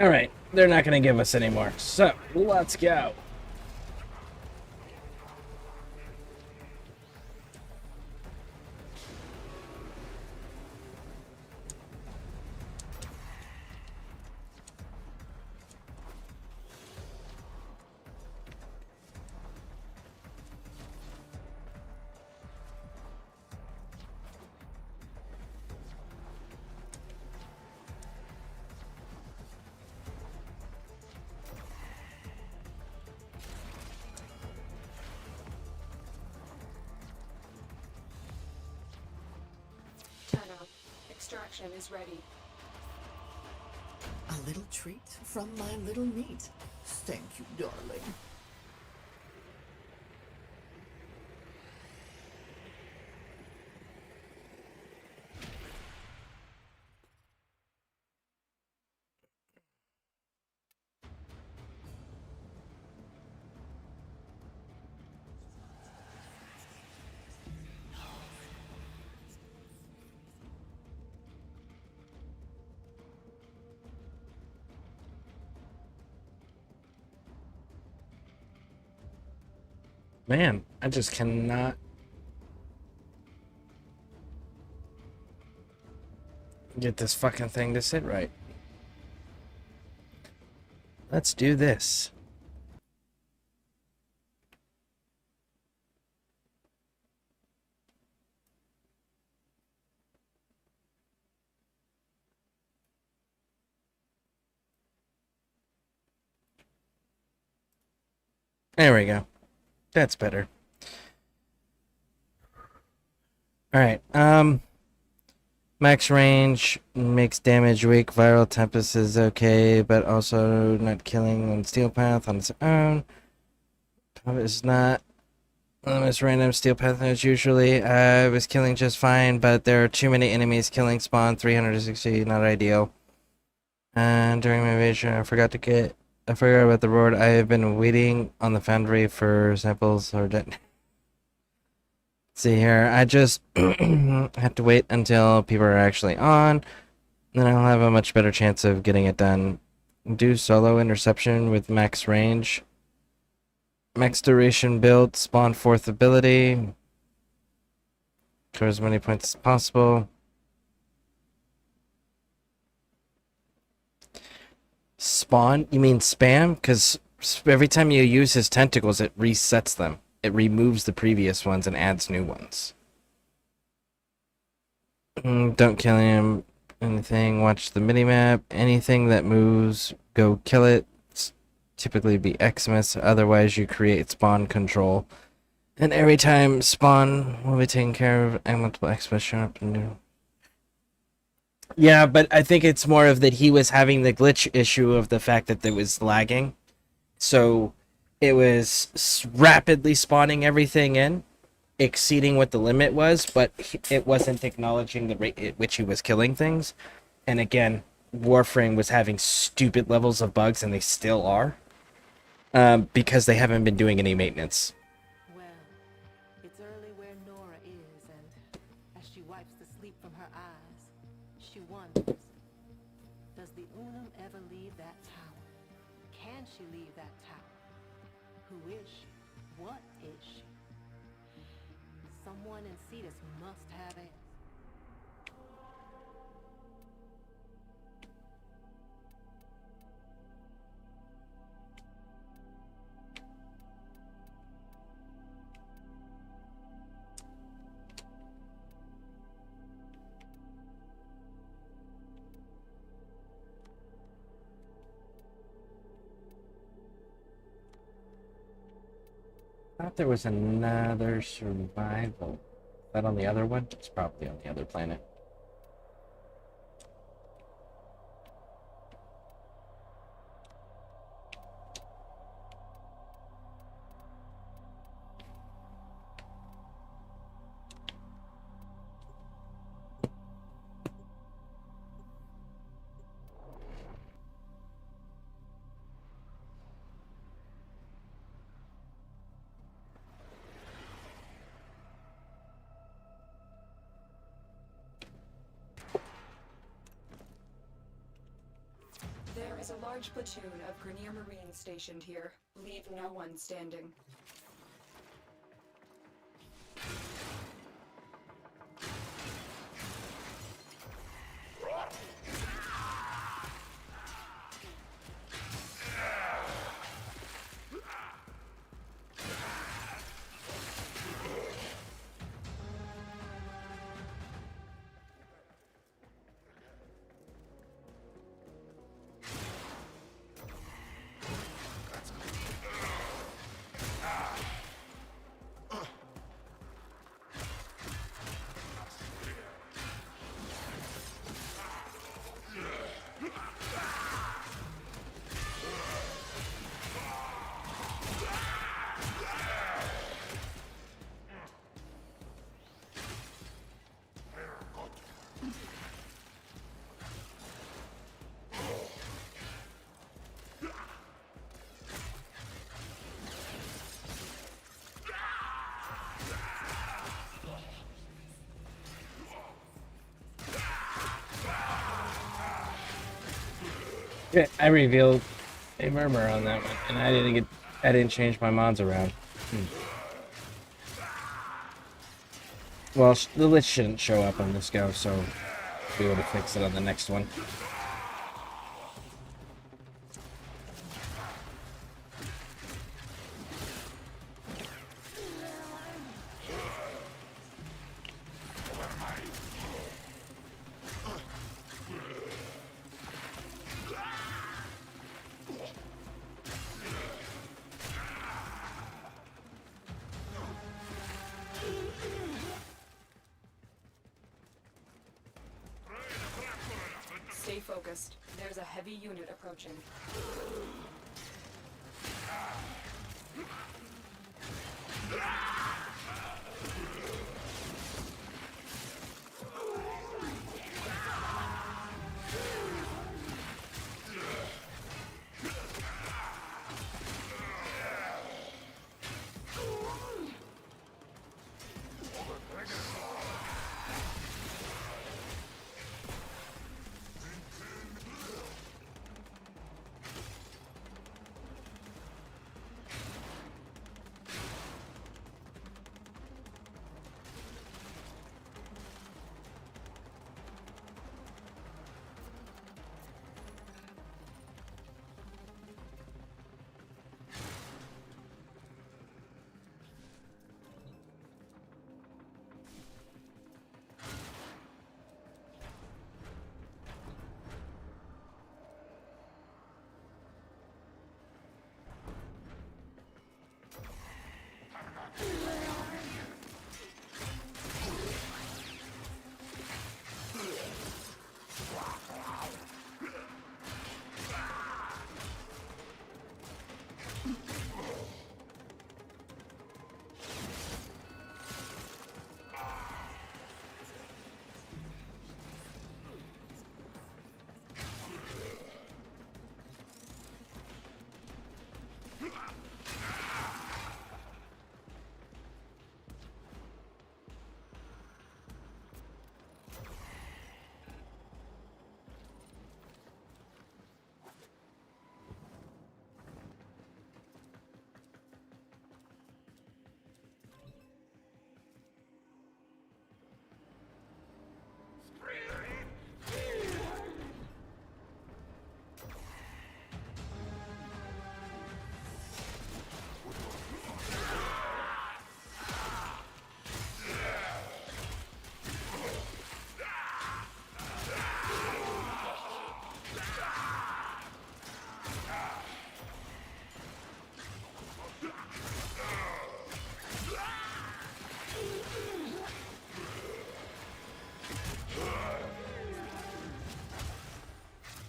Alright, they're not gonna give us any more. So, let's go. Tenno, extraction is ready. A little treat from my little meat. Thank you, darling. Man, I just cannot get this fucking thing to sit right. Let's do this. There we go. That's better. Alright, max range makes damage weak. Viral Tempest is okay, but also not killing on Steel Path on its own. It's not limits random Steel Path as usually. I was killing just fine, but there are too many enemies. Killing spawn 360, not ideal. And during my invasion, I forgot about the road. I have been waiting on the foundry for samples or see here, I just have to wait until people are actually on, then I'll have a much better chance of getting it done. Do solo interception with max range. Max duration build, spawn fourth ability. Cover as many points as possible. Spawn? You mean spam? Because every time you use his tentacles, it resets them. It removes the previous ones and adds new ones. Don't kill him. Anything. Watch the minimap. Anything that moves, go kill it. It's typically be Xmas. Otherwise, you create spawn control. And every time spawn will be taken care of, and multiple Xmas show up and do. Yeah, but I think it's more of that he was having the glitch issue of the fact that it was lagging. So it was rapidly spawning everything in, exceeding what the limit was, but it wasn't acknowledging the rate at which he was killing things. And again, Warframe was having stupid levels of bugs, and they still are, because they haven't been doing any maintenance. Well, it's early where Nora is, and as she wipes the sleep from her eyes, she wonders, does the Unum ever leave that tower? Can she leave that tower? Who is she? What is she? Someone in Cetus must have it. I thought there was another survival. Is that on the other one? It's probably on the other planet. is a large platoon of Grenier Marines stationed here. Leave no one standing. Yeah, I revealed a murmur on that one, and I didn't change my mods around. Well, the list shouldn't show up on this go, so I'll be able to fix it on the next one. Stay focused. There's a heavy unit approaching.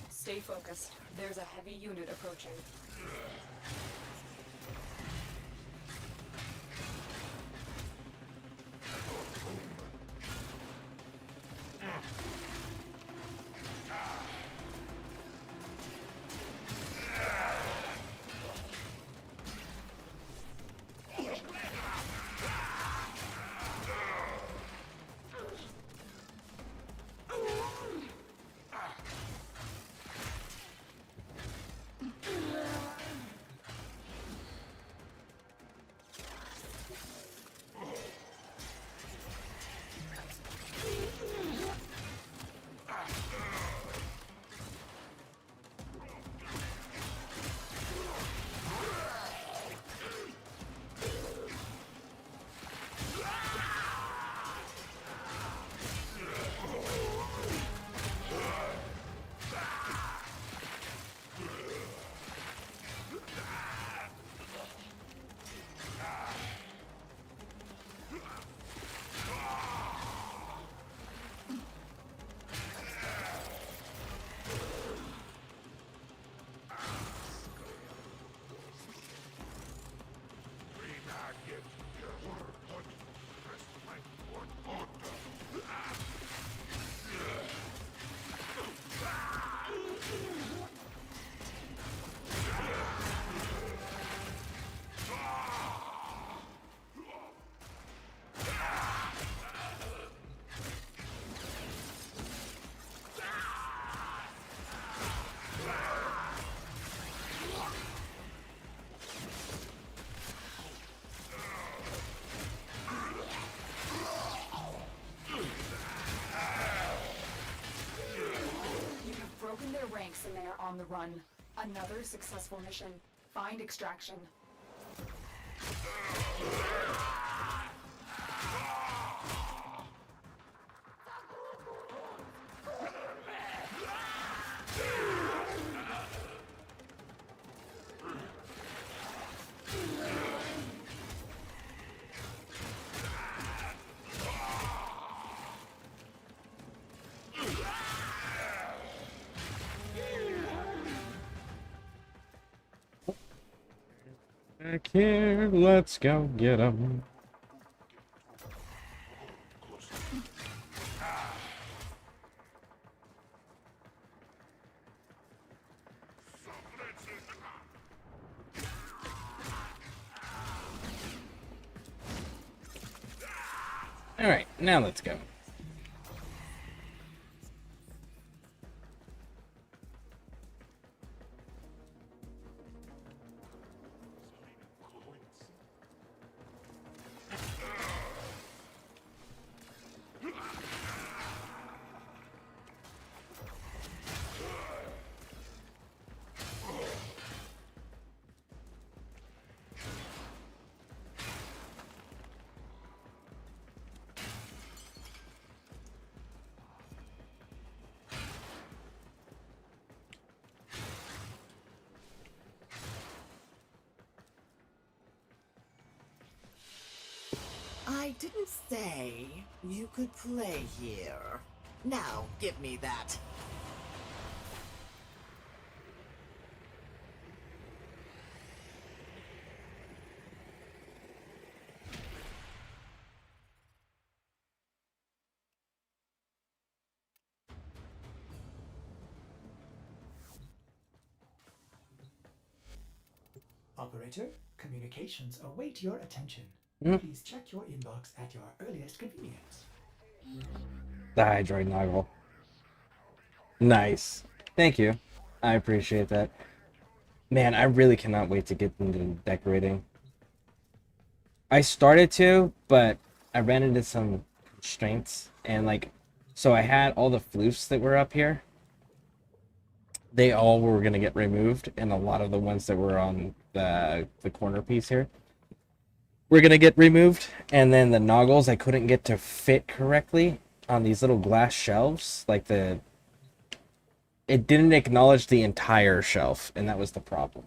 Stay focused. There's a heavy unit approaching. they're on the run. Another successful mission. Find extraction. Back here, let's go get him. Alright, now let's go. I didn't say you could play here. Now, give me that. Operator, communications await your attention. Please check your inbox at your earliest convenience. The Hydroid Noggle. Nice. Thank you. I appreciate that. Man, I really cannot wait to get into decorating. I started to, but I ran into some constraints. And, like, so I had all the floofs that were up here. They all were going to get removed. And a lot of the ones that were on the corner piece here were going to get removed. And then the noggles I couldn't get to fit correctly on these little glass shelves. Like, it didn't acknowledge the entire shelf, and that was the problem.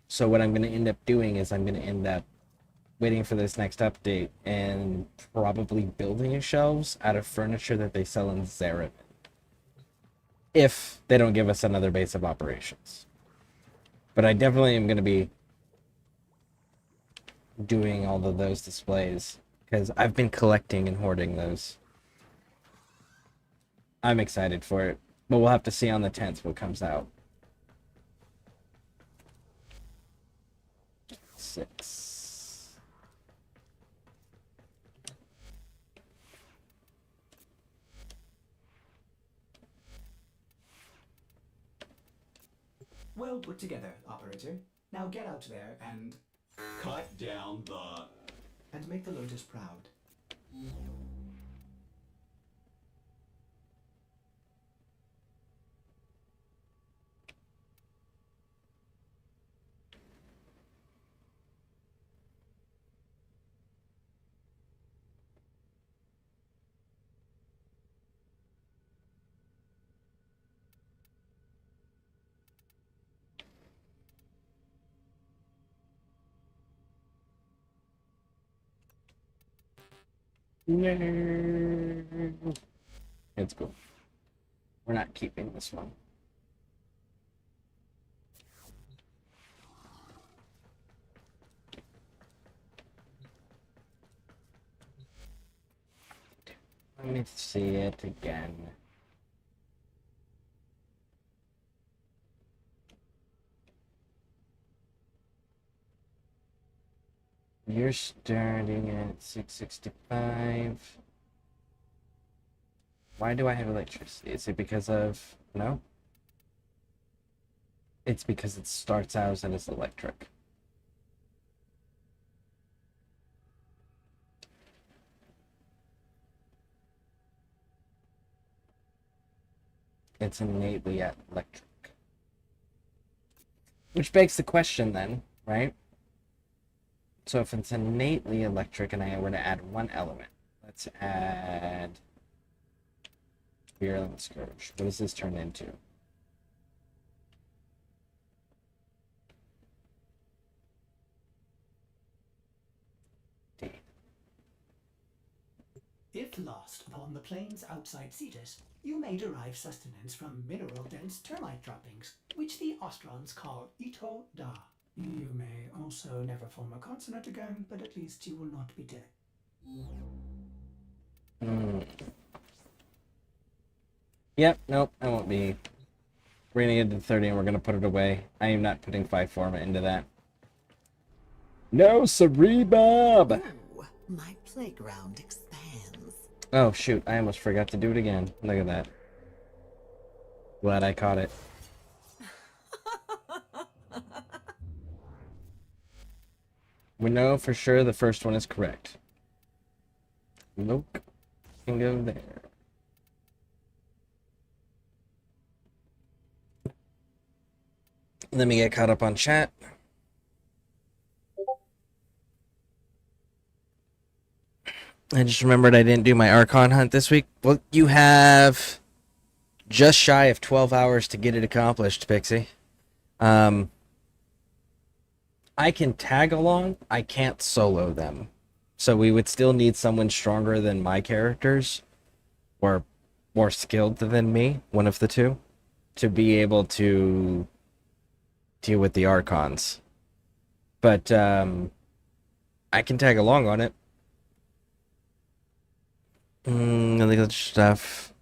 So what I'm going to end up doing is I'm going to end up waiting for this next update and probably building shelves out of furniture that they sell in Zaret. If they don't give us another base of operations. But I definitely am going to be doing all of those displays because I've been collecting and hoarding those. I'm excited for it, but we'll have to see on the 10th what comes out. 6. Well put together, operator. Now get out there and Cut down the... make the Lotus proud. No. It's cool. We're not keeping this one. Let me see it again. You're starting at 665. Why do I have electricity? Is it because of... No? It's because it starts out as electric. It's innately electric. Which begs the question then, right? So if it's innately electric and I were to add one element, let's add Virulent Scourge. What does this turn into? If lost upon the plains outside Cetus, you may derive sustenance from mineral-dense termite droppings, which the Ostrons call Ito Da. You may also never form a consonant again, but at least you will not be dead. Yep, nope, I won't be. We're gonna get to 30 and we're gonna put it away. I am not putting 5 forma into that. No, siree, Bob! Ooh, my playground expands. Oh, shoot, I almost forgot to do it again. Look at that. Glad I caught it. We know for sure the first one is correct. Nope. Can go there. Let me get caught up on chat. I just remembered I didn't do my Archon hunt this week. Well, you have just shy of 12 hours to get it accomplished, Pixie. I can tag along. I can't solo them. So we would still need someone stronger than my characters, or more skilled than me, one of the two, to be able to deal with the Archons. But I can tag along on it. Illegal stuff.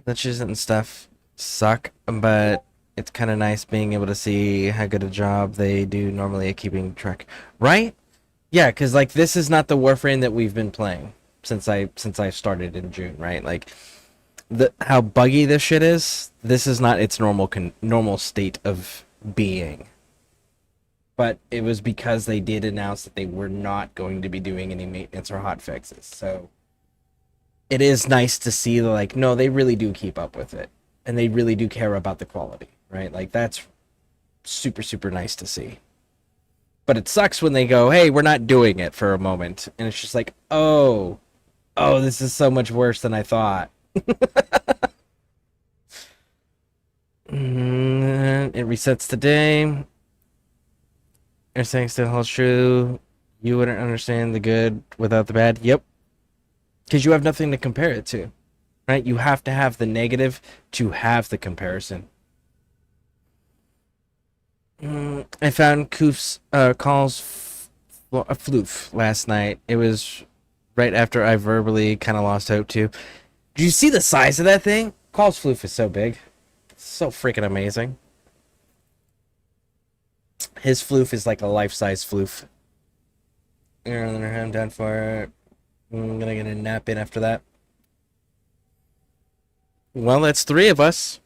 Glitches and stuff suck, but it's kind of nice being able to see how good a job they do normally at keeping track. Right? Yeah, because like this is not the Warframe that we've been playing since I started in June, right? Like how buggy this shit is. This is not its normal state of being. But it was because they did announce that they were not going to be doing any maintenance or hotfixes. So it is nice to see like, no, they really do keep up with it. And they really do care about the quality, right? Like that's super, super nice to see. But it sucks when they go, hey, we're not doing it for a moment. And it's just like, oh, this is so much worse than I thought. It resets today. Everything still holds true. You wouldn't understand the good without the bad. Yep. Because you have nothing to compare it to, right? You have to have the negative to have the comparison. I found Koof's calls a floof last night. It was right after I verbally kind of lost hope too. Did you see the size of that thing? Calls floof is so big. It's so freaking amazing. His floof is like a life-size floof. I'm done for it. I'm gonna get a nap in after that. Well, that's 3 of us.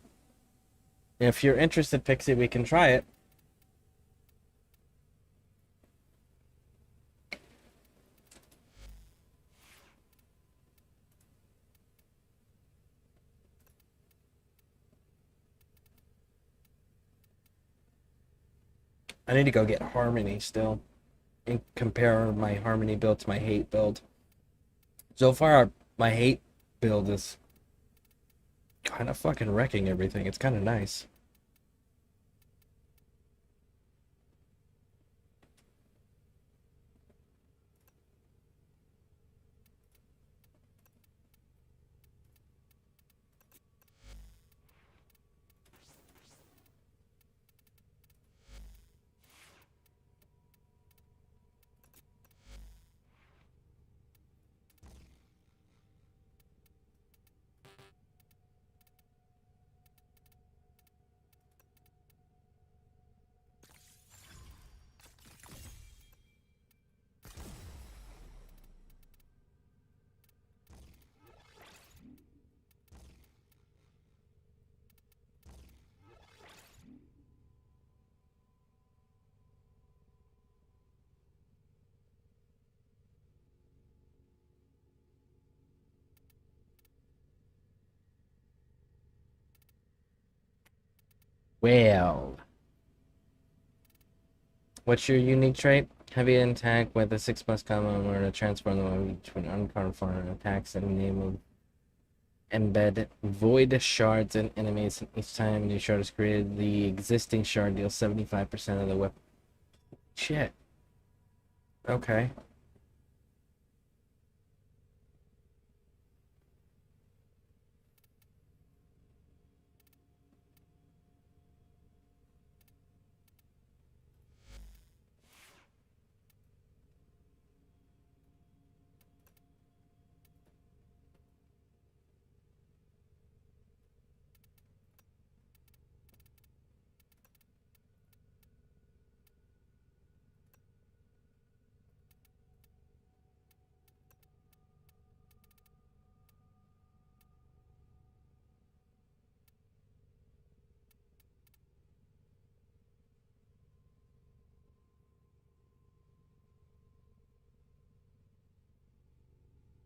If you're interested, Pixie, we can try it. I need to go get Harmony still and compare my Harmony build to my Hate build. So far, my Hate build is kind of fucking wrecking everything. It's kind of nice. Well, What's your unique trait? Heavy attack with a 6+ combo or to transform them between unconfirmed attacks and name of embed void shards in enemies, and each time a new shard is created, the existing shard deals 75% of the weapon. Shit. Okay.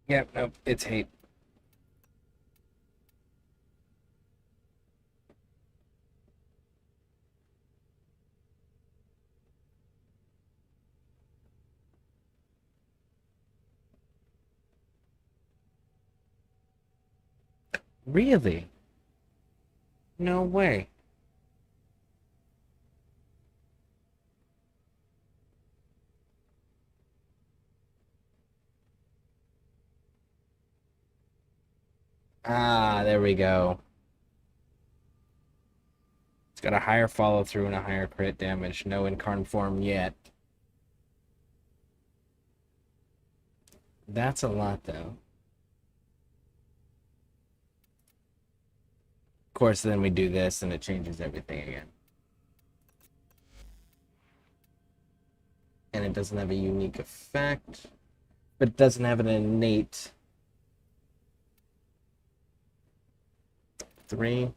Yep, nope, it's hate. Really? No way. Ah, there we go. It's got a higher follow through and a higher crit damage. No incarn form yet. That's a lot, though. Of course, then we do this and it changes everything again. And it doesn't have a unique effect, but it doesn't have an innate 3.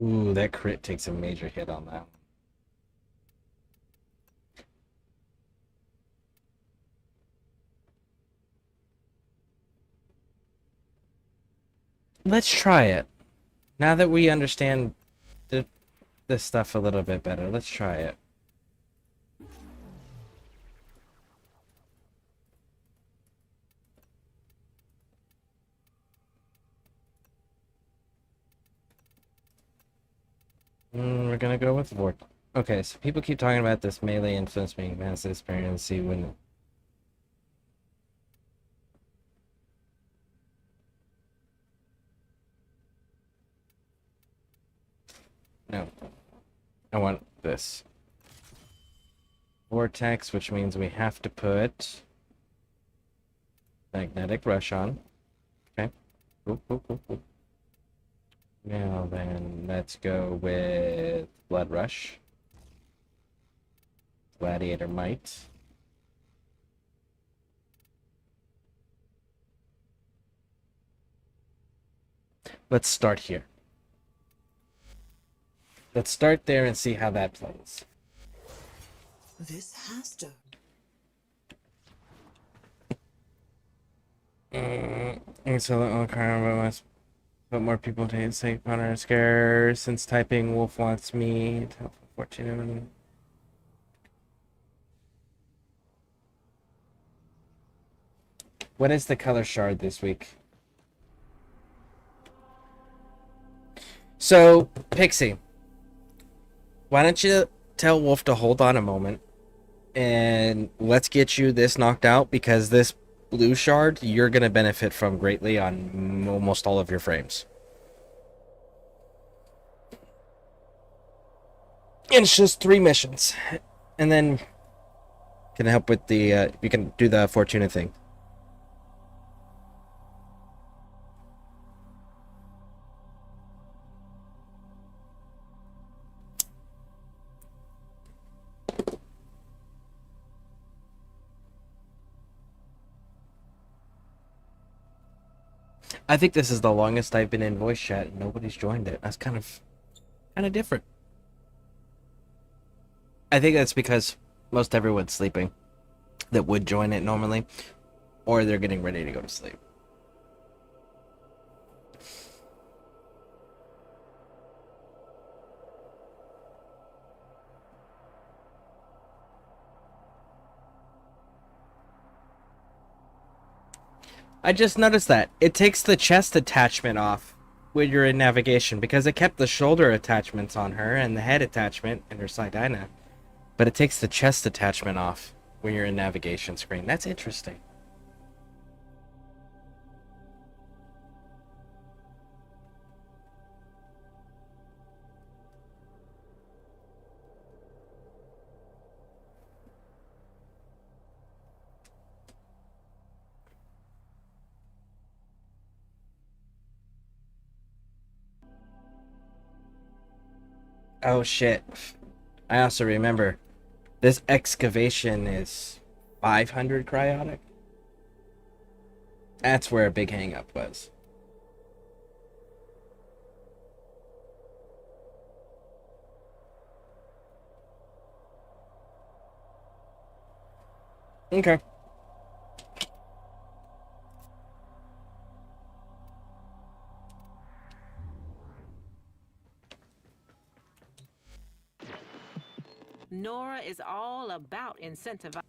Ooh, that crit takes a major hit on that. Let's try it. Now that we understand this stuff a little bit better, let's try it. We're gonna go with Vort. Okay, so people keep talking about this melee influence being massive experience. See when. No, I want this. Vortex, which means we have to put magnetic rush on. Okay. Cool, cool, cool, cool. Now then, let's go with Blood Rush. Gladiator Might. Let's start here. Let's start there and see how that plays. This has to. So the Carnival must put more people to say Connor and Scare since typing Wolf wants me to 14. What is the color shard this week? So, Pixie. Why don't you tell Wolf to hold on a moment and let's get you this knocked out, because this blue shard you're going to benefit from greatly on almost all of your frames. And it's just 3 missions. And then can help with the you can do the Fortuna thing. I think this is the longest I've been in voice chat and nobody's joined it. That's kind of different. I think that's because most everyone's sleeping that would join it normally, or they're getting ready to go to sleep. I just noticed that it takes the chest attachment off when you're in navigation, because it kept the shoulder attachments on her and the head attachment and her Sidina, but it takes the chest attachment off when you're in navigation screen. That's interesting. Oh shit. I also remember this excavation is 500 cryotic. That's where a big hang up was. Okay. Nora is all about incentivizing.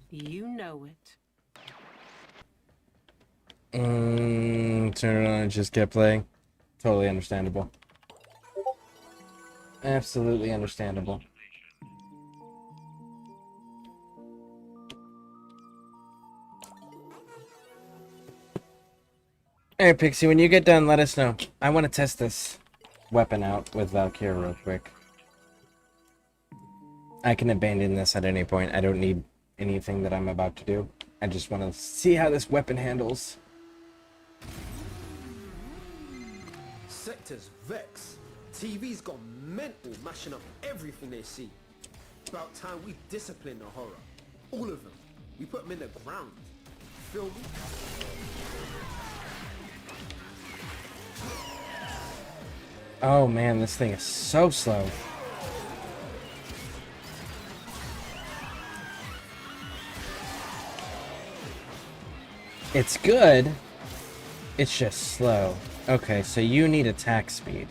You know it. Turn it on and just kept playing. Totally understandable. Absolutely understandable. Alright, Pixie, when you get done, let us know. I want to test this weapon out with Valkyrie real quick. I can abandon this at any point. I don't need anything that I'm about to do. I just want to see how this weapon handles. Sector's vex. TV's gone mental, mashing up everything they see. About time we discipline the horror. All of them. We put them in the ground. Feel me? Oh man, this thing is so slow. It's good. It's just slow. Okay, so you need attack speed.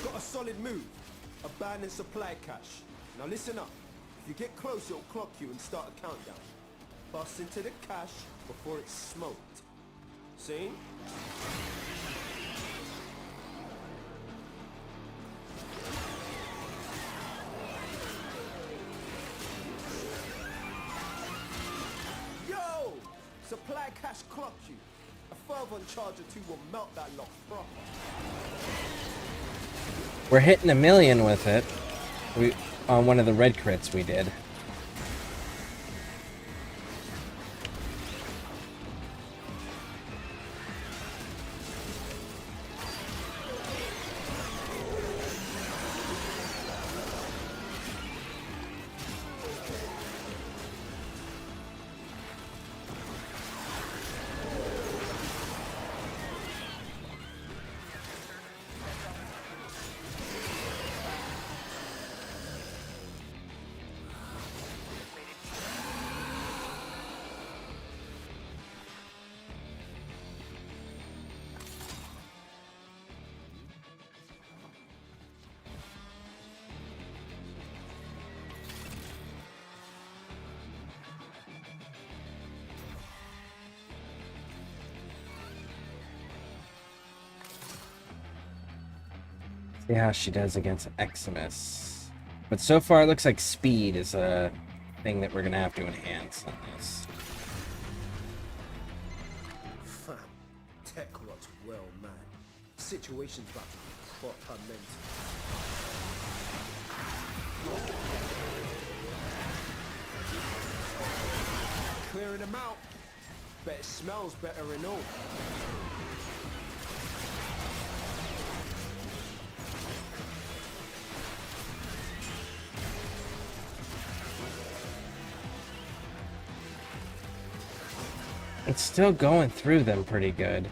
Got a solid move. Abandon supply cache. Now listen up. If you get close, it'll clock you and start a countdown. Bust into the cache before it's smoked. See? Yo! Supply cache clocked you. A fervent charge or two will melt that lock proper. We're hitting 1 million with it. We on one of the red crits we did. See how she does against Eximus. But so far, it looks like speed is a thing that we're gonna have to enhance on this. Fam, tech rot's well mad. Situation's about to be proper mental. Clearing them out. Bet it smells better and all. It's still going through them pretty good.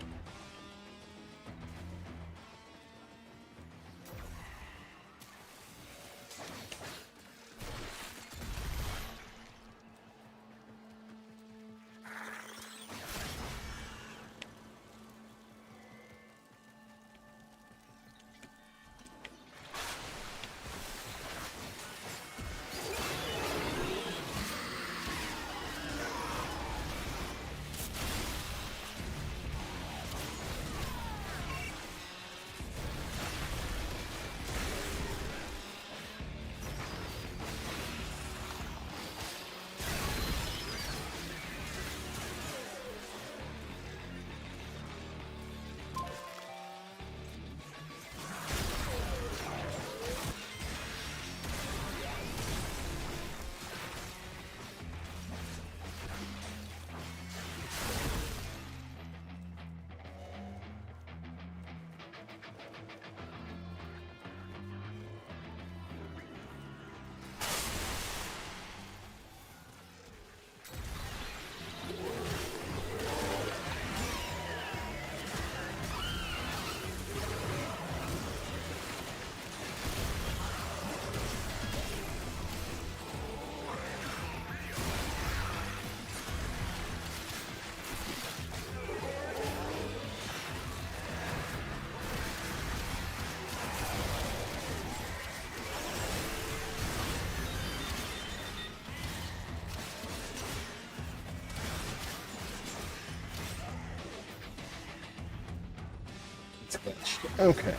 It's glitched. Okay.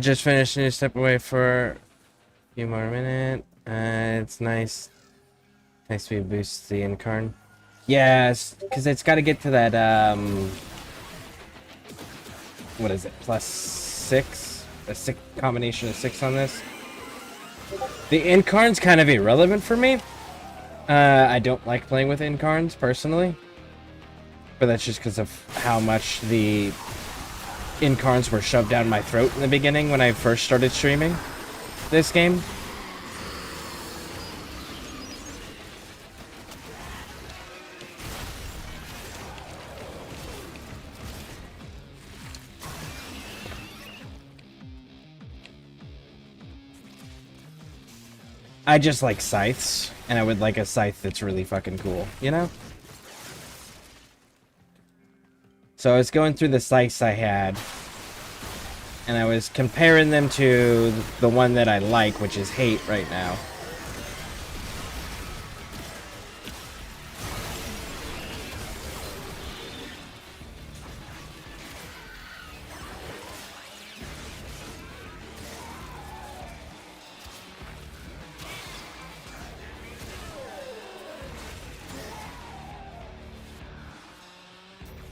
Just finished. Need to step away for a few more minutes. It's nice. Nice to boost the incarn. Yes, because it's got to get to that, what is it, +6? A combination of 6 on this. The incarn's kind of irrelevant for me. I don't like playing with incarns, personally. But that's just because of how much the incarns were shoved down my throat in the beginning when I first started streaming this game. I just like scythes, and I would like a scythe that's really fucking cool, you know? So I was going through the scythes I had, and I was comparing them to the one that I like, which is hate right now.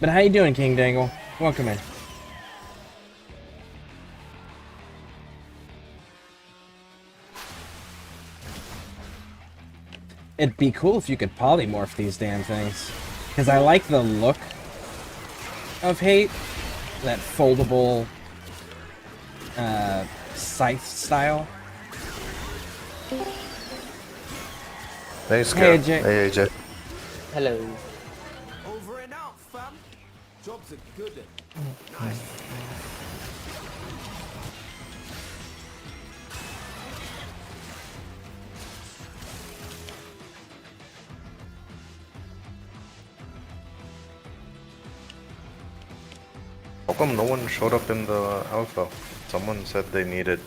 But how you doing, King Dangle? Welcome in. It'd be cool if you could polymorph these damn things. Because I like the look of hate. That foldable scythe style. Hey, Scare. Hey, AJ. Hey, AJ. Hello. Over and out, fam. Jobs are good. Nice. How come no one showed up in the alpha? Someone said they needed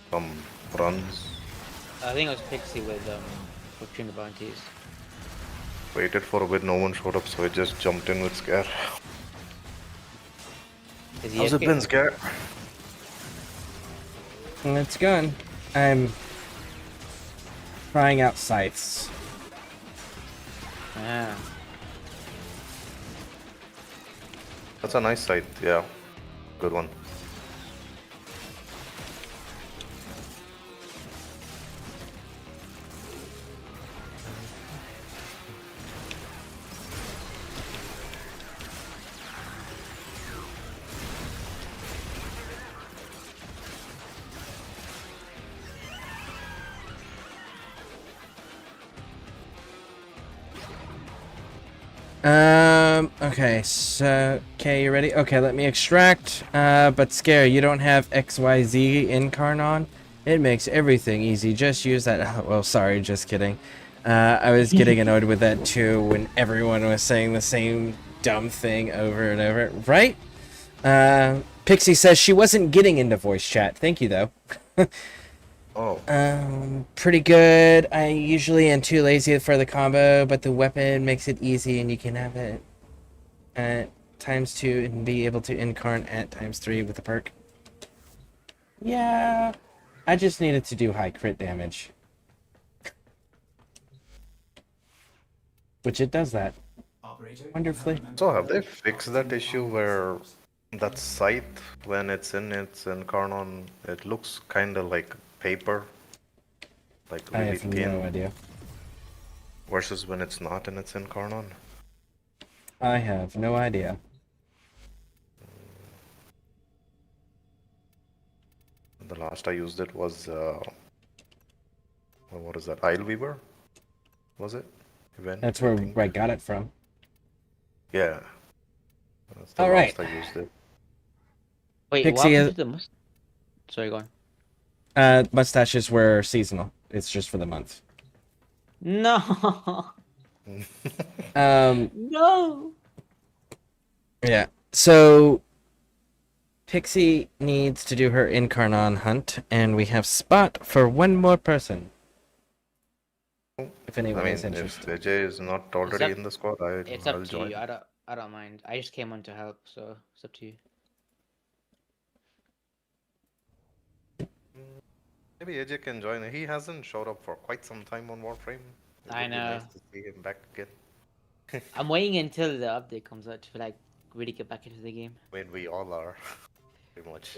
some runs. I think it was Pixie with King of Bounties. Waited for a bit, no one showed up, so I just jumped in with Scare. Is he How's it AFK? been, Scare? And it's gone. I'm trying out scythes. Ah. That's a nice site, yeah. Good one. Okay, so, okay, you ready? Okay, let me extract, but Scare, you don't have XYZ incarn. It makes everything easy, just use that, well, sorry, just kidding. I was getting annoyed with that too when everyone was saying the same dumb thing over and over, right? Pixie says she wasn't getting into voice chat, thank you though. Oh. Pretty good. I usually am too lazy for the combo, but the weapon makes it easy and you can have it at ×2 and be able to incarn at ×3 with the perk. Yeah, I just needed to do high crit damage. Which it does that. Wonderfully. So have they fixed that issue where that scythe, when it's in its incarnon, it looks kind of like paper? Like I really have thin? no idea. Versus when it's not in its incarnon? I have no idea. The last I used it was, what is that, Weaver? Was it? Event, That's where think. I got it from. Yeah. That's the All last right. I used it. Wait, Pixie what is- happened to the Sorry, go on. Mustaches were seasonal. It's just for the month. No. Um, No. yeah. So Pixie needs to do her incarnon hunt, and we have spot for one more person. If anyone I mean, is if interested. Vijay is not already up- in the squad, It's up I'll to join. you. I don't mind. I just came on to help, so it's up to you. Maybe AJ can join. He hasn't showed up for quite some time on Warframe. It I would be know. nice to see him back again. I'm waiting until the update comes out to like really get back into the game. I mean, we all are, pretty much.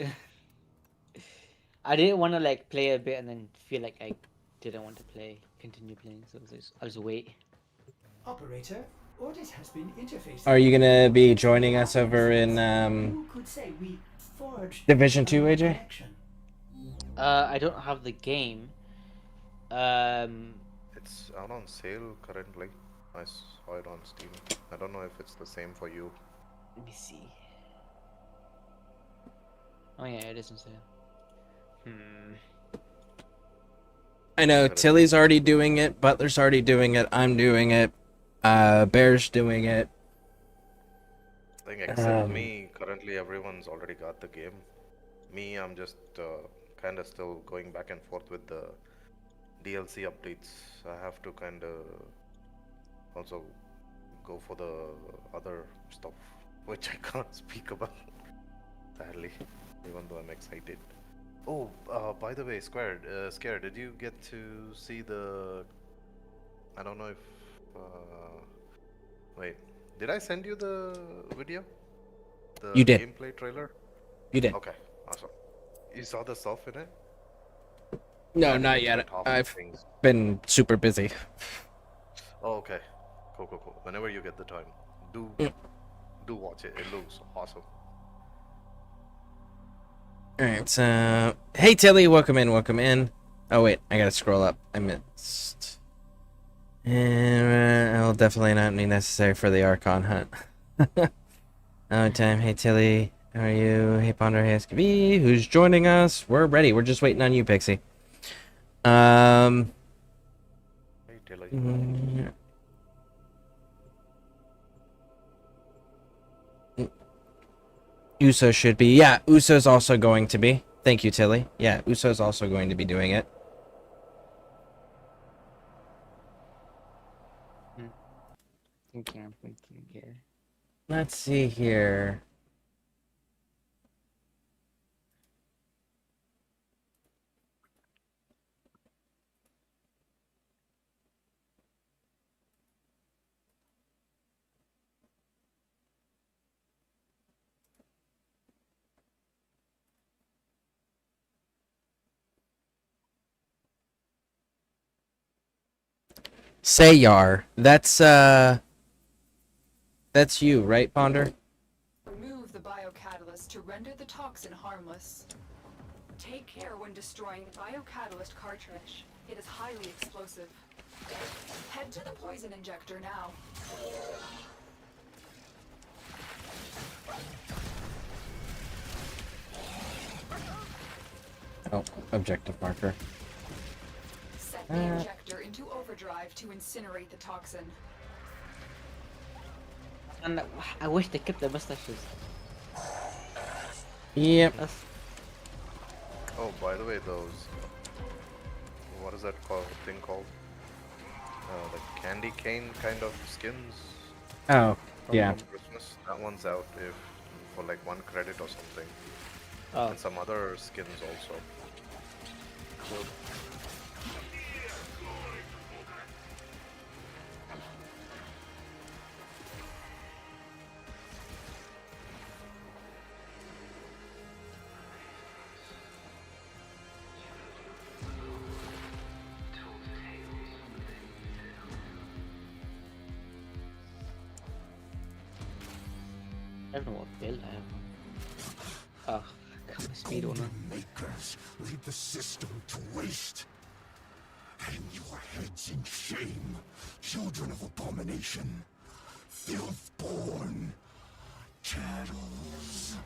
I didn't want to like play a bit and then feel like I didn't want to continue playing, so I'll just wait. Operator, orders has been interfaced. Are you gonna be joining us over in Who could say we forged Division 2, a AJ? connection? I don't have the game. It's out on sale currently. I saw it on Steam. I don't know if it's the same for you. Let me see. Oh yeah, it is on sale. I know Tilly's already doing it, Butler's already doing it, I'm doing it, Bear's doing it. I think except me, currently everyone's already got the game. Me, I'm just kind of still going back and forth with the DLC updates. I have to kind of also go for the other stuff, which I can't speak about sadly, even though I'm excited. Oh, by the way, Scare, did you get to see the... I don't know if... Wait, did I send you the video? The You did. gameplay trailer? You did. Okay, awesome. You saw the stuff in it? No, not yet. I've been super busy. Oh, okay. Cool. Whenever you get the time, do watch it. It looks awesome. Alright, so... Hey Tilly, welcome in. Oh wait, I gotta scroll up. I missed... And it'll definitely not be necessary for the Archon hunt. Oh, time. Hey Tilly, how are you? Hey Ponder, hey SKV, who's joining us? We're ready, we're just waiting on you, Pixie. Hey, Tilly. Uso should be. Yeah, Uso's also going to be. Thank you, Tilly. Yeah, Uso's also going to be doing it. I'm thinking here. Let's see here. Sayar. That's you, right, Ponder? Remove the biocatalyst to render the toxin harmless. Take care when destroying the biocatalyst cartridge. It is highly explosive. Head to the poison injector now. Oh, objective marker. Set the injector into overdrive to incinerate the toxin. And I wish they kept their mustaches. Yep. Oh, by the way, those. What is that thing called? The candy cane kind of skins. Oh, yeah. From Christmas. That one's out if for like 1 credit or something. Oh. And some other skins also. Cool. I don't know what build I have. Oh, got my speed on it. Makers lead the system to waste. Hang your heads in shame, children of abomination, filth-born chattels.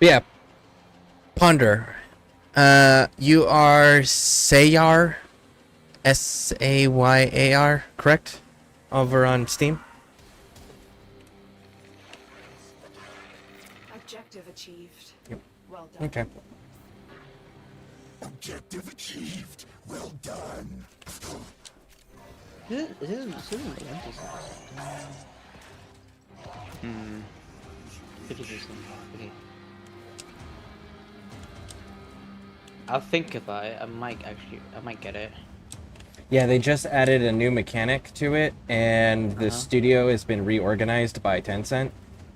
Yeah. Ponder. You are Sayar, Sayar, correct? Over on Steam. Objective achieved. Yep. Well done. Okay. Objective achieved. Well done. This isn't empty. 50%. Okay. I'll think about it. I might get it. Yeah, they just added a new mechanic to it, and the studio has been reorganized by Tencent.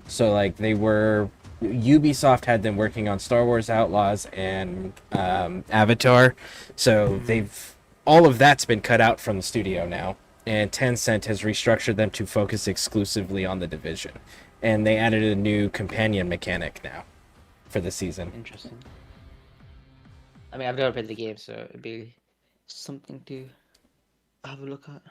So, like, Ubisoft had them working on Star Wars Outlaws and Avatar. So all of that's been cut out from the studio now, and Tencent has restructured them to focus exclusively on the Division. And they added a new companion mechanic now for the season. Interesting. I mean, I've never played the game, so it'd be something to have a look at.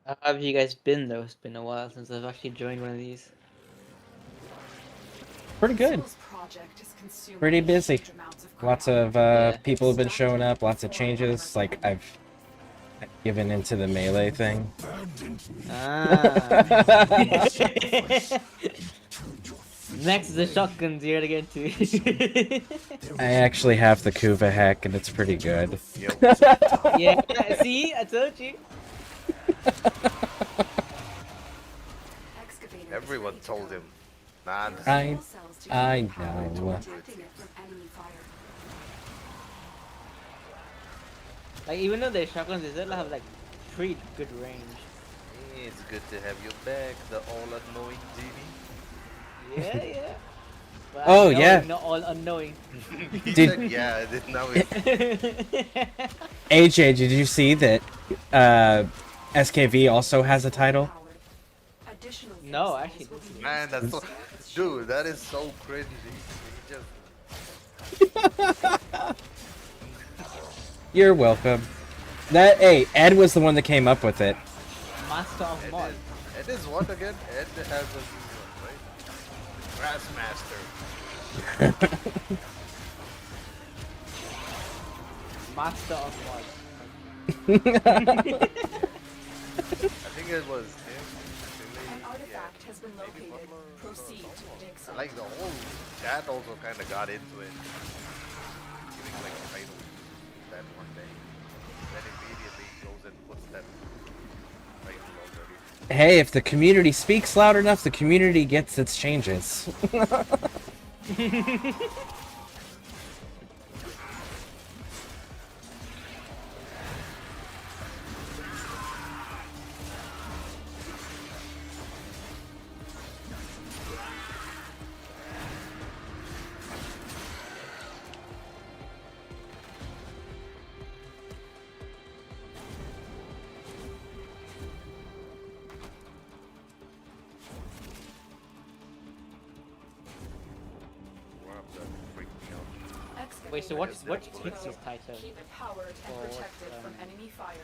How have you guys been, though? It's been a while since I've actually joined one of these. Pretty good. Pretty busy. Lots of people have been showing up, lots of changes. Like, I've given into the melee thing. Next is the shotguns you're gonna get to. I actually have the Kuva hack, and it's pretty good. Yeah, see? I told you. have told him. Nah, I Cells to gain power, know. protecting it from enemy fire. Like even though the shotguns, they still have like pretty good range. it's good to have you back, the all-annoying genie. Yeah, yeah. But Oh, unknowing, yeah. not all unknowing. He Did- said, yeah, I didn't know it. AJ, did you see that SKV also has a title? Additional No, cells actually, will this be is- Man, that's so... used Dude, that is so cringy. He just... You're welcome. Hey, Ed was the one that came up with it. Master of mod. Ed is what again? Ed has a new one, right? Grassmaster. Master of mod. I think it was him. An artifact has been located. Proceed to the dig site. Like the whole chat also kind of got into it, giving like titles that one day. Then immediately goes and puts that title already. Hey, if the community speaks loud enough, the community gets its changes. Wait, so what's Pixie's title? Keep it powered and Or protected what's, from enemy fire.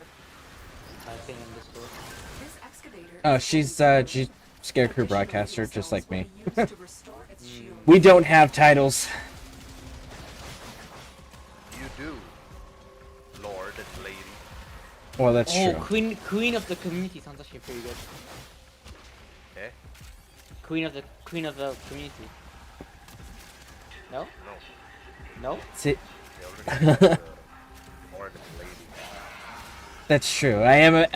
Typing in Discord. This excavator Oh, is she's ScareCrew broadcaster, just like me. used to restore its shield. We don't have titles. You do, Lord and Lady. Well, that's Oh, true. Queen of the community sounds actually pretty good. Eh? Queen of the community. No? No. No? See, They already have the Lord and Lady. that's true. I am a.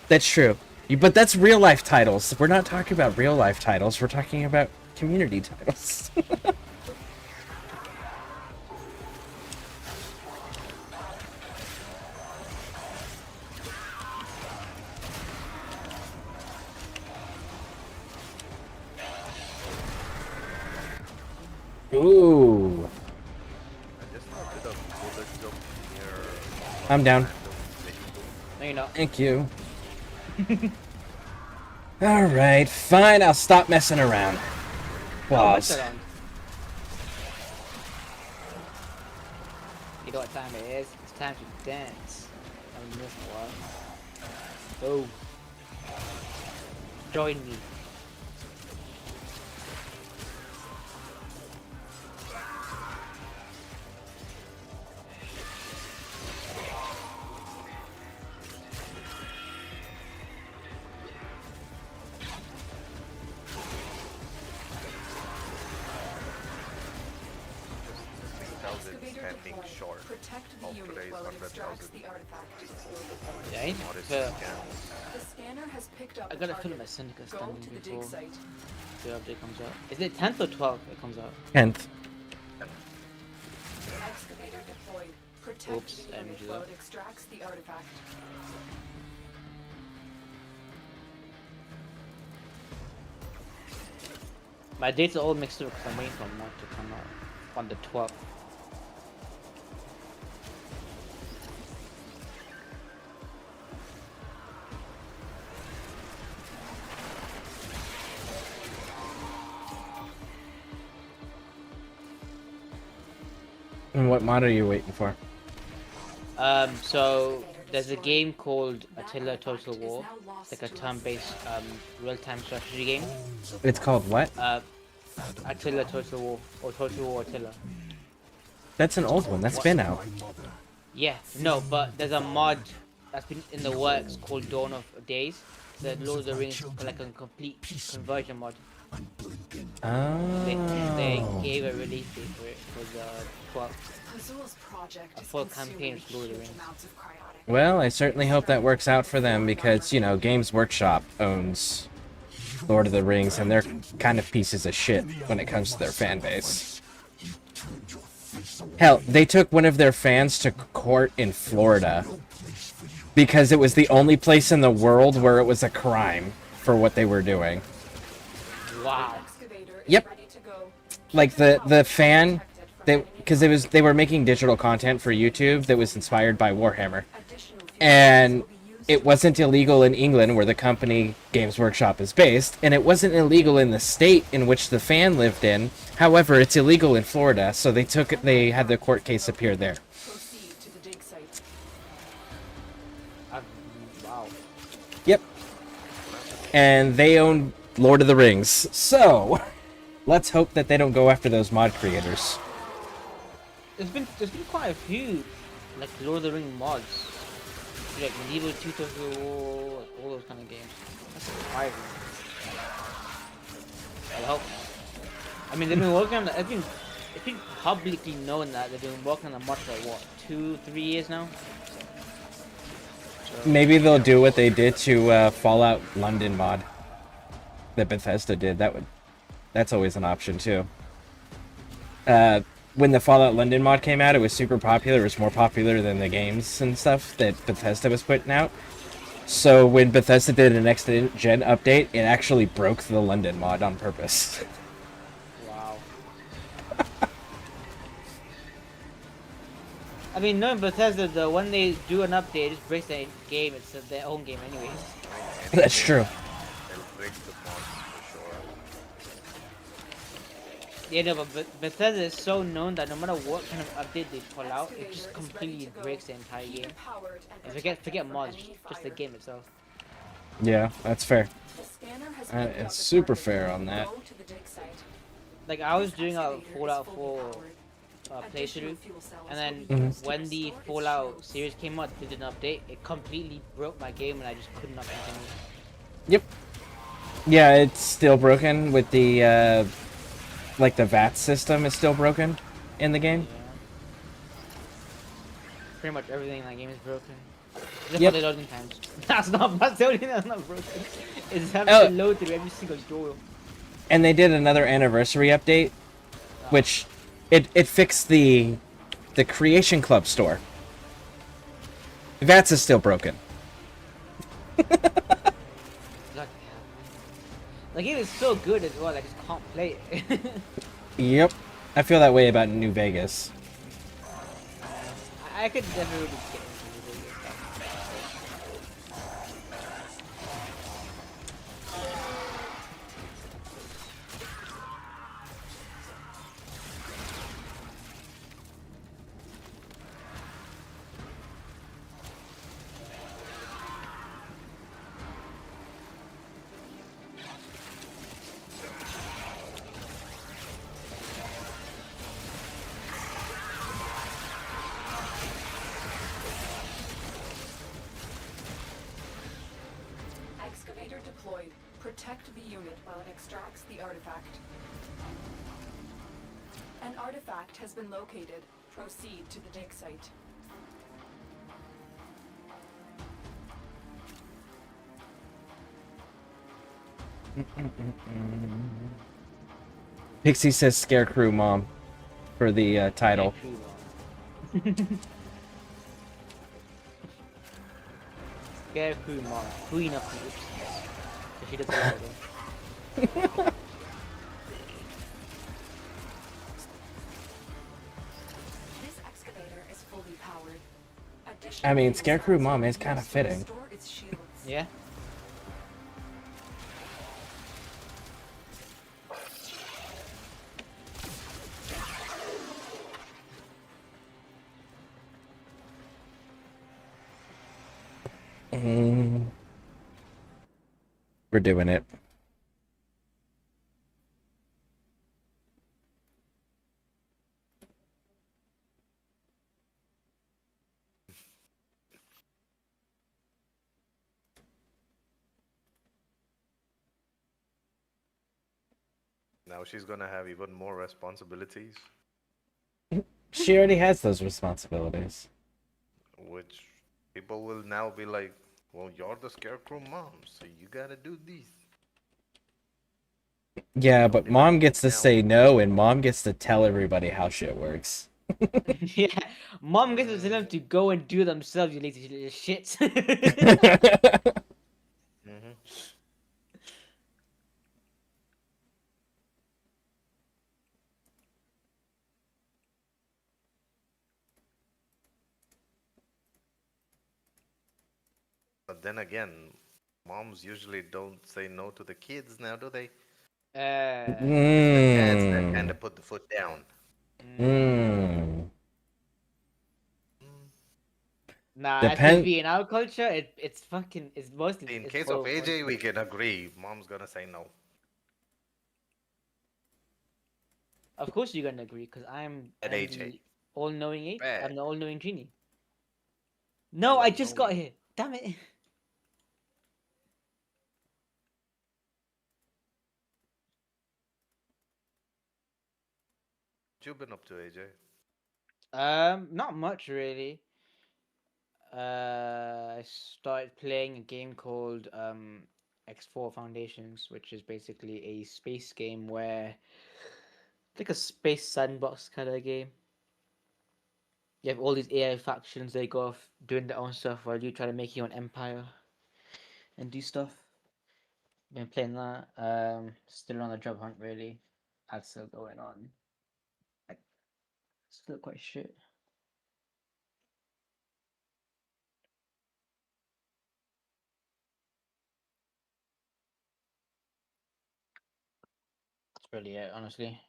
That's true. But that's real life titles. We're not talking about real life titles. We're talking about community titles. Ooh. I just now did a bullet jump near I'm down. No, you're not. Thank you. Alright, fine. I'll stop messing around. Oh, what's Pause. around? You know what time it is? It's time to dance. On this one. Oh. Join me. standing short Protect the of unit today's while it extracts 100,000 the artifact. Yeah, I need What is to, this The scanner has picked up I a gotta target. fill my Seneca Go standing to the before dig site. the update comes out. Is it 10th or 12th it comes out? 10th. Excavator deployed. Protect Oops, the I didn't unit do while that. it extracts the artifact. My dates are all mixed up because I'm waiting for mod to come out on the 12th. And what mod are you waiting for? So there's a game called Attila Total War. It's like a turn-based real-time strategy game. It's called what? Attila Total War or Total War Attila. That's an old one. That's been out. Yeah, no, but there's a mod that's been in the works called Dawn of Days. The Lord of the Rings, like a complete conversion mod. They Oh. gave a release date for it for the 12th. Azul's project A is full consuming campaign of Lord of the huge Rings. amounts of cryonic. Well, I certainly hope that works out for them because, you know, Games Workshop owns Lord of the Rings, and they're kind of pieces of shit when it comes to their fan base. Hell, they took one of their fans to court in Florida because it was the only place in the world where it was a crime for what they were doing. Wow. Yep. Like the fan, because they were making digital content for YouTube that was inspired by Warhammer, and it wasn't illegal in England where the company Games Workshop is based, and it wasn't illegal in the state in which the fan lived in. However, it's illegal in Florida, so they had the court case appear there. Wow. Yep. And they own Lord of the Rings, so let's hope that they don't go after those mod creators. There's been quite a few like Lord of the Ring mods. Like Medieval Tutorial, all those kind of games. That's surprising. I hope. I mean, they've been working on. It's been publicly known that they've been working on the mod for what, 2-3 years now. So, maybe they'll do what they did to Fallout London mod that Bethesda did. That's always an option too. When the Fallout London mod came out, it was super popular. It was more popular than the games and stuff that Bethesda was putting out. So when Bethesda did a next gen update, it actually broke the London mod on purpose. wow. I mean, knowing Bethesda, though, when they do an update, it just breaks the game. It's their own game, anyways. That's true. Yeah, no, but Bethesda is so known that no matter what kind of update they pull out, it just completely breaks the entire game. And forget mods, just the game itself. Yeah, that's fair. It's super fair on that. Like, I was doing a Fallout 4 playthrough, and then when the Fallout series came out, they did an update, it completely broke my game and I just could not continue. Yep. Yeah, it's still broken with the, like the VAT system is still broken in the game. Yeah. Pretty much everything in that game is broken. Except Yep. for the loading times. That's the only thing that's not broken. It's having to load through every single door. And they did another anniversary update, which it fixed the Creation Club store. VATS is still broken. The game is so good as well, I just can't play it. Yep. I feel that way about New Vegas. I could definitely get into New Vegas. Deployed. Protect the unit while it extracts the artifact. An artifact has been located. Proceed to the dig site. Pixie says ScareCrew mom for the title. ScareCrew mom, queen of the oops. She does a lot of them. This excavator is fully powered. I mean, ScareCrew mom is kind of fitting. Yeah. We're doing it. Now she's gonna have even more responsibilities. She already has those responsibilities. Which people will now be like, well, you're the Scarecrow mom, so you gotta do these. Yeah, but If I mom put gets to down say no, and mom gets to tell everybody how shit works. Yeah, mom gets to tell them to go and do themselves, you lazy little shits. Mhm. But then again, moms usually don't say no to the kids now, do they? It's the dads that kind Mm. of put the foot down. Mm. Mm. Nah, Depend. FPV in our culture, it's fucking, it's mostly, In it's case of both, AJ, honestly. we can agree. Mom's gonna say no. Of course you're gonna agree, because And I'm AJ, the all-knowing I'm bad. the all-knowing genie. No, All I just got unknowing. here. Damn it. What you been up to, AJ? Not much really. I started playing a game called X4 Foundations, which is basically a space game where like a space sandbox kind of game. You have all these AI factions, they go off doing their own stuff while you try to make your own empire and do stuff. Been playing that. Still on the job hunt really. That's still going on. Like, still quite shit. That's really it, honestly.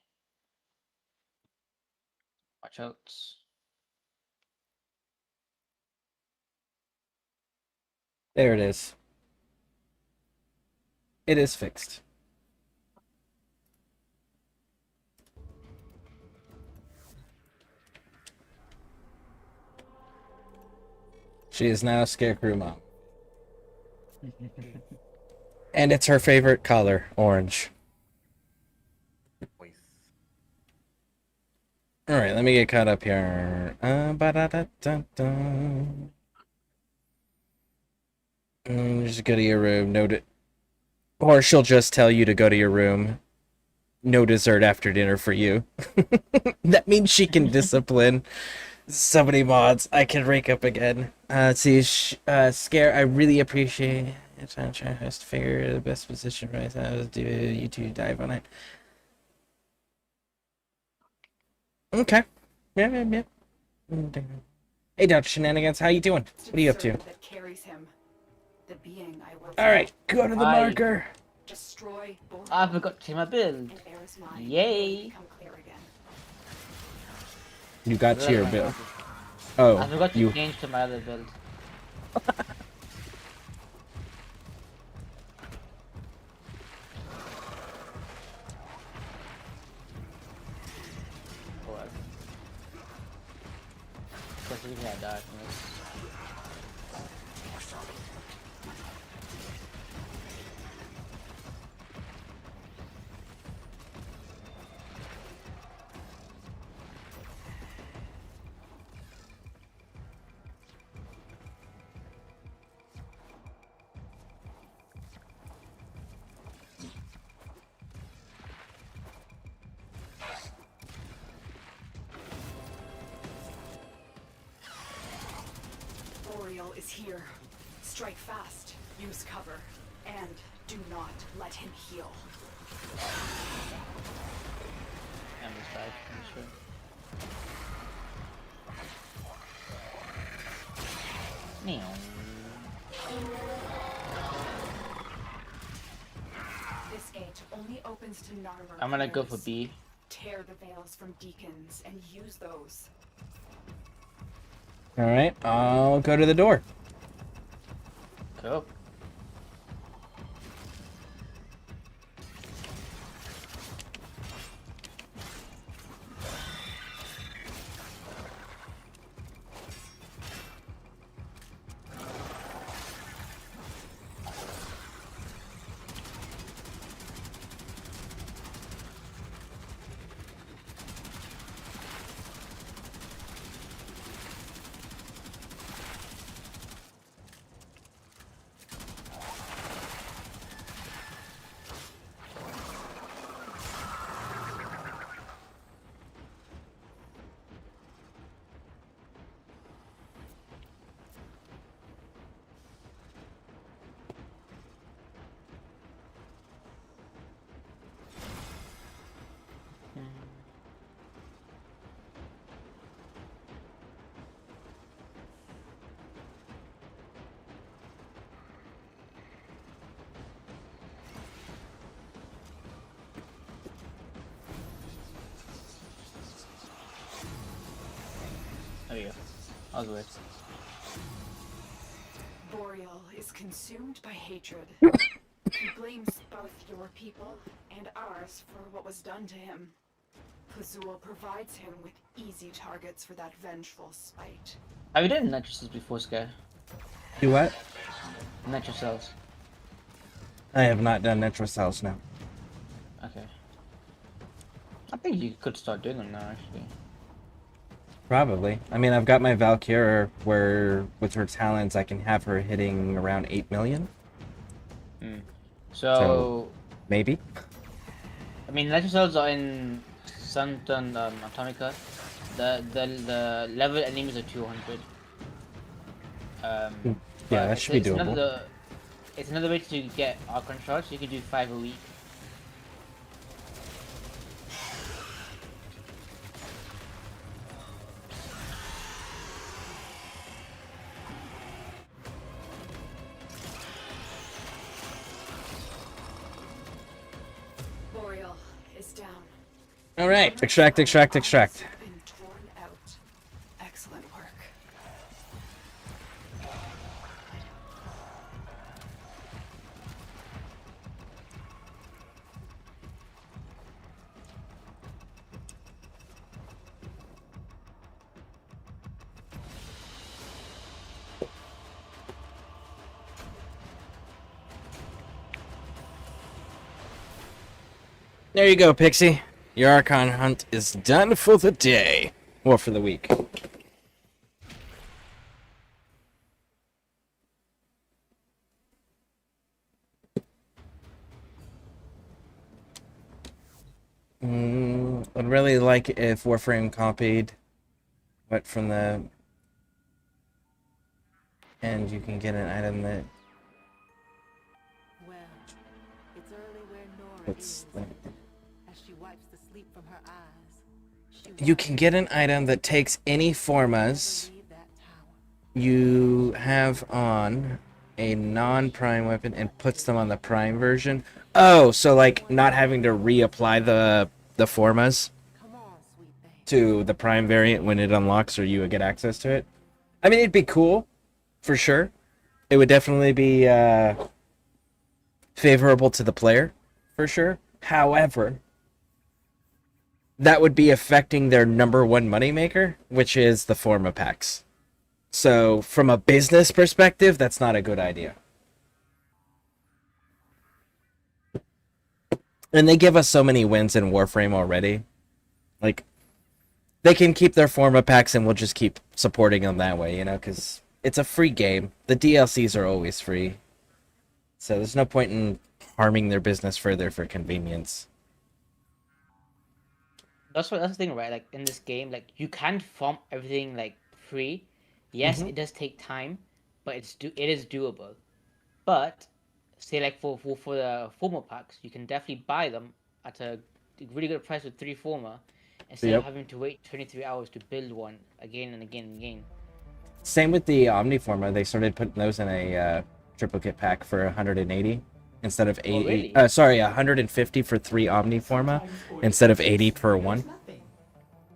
Watch out. There it is. It is fixed. She is now Scarecrew mom. And it's her favorite color, orange. Voice. Alright, let me get caught up here. Ba-da-da-da-da. Just go to your room. No, or she'll just tell you to go to your room. No dessert after dinner for you. That means she can discipline so many mods. I can rake up again. See, Scare, I really appreciate it. I'm trying to figure the best position right now. Do you two dive on it. Okay. Yeah. Hey, Dr. Shenanigans, how you doing? What are you up to? That carries him. The being I once Alright, go to the marker. destroy I forgot to my build. and Era's mind Yay. become clear again. You got to your bill. I Oh, forgot to you. change to my other build. What? Because we had darkness. Boreal is here. Strike fast, use cover, and do not let him heal. I'm just back, I'm sure. Meow. This gate only opens to Narmer. I'm gonna go for B. Tear the veils from deacons and use those. Alright, I'll go to the door. Cool. There we go. That was weird. Boreal is consumed by hatred. He blames both your people and ours for what was done to him. Pazul provides him with easy targets for that vengeful spite. Have you done nitro cells before, Scare? Do what? Nitro cells. I have not done Nitro Cells now. Okay. I think you could start doing them now, actually. Probably. I mean, I've got my Valkyra where, with her talents, I can have her hitting around 8 million. So maybe. I mean, nitro cells are in Sunton Atomica. The level enemies are 200. Yeah, that should be doable. It's another way to get Archon shards. So you can do 5 a week. Boreal is down. All right, extract. Been torn out. Excellent work. There you go, Pixie. Your Archon hunt is done for the day. Or for the week. I'd really like if Warframe copied what from the... And you can get an item that... Well, it's early where Nora Let's... is. As she wipes the sleep from her eyes, You can get an item that takes any formas you have on a non-prime weapon and puts them on the prime version. Oh, so like not having to reapply the formas to the prime variant when it unlocks or you would get access to it. I mean, it'd be cool, for sure. It would definitely be favorable to the player, for sure. However, that would be affecting their number one moneymaker, which is the forma packs. So, from a business perspective, that's not a good idea. And they give us so many wins in Warframe already. Like, they can keep their forma packs and we'll just keep supporting them that way, you know, because it's a free game. The DLCs are always free. So there's no point in harming their business further for convenience. That's the thing, right? Like, in this game, like, you can't farm everything, like, free. Yes, it does take time, but it is doable. But say like for the forma packs, you can definitely buy them at a really good price with 3 forma, instead of having to wait 23 hours to build one again and again and again. Same with the Omniforma. They started putting those in a triplicate pack for 180 instead of 80. Really? Sorry, 150 for 3 Omniforma instead of 80 per one.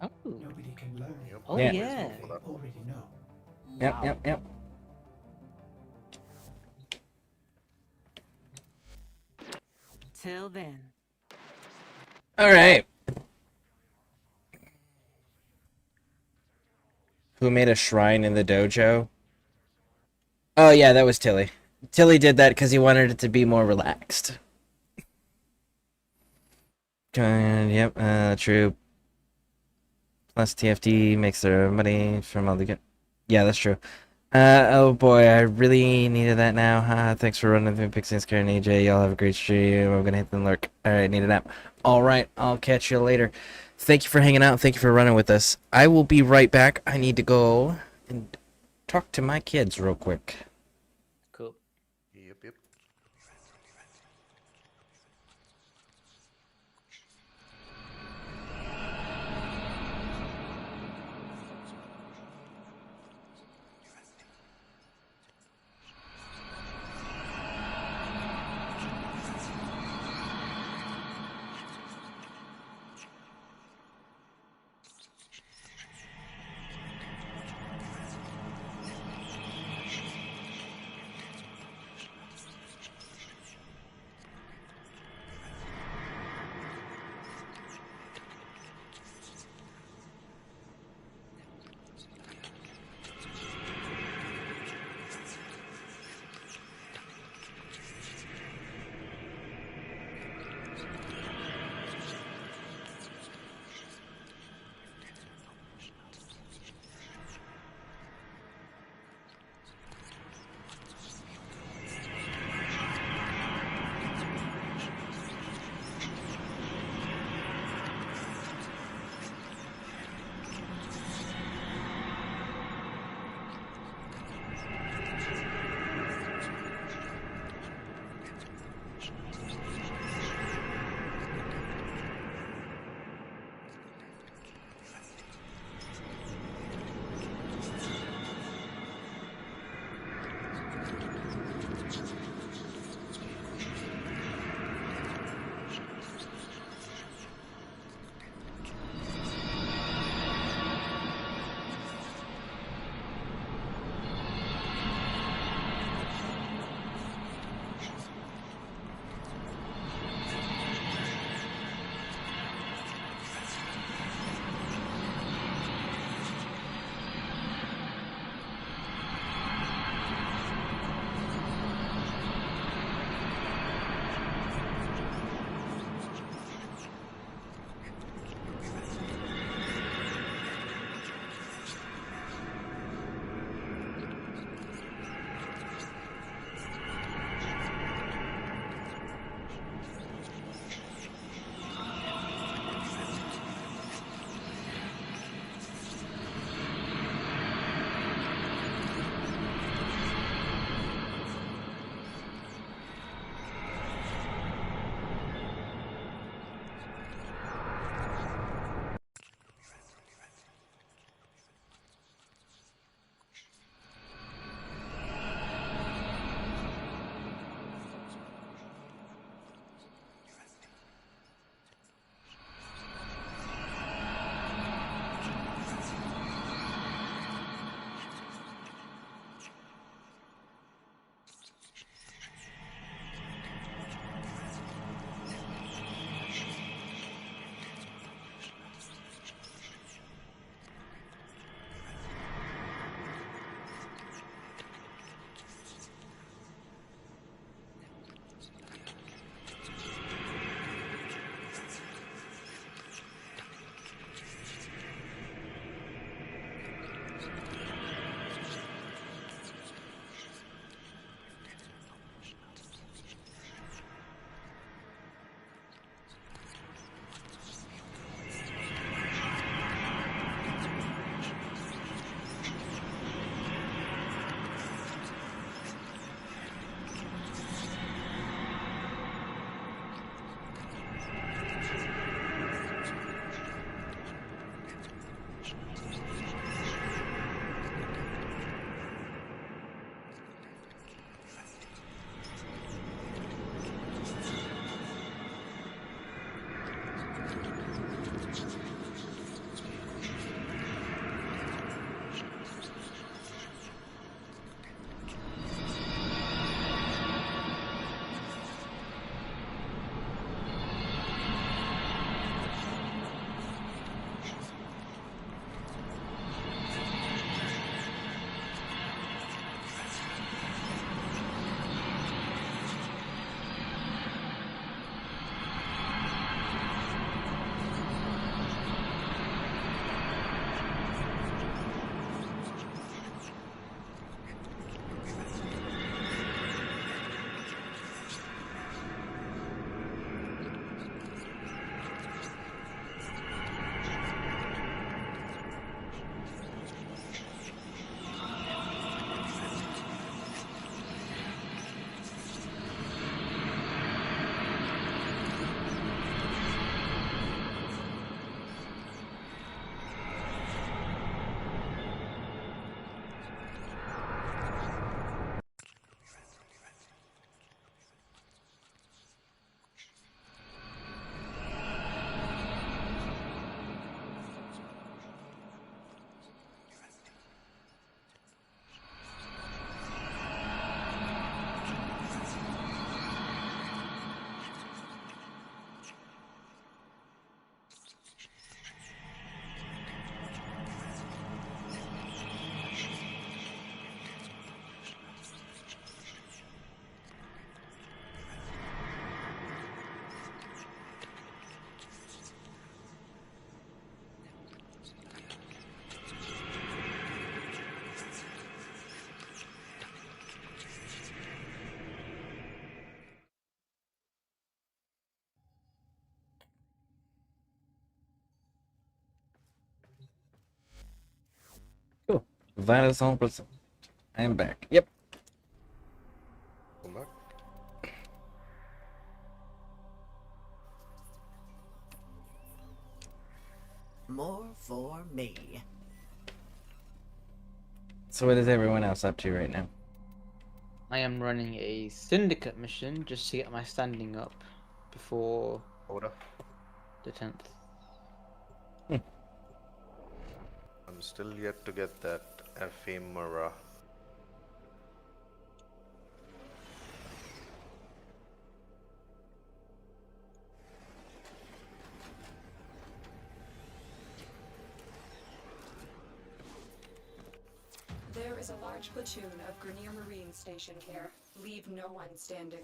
Oh, Nobody can learn. oh Yeah. yeah. Already know. Yep. Till then. All right. Who made a shrine in the dojo? Oh yeah, that was Tilly. Tilly did that because he wanted it to be more relaxed. Yep, true. Plus TFD makes their money from all the good. Yeah, that's true. Oh boy, I really needed that now. Thanks for running through Pixie and Scare and AJ. Y'all have a great stream. I'm gonna hit the lurk. Alright, need a nap. Alright, I'll catch you later. Thank you for hanging out. Thank you for running with us. I will be right back. I need to go and talk to my kids real quick. Cool. Yep. Virus on person. I am back. Yep. Come back. More for me. So what is everyone else up to right now? I am running a syndicate mission just to get my standing up before Order. the 10th. I'm still yet to get that ephemera. There is a large platoon of Grenier Marines stationed here. Leave no one standing.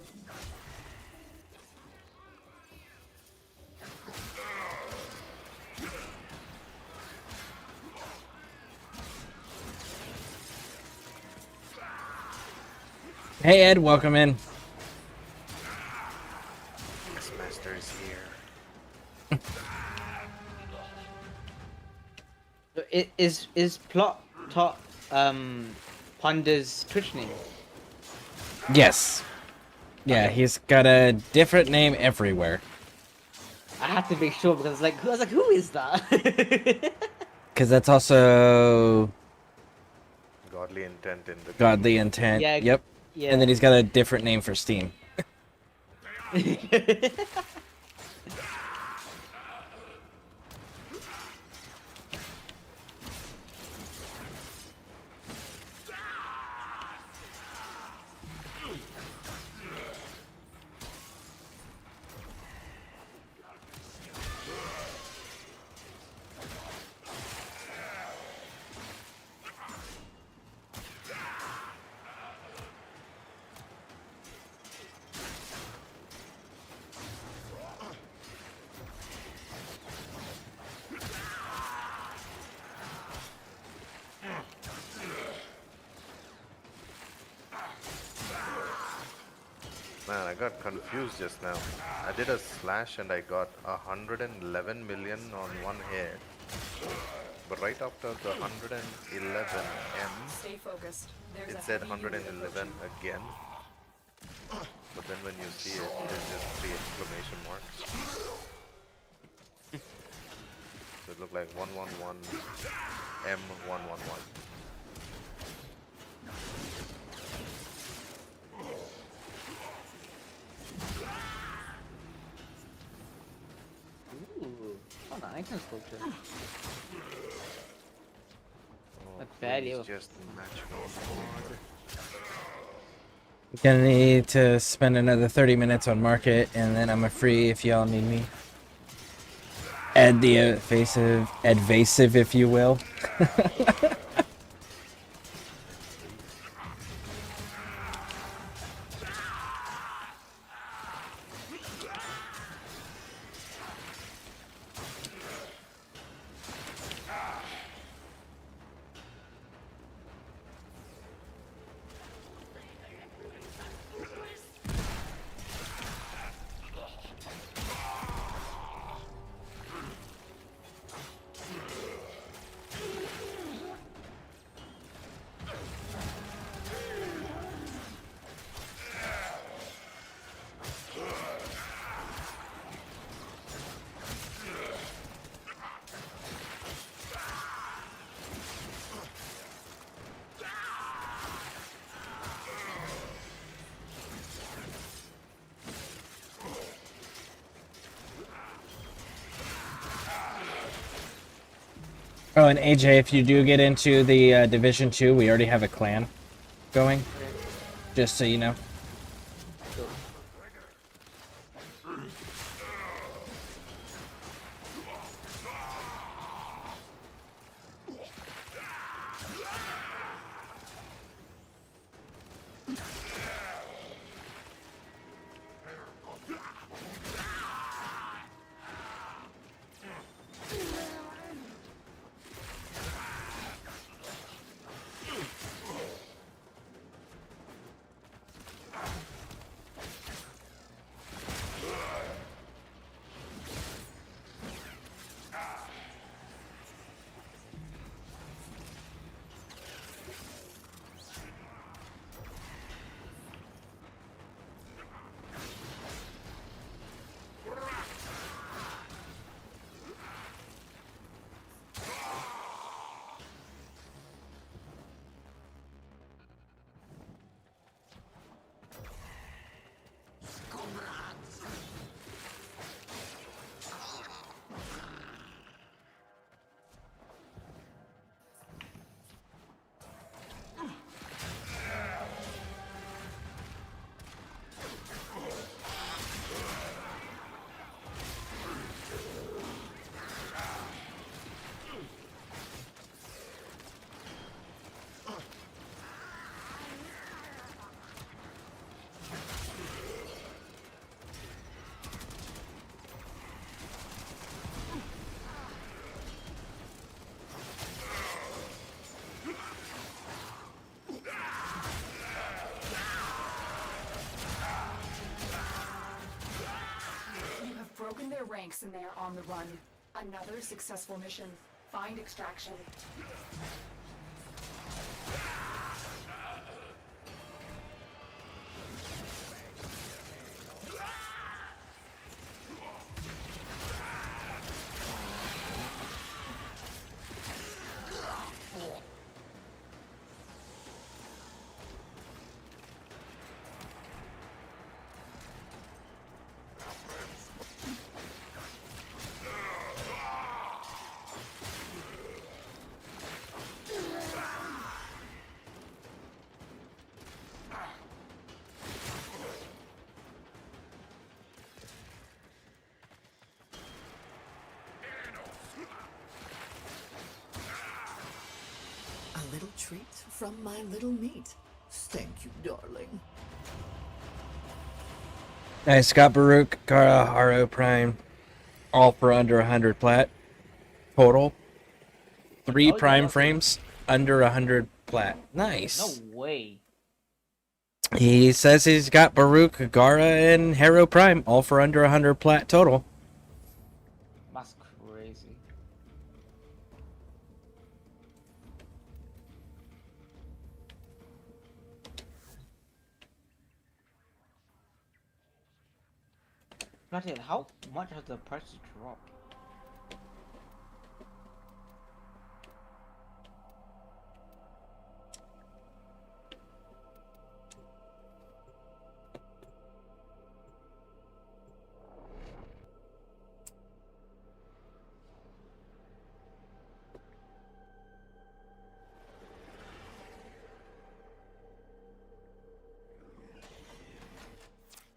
Hey Ed, welcome in. This master is here. Is plot top Panda's Twitch name? Yes. Yeah, he's got a different name everywhere. I had to make sure because like I was like, who is that? Because that's also Godly intent in the Godly Intent. Yeah, Yep. yeah. And then he's got a different name for Steam. Man, I got confused just now. I did a slash and I got 111 million on one hit. But right after the 111 M, Stay focused. There's it a said heavy 111 approaching. again. But then when you see it, there's just 3 exclamation marks. So it looked like 111 M111. Ooh, oh, an icon sculpture. Oh, Not bad, please yo. just match mode. Gonna need to spend another 30 minutes on market, and then I'm free if y'all need me. Add the evasive, if you will. Oh, and AJ, if you do get into the Division 2, we already have a clan going. Just so you know. tanks in there on the run. Another successful mission. Find extraction. A little treat from my little meat. Thank you, darling. Nice, got Baruch, Gara, Haro, Prime, all for under 100 plat total. 3 Oh, Prime yeah. frames, under 100 plat. Nice. No way. He says he's got Baruch, Gara, and Haro Prime, all for under 100 plat total. That's crazy. Nothing. How much has the price dropped?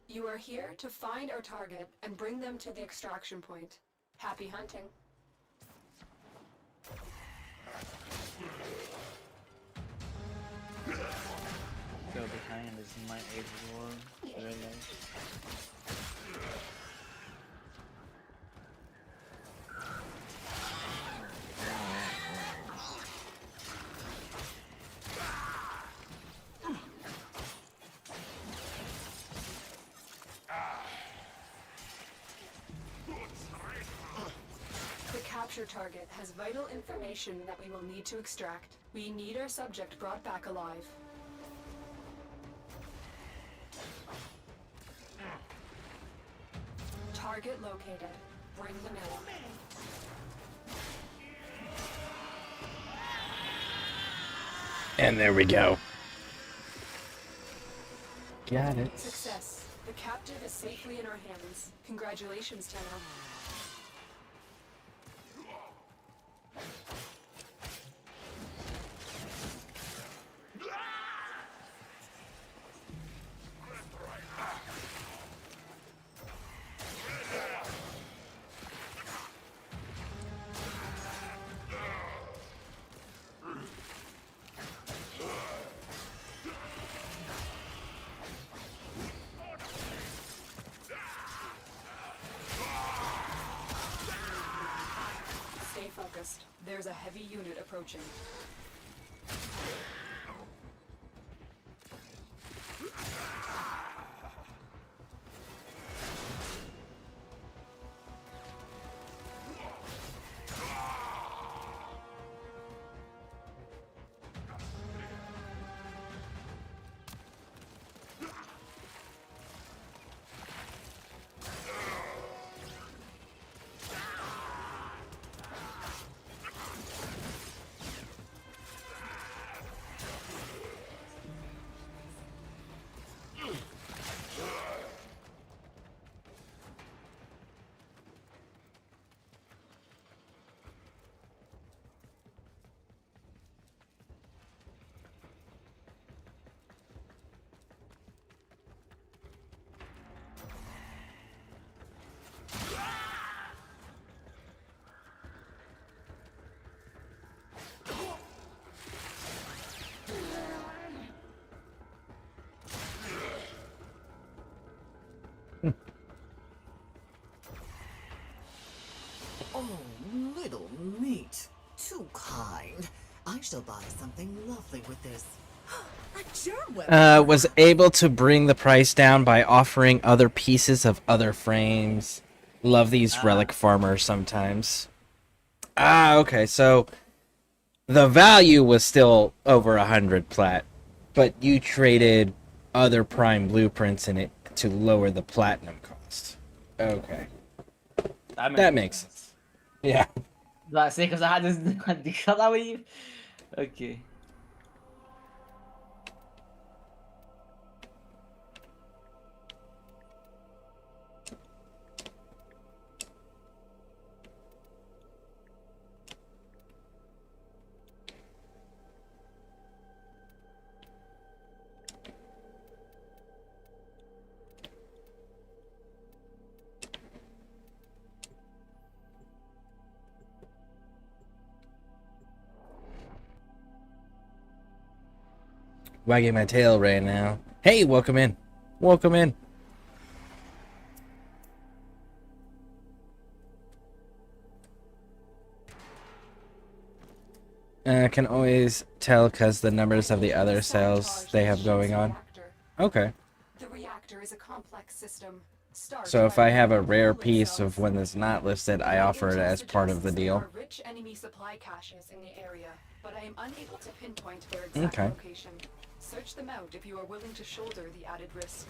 You are here to find our target and bring them to the extraction point. Happy hunting. Go behind is my age war. Very nice. The capture target has vital information that we will need to extract. We need our subject brought back alive. Target located. Bring them in. And there we go. Got it. Success. The captive is safely in our hands. Congratulations, Tenno. Stay focused. There's a heavy unit approaching. Oh, little meat. Too kind. I shall buy something lovely with this. A germ weapon. Was able to bring the price down by offering other pieces of other frames. Love these relic farmers sometimes. Ah, okay, so the value was still over 100 plat, but you traded other prime blueprints in it to lower the platinum cost. Okay. That makes sense. Yeah. That's because I had this. Because I would. Okay. Wagging my tail right now. Hey, welcome in. Welcome in. Can always tell because the numbers of the other cells they have going on. Okay. The reactor is a complex system. So if I have a rare piece of one that's not listed, I offer it as part of the deal. There are rich enemy supply caches in the area, but I am unable to pinpoint their exact location. Search them out if you are willing to shoulder the added risk.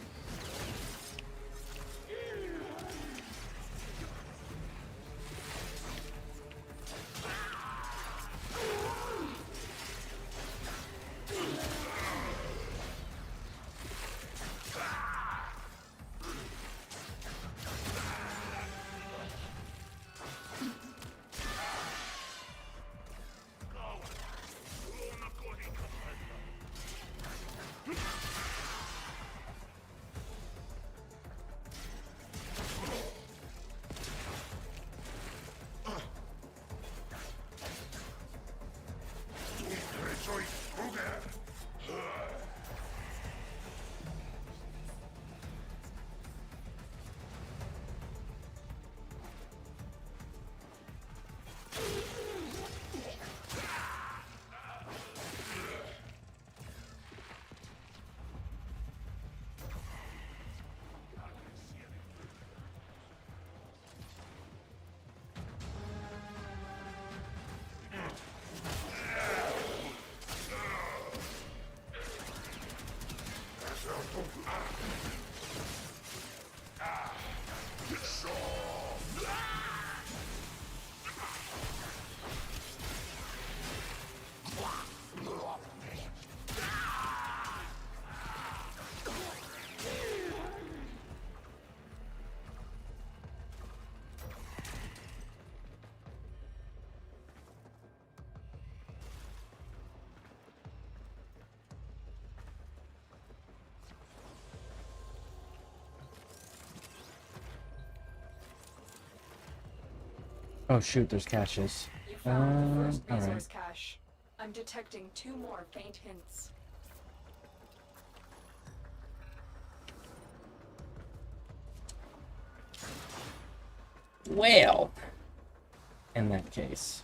Oh shoot, there's caches. You found the first resource alright. cache. I'm detecting 2 more faint hints. Well, in that case.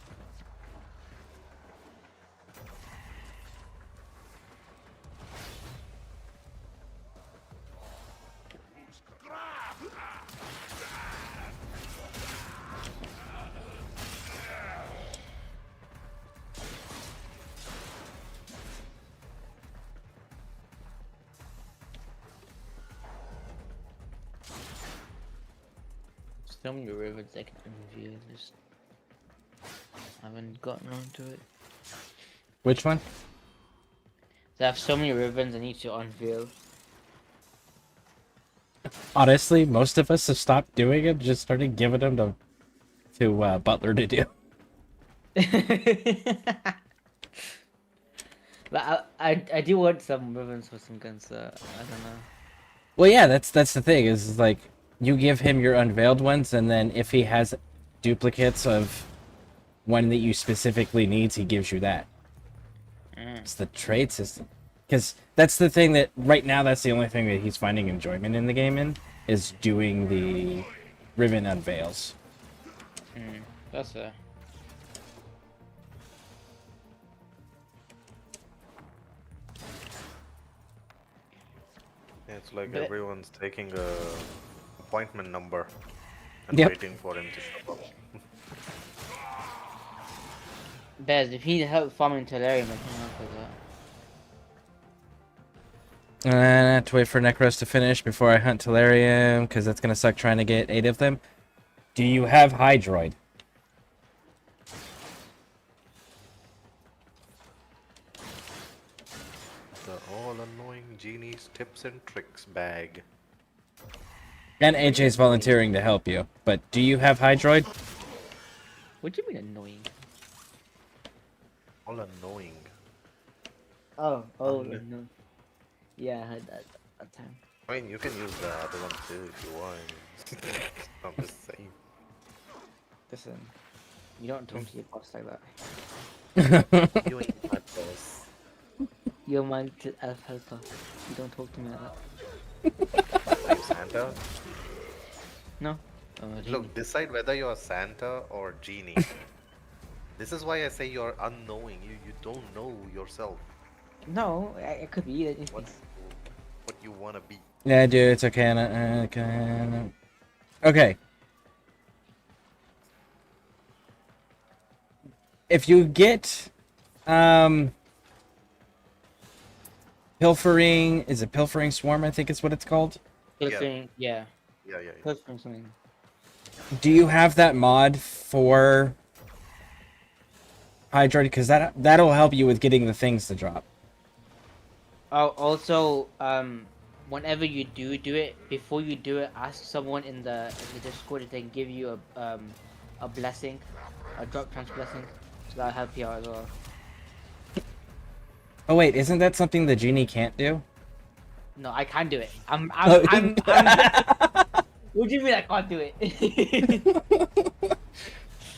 So many ribbons I can unveil. Just haven't gotten onto it. Which one? I have so many ribbons I need to unveil. Honestly, most of us have stopped doing it. Just started giving them to Butler to do. But I do want some ribbons for some guns. I don't know. Well, yeah, that's the thing. Is like you give him your unveiled ones, and then if he has duplicates of one that you specifically needs, he gives you that. It's the trade system. Because that's the thing that right now that's the only thing that he's finding enjoyment in the game in is doing the ribbon unveils. That's fair. It's like everyone's taking a appointment number and Yep. waiting for him to show up. Bez, if you need help farming Tellurium, I can help with that. And I have to wait for Necros to finish before I hunt Tellurium, because that's gonna suck trying to get 8 of them. Do you have Hydroid? The all-annoying genie's tips and tricks bag. And AJ's volunteering to help you, but do you have Hydroid? What do you mean annoying? All annoying. Oh, no. Yeah, I heard that time. I mean, you can use the other one too if you want. I'm just saying. Listen, you don't talk to your boss like that. You ain't my boss. You're my elf helper. You don't talk to me like that. Are you Santa? No. Look, decide whether you're Santa or Genie. This is why I say you're unknowing. You don't know yourself. No, I could be either. What you wanna be. Yeah, dude, it's okay. Okay. If you get, pilfering, is it pilfering swarm? I think is what it's called. Pilfering, yeah. Yeah. Pilfering something. Do you have that mod for Hydroid? Because that'll help you with getting the things to drop. Oh, also, whenever you do it, before you do it, ask someone in the Discord if they can give you a blessing, a drop chance blessing, so that'll help you out as well. Oh wait, isn't that something the genie can't do? No, I can't do it. I'm what do you mean I can't do it?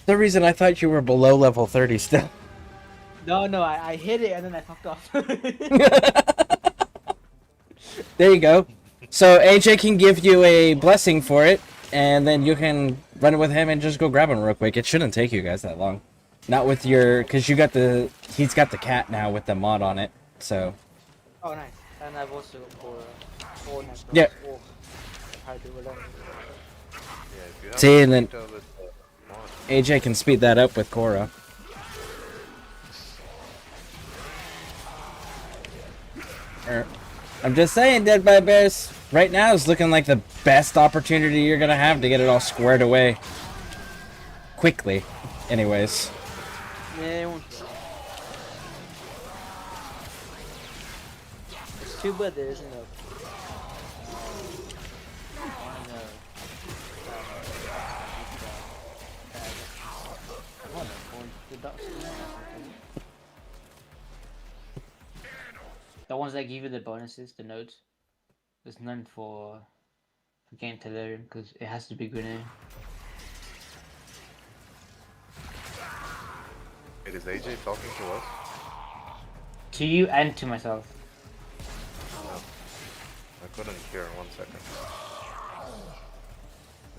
The reason I thought you were below level 30 still. No, I hit it and then I fucked off. There you go. So AJ can give you a blessing for it, and then you can run it with him and just go grab him real quick. It shouldn't take you guys that long. Not with your, because he's got the cat now with the mod on it, so. Oh, nice. And I've also got four necros. Yeah. Oh, how do it? See, and then AJ can speed that up with Korra. I'm just saying, Dead by Bears, right now is looking like the best opportunity you're gonna have to get it all squared away. Quickly, anyways. Yeah, it won't. It's too bad there isn't a the ones that give you the bonuses, the nodes. There's none for Game Tellurium because it has to be grenade. It is AJ talking to us. To you and to myself. No, I couldn't hear. 1 second.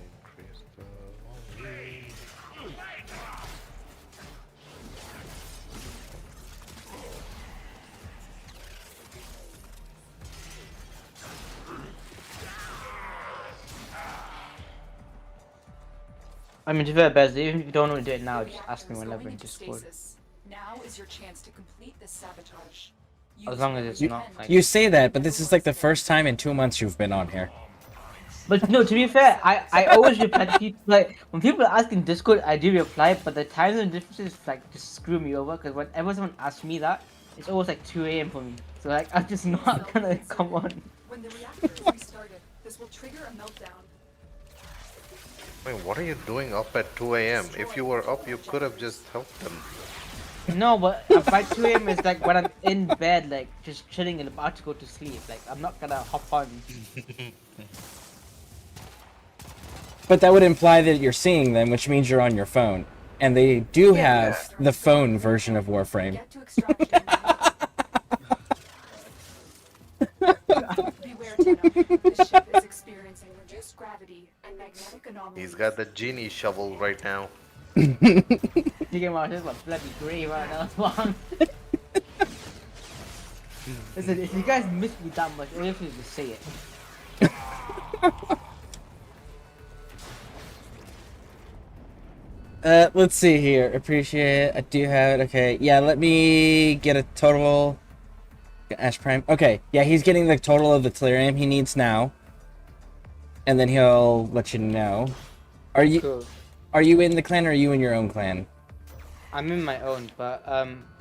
Increase the volume. I mean, to be fair, Bez, even if you don't want to do it now, just ask me Going whenever in into Discord. stasis. Now is your chance to complete this sabotage. As long as it's not like... You say that, but this is like the first time in 2 months you've been on here. But no, to be fair, I always reply to people, like, when people ask in Discord, I do reply, but the times and differences, like, just screw me over, because whenever someone asks me that, it's always like 2 AM for me. So, like, I'm just not gonna come on. When the reactor is restarted, this will trigger a meltdown. Wait, what are you doing up at 2 AM? If you were up, you could have just helped them. No, but by 2 AM is like when I'm in bed, like, just chilling and about to go to sleep. Like, I'm not gonna hop on. But that would imply that you're seeing them, which means you're on your phone. And they do have the phone version of Warframe. Get to extraction. Beware, Tenno. The ship is experiencing reduced gravity and magnetic anomalies. He's got the genie shovel right now. You get my just like bloody grave right now. Listen, if you guys miss me that much, all you have to do is say it. Let's see here. Appreciate it. I do have it. Okay. Yeah, let me get a total. Ash Prime. Okay. Yeah, he's getting the total of the Tellurium he needs now. And then he'll let you know. Are you Cool. are you in the clan or are you in your own clan? I'm in my own, but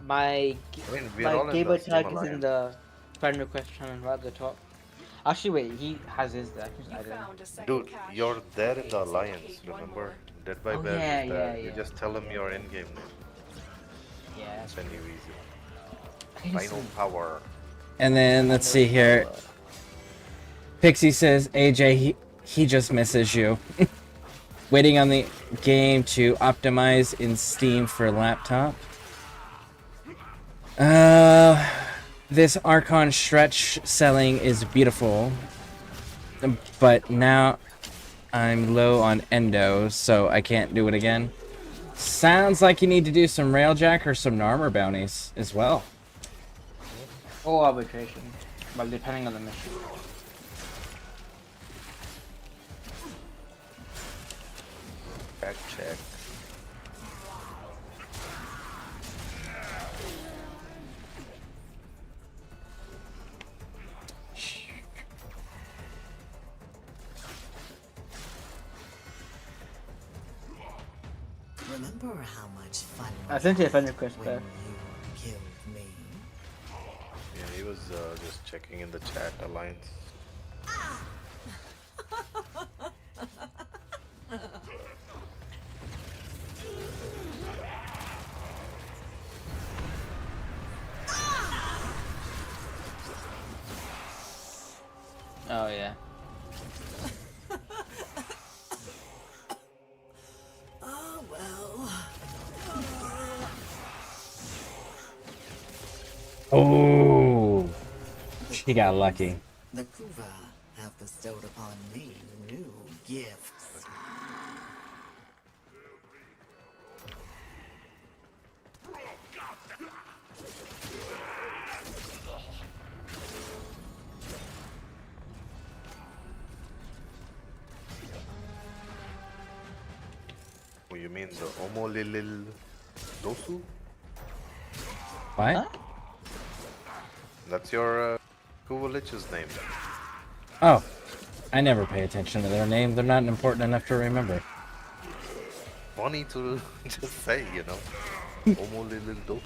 my I mean, we're my all in gamer the Steam tag is in Alliance. the friend request channel right at the top. Actually, wait, he has his there. I You don't. found a second Dude, cache. you're there in the Needs to Alliance, locate one remember? more. Dead by Oh Bear yeah, is yeah, there. You yeah. just tell him your in-game name. Yeah, that's Then you true. easy. Rhino Power. And then let's see here. Pixie says, AJ, he just misses you. Waiting on the game to optimize in Steam for laptop. This Archon stretch selling is beautiful. But now I'm low on endo, so I can't do it again. Sounds like you need to do some railjack or some armor bounties as well. Or arbitration, but depending on the mission. Check. Remember how much fun I we sent you a friend had request when there. you killed me? Yeah, he was just checking in the chat Alliance. Oh yeah. Oh well. Oh, she got lucky. The Kuva have bestowed upon me new gifts. Oh, you mean the Omolilil Dosu? What? Huh? That's your Kuwalich's name. Oh, I never pay attention to their name. They're not important enough to remember. Funny to just say, you know. Omolilil Dosu.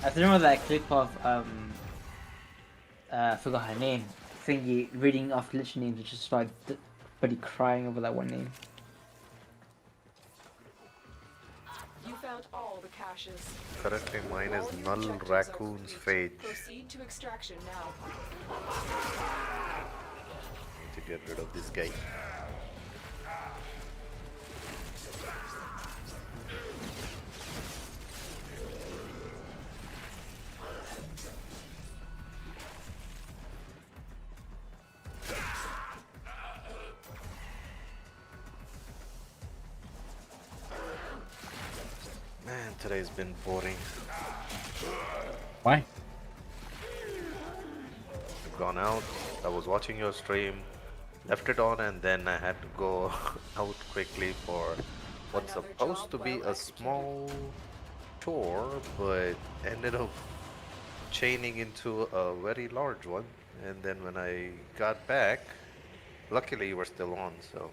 I still remember that clip of I forgot her name. Thingy reading off lich names and just started buddy crying over that one name. You found all the caches. Currently mine is All your Null objectives are Raccoon's complete. Phage. Proceed to extraction now. Need to get rid of this guy. Man, today's been boring. Why? I've gone out, I was watching your stream, left it on, and then I had to go out quickly for what's supposed to be a small chore, but ended up chaining into a very large one. And then when I got back, luckily you were still on, so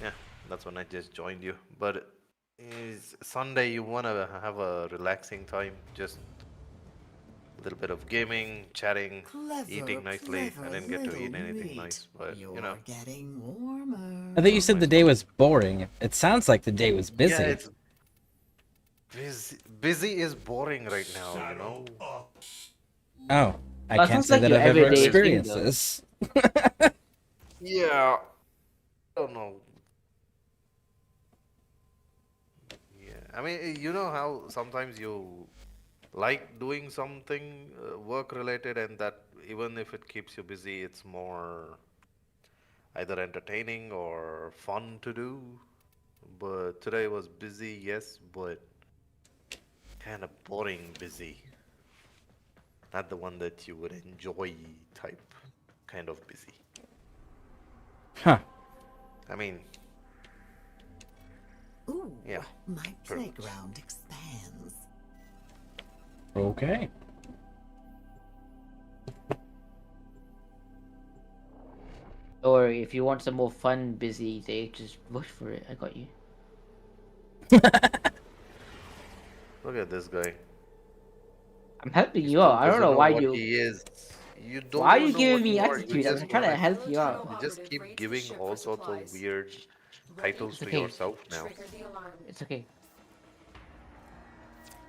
yeah, that's when I just joined you. But is Sunday you want to have a relaxing time, just a little bit of gaming, chatting, eating nicely. I didn't get to eat anything nice, but you know. Getting warmer. I thought you said the day was boring. It sounds like the day was busy. Yeah, it's busy is boring right now, you know. Oh, I That can't sounds say like that your I've ever everyday thing, experienced though. this. Yeah. I don't know. Yeah, I mean, you know how sometimes you like doing something work related, and that even if it keeps you busy, it's more either entertaining or fun to do. But today was busy, yes, but kind of boring busy. Not the one that you would enjoy type kind of busy. Huh. I mean, Yeah, my pretty much. playground expands. Okay. Or if you want some more fun, busy day, just vote for it. I got you. Look at this guy. I'm helping He you still out. I don't doesn't know know why what you. he is. You don't Why are you even know giving what me you are. attitude? I'm trying to help you out. You just keep giving all sorts of weird titles It's to okay. yourself now. Trigger the alarm. It's okay.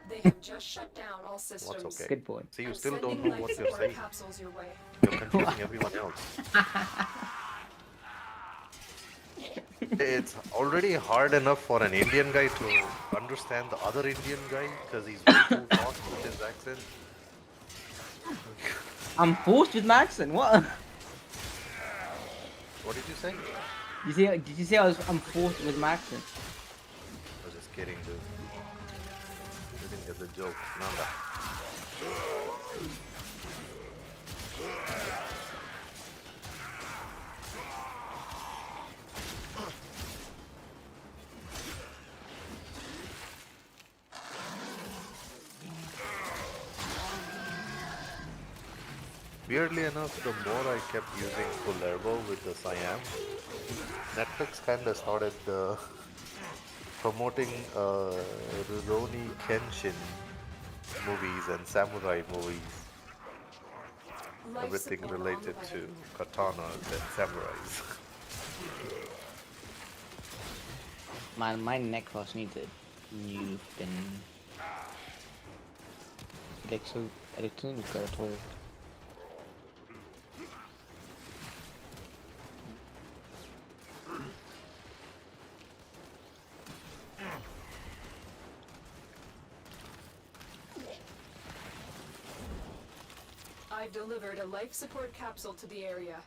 They have just shut down all systems. What's okay? Good boy. See, you I'm still don't sending know life what you're support saying. capsules your way. You're confusing everyone else. It's already hard enough for an Indian guy to understand the other Indian guy because he's way too fast with his accent. I'm forced with my accent. What? What did you say? Did you say I'm forced with my accent? I was just kidding, dude. You didn't get the joke. Nanda. Weirdly enough, the more I kept using Kullervo with the Siam, Netflix kinda started promoting Rurouni Kenshin movies and samurai movies. Everything related to katanas and samurais. My Necros needs a new spin. Electronic. I've delivered a life support capsule to the area.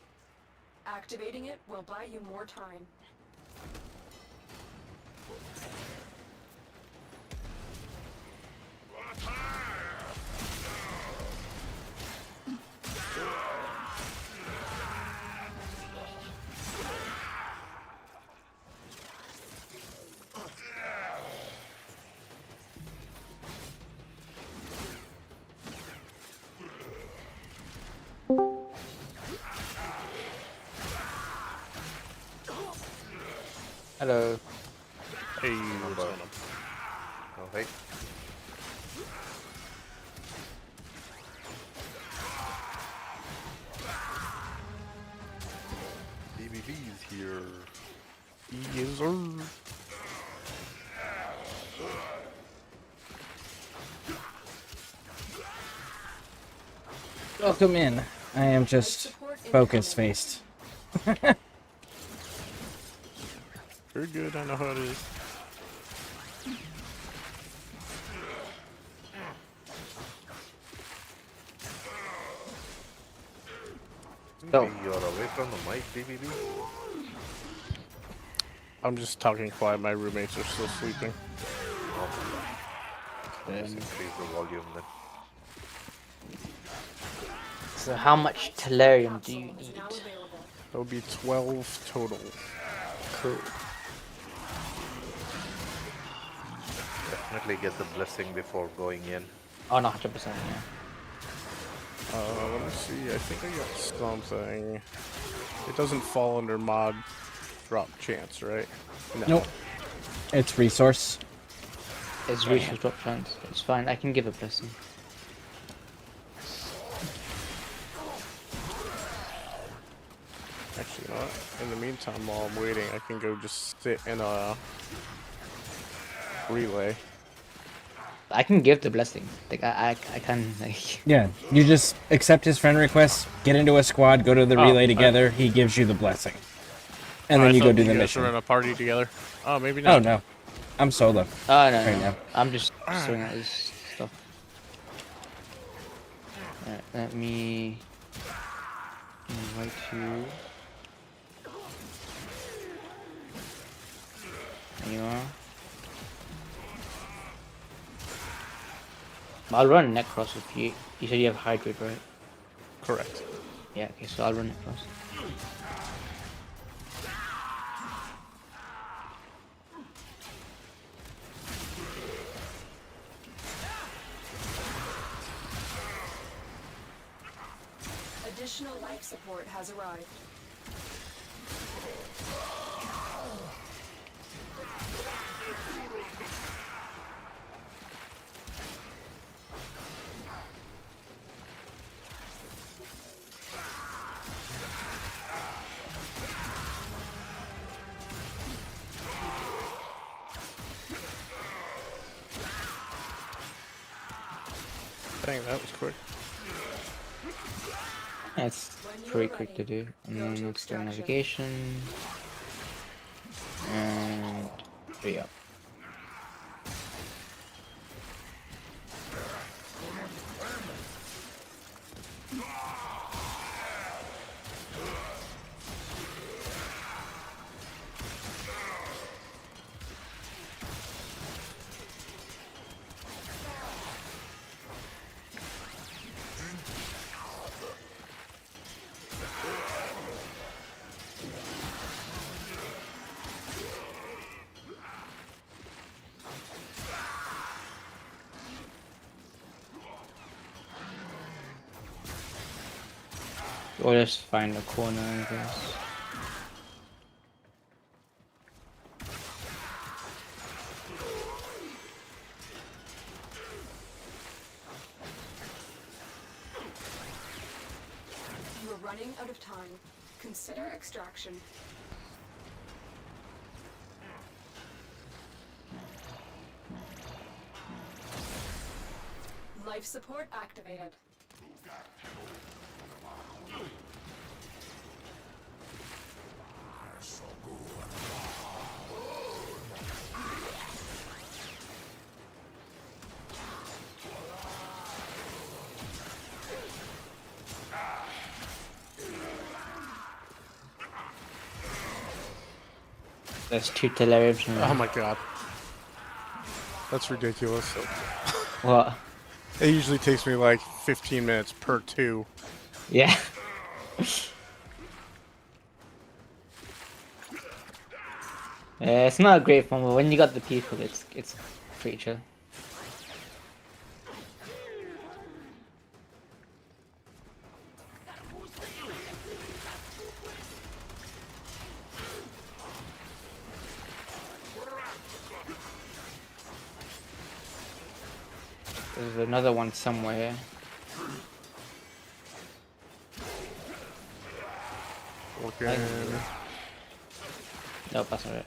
Activating it will buy you more time. Hello. Hey, what's going on? Oh, hey. BBB's here. Yes, sir. Welcome in. I am just focus faced. Very good, I know how it is. You're away from the mic, BBB? I'm just talking quiet, my roommates are still sleeping. Let's increase the volume then. So how much tellurium do you need? There'll be 12 total. Cool. Definitely get the blessing before going in. Oh no, 100%, yeah. Let me see, I think I got something. It doesn't fall under mod drop chance, right? No. Nope. It's resource. It's resource drop chance. It's fine. I can give a blessing. Actually, you know what? In the meantime, while I'm waiting, I can go just sit in a relay. I can give the blessing. Like I can like. Yeah, you just accept his friend request, get into a squad, go to the relay together. He gives you the blessing, and then you go do the mission. We're in a party together. Oh, maybe not. Oh no, I'm solo. Oh no, right no. now. I'm just throwing out this stuff. Alright, let me invite you. There you are. I'll run Necros if you. You said you have Hydrate, right? Correct. Yeah, okay, so I'll run Necros. Additional life support has arrived. Dang, that was quick. That's pretty quick to do. And then let's do navigation. And 3 up. Or just find a corner, I guess. You are running out of time. Consider extraction. Life support activated. There's 2 Telerians. Oh my god. That's ridiculous. What? It usually takes me like 15 minutes per 2. Yeah. Yeah, it's not a great fun, but when you got the people, it's pretty chill. There's another one somewhere here. Okay. Nope, that's not it.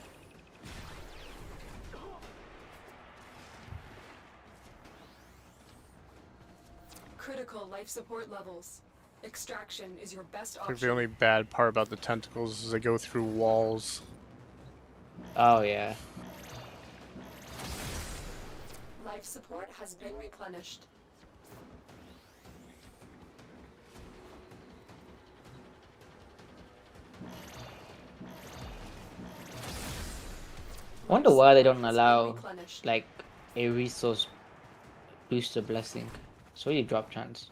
Critical life support levels. Extraction is your best I think option. the only bad part about the tentacles is they go through walls. Oh yeah. Life support has been replenished. I wonder why they don't allow like a resource booster blessing. So you drop chance.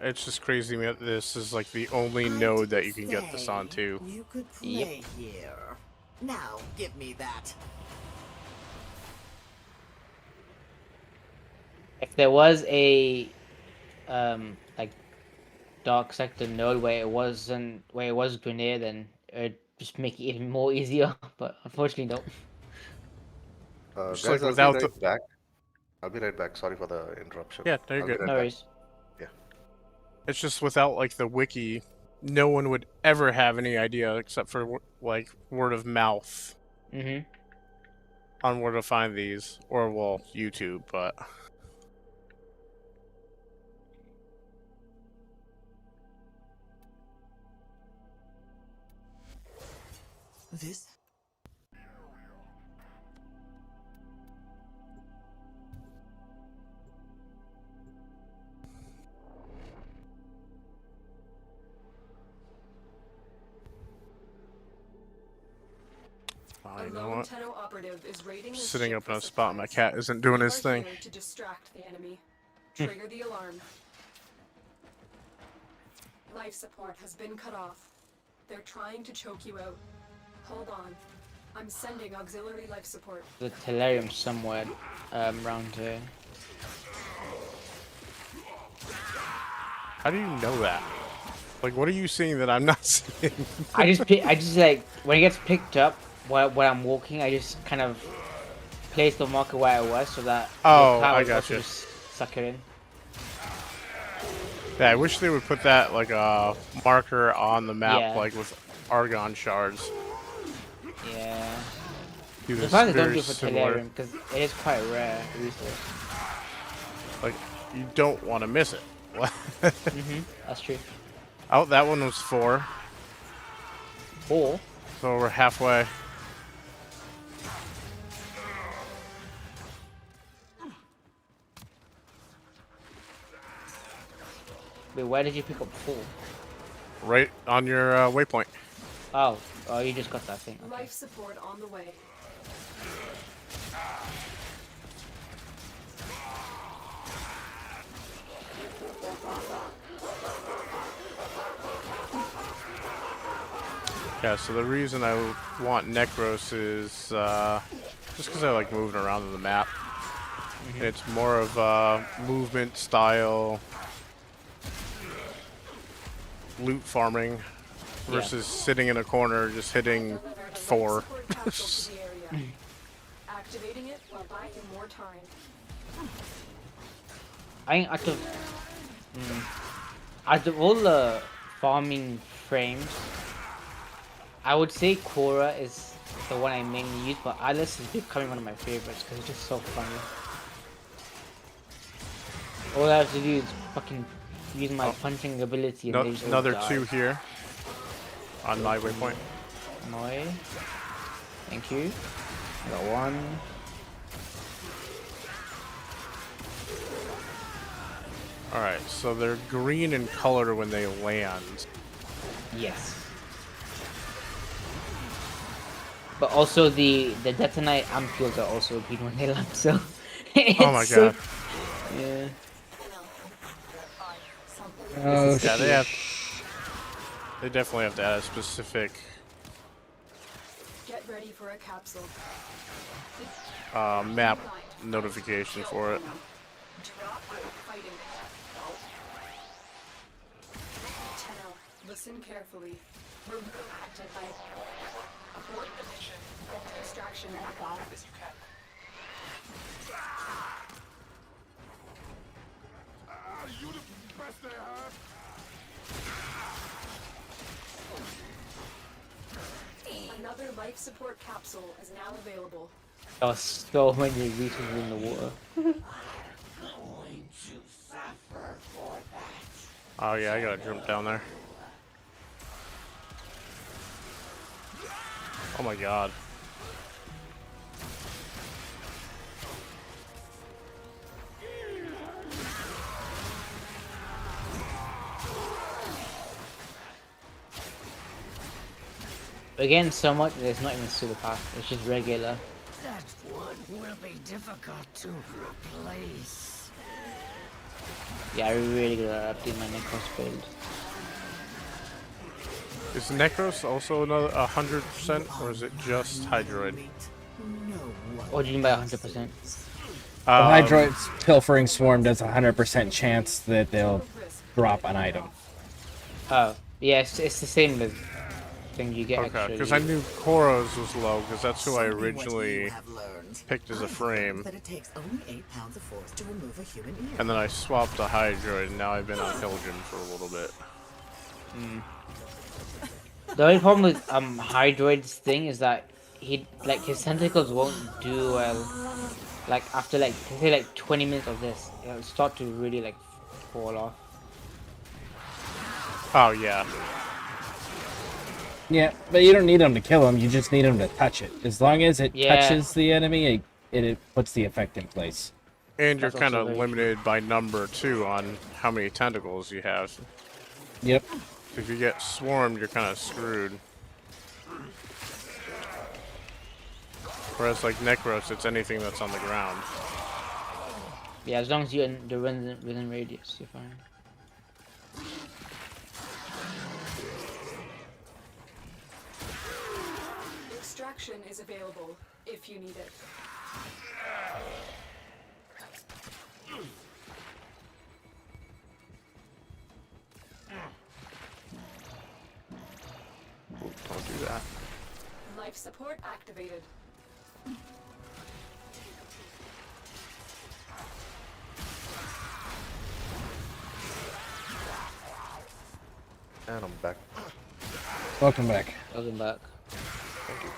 It's just crazy that this is like the only node that you can get this on too. You could play here. Now, give me that. If there was a like dark sector node where it was Grenier, then it'd just make it even more easier. But unfortunately, no. Just Guys, like I'll be without right back. I'll be right back. Sorry for the interruption. Yeah, no, you're I'll be good. right No back. worries. Yeah. It's just without like the wiki, no one would ever have any idea except for like word of mouth on where to find these, or well, YouTube. But This? you know what? Operative is raiding Sitting up in a spot, my cat isn't doing his thing. To distract the enemy. Trigger the alarm. Life support has been cut off. They're trying to choke you out. Hold on. I'm sending auxiliary life support. The Tellurium somewhere around here. How do you know that? Like, what are you seeing that I'm not seeing? I just like when it gets picked up while I'm walking, I just kind of place the marker where I was so that Oh, the I got you. just suck it in. Yeah, I wish they would put that like a marker on the map, Yeah. like with argon shards. Yeah. Do The this fact they don't very do it for similar. Tellurium because it is quite rare resource. Like, you don't want to miss it. That's true. Oh, that one was 4. 4? So we're halfway. Wait, where did you pick up 4? Right on your waypoint. Oh, you just got that thing. Okay. Life support on the way. Yeah, so the reason I want Necros is just because I like moving around on the map. It's more of a movement style, loot farming versus sitting in a corner just hitting 4. Activating it will buy you more time. I think out of all the farming frames, I would say Korra is the one I mainly use, but Alice is becoming one of my favorites because it's just so funny. All I have to do is fucking use my punching ability and they just all Another die. 2 here on my waypoint. Noi. Thank you. I got 1. Alright, so they're green in color when they land. Yes. But also the detonite ampules are also green when they land, so Oh my god. Yeah. Oh, Yeah, they definitely have to add a specific Get ready for a capsule. map notification for it. Drop fighting. Tenno, listen carefully. We're acted by abort the mission. Extraction as you can. You the best they have. Another life support capsule is now available. There are so many reasons in the water. Oh yeah, I gotta jump down there. Oh my god. Again, so much that it's not even super fast, it's just regular. That one will be difficult to replace. Yeah, I really gotta update my Necros build. Is Necros also another 100%, or is it just Hydroid? What do you mean by 100%? The Hydroid's Pilfering Swarm does a 100% chance that they'll drop an item. Oh, yeah, it's the same with thing you get Okay, extra. because I knew Koros was low, because that's who I originally picked as a frame. That it takes only 8 pounds of force to remove a human ear. And then I swapped to Hydroid, and now I've been on Hildren for a little bit. The only problem with Hydroid's thing is that his tentacles won't do well. Like after say 20 minutes of this, it'll start to really like fall off. Oh yeah. Yeah, but you don't need them to kill him, you just need them to touch it. As long as it Yeah. touches the enemy, it puts the effect in place. And you're That's kind also of very limited by number too on how many tentacles you have. Yep. If you get swarmed, you're kind of screwed. Whereas like Necros, it's anything that's on the ground. Yeah, as long as you're in the within radius, you're fine. Extraction is available if you need it. Don't do that. Life support activated. And I'm back. Welcome back. Welcome back. Thank you.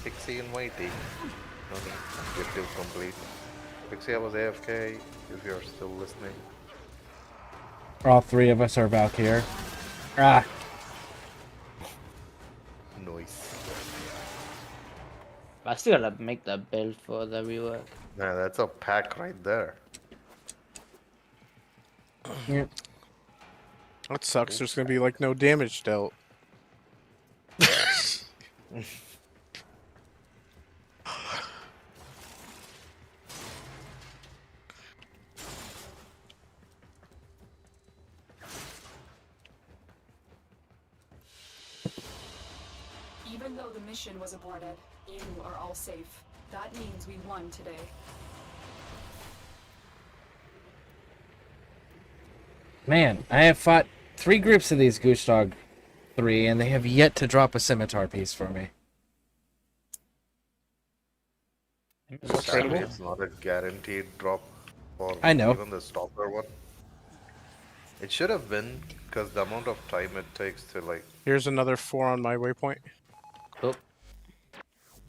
Pixie and Whitey. Okay, objective complete. Pixie, I was AFK, if you're still listening. All three of us are Valkyr. Ah. Noise. I still gotta make the build for the rework. Nah, that's a pack right there. Yep. That sucks. There's gonna be like no damage dealt. Even though the mission was aborted, you are all safe. That means we won today. Man, I have fought 3 groups of these Goose Dog 3, and they have yet to drop a scimitar piece for me. Sadly, it's not a guaranteed drop for I know. even the stalker one. It should have been, because the amount of time it takes to like... Here's another 4 on my waypoint. Cool.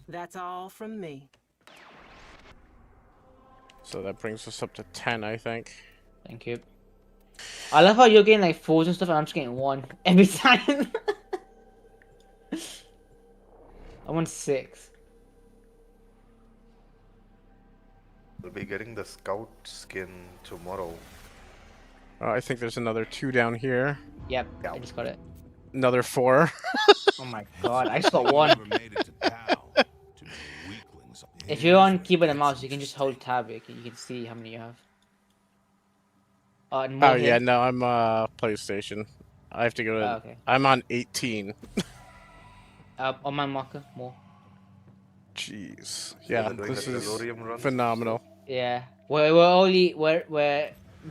That's all from me. So that brings us up to 10, I think. Thank you. I love how you're getting like 4s and stuff, and I'm just getting 1 every time. I want 6. We'll be getting the scout skin tomorrow. I think there's another 2 down here. Yep, I just got it. Another 4. Oh my god, I just got 1. If you're on keyboard and mouse, you can just hold tab. You can see how many you have. And more Oh yeah, here. no, I'm PlayStation. I have to go to. Oh, okay. I'm on 18. On my marker, more. Jeez. Yeah, doing this the is Delorium run? phenomenal. Yeah, we're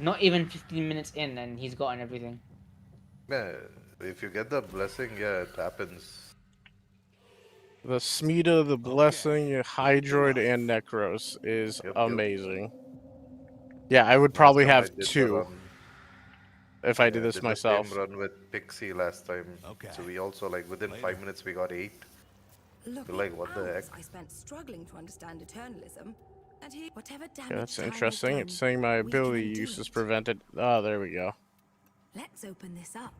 not even 15 minutes in, and he's gotten everything. Yeah, if you get the blessing, yeah, it happens. The Smita, the Blessing, Hydroid, and Necros is amazing. Yeah, I would probably Last time have I did the 2 run. if I Yeah, did this the myself. same run with Pixie last time. So we also like within 5 minutes we got 8. We're like, what the heck? I spent struggling to understand eternalism, and here, whatever damage Yeah, that's time is interesting. done, It's saying my we can ability undo use is it. prevented. Oh, there we go. Let's open this up.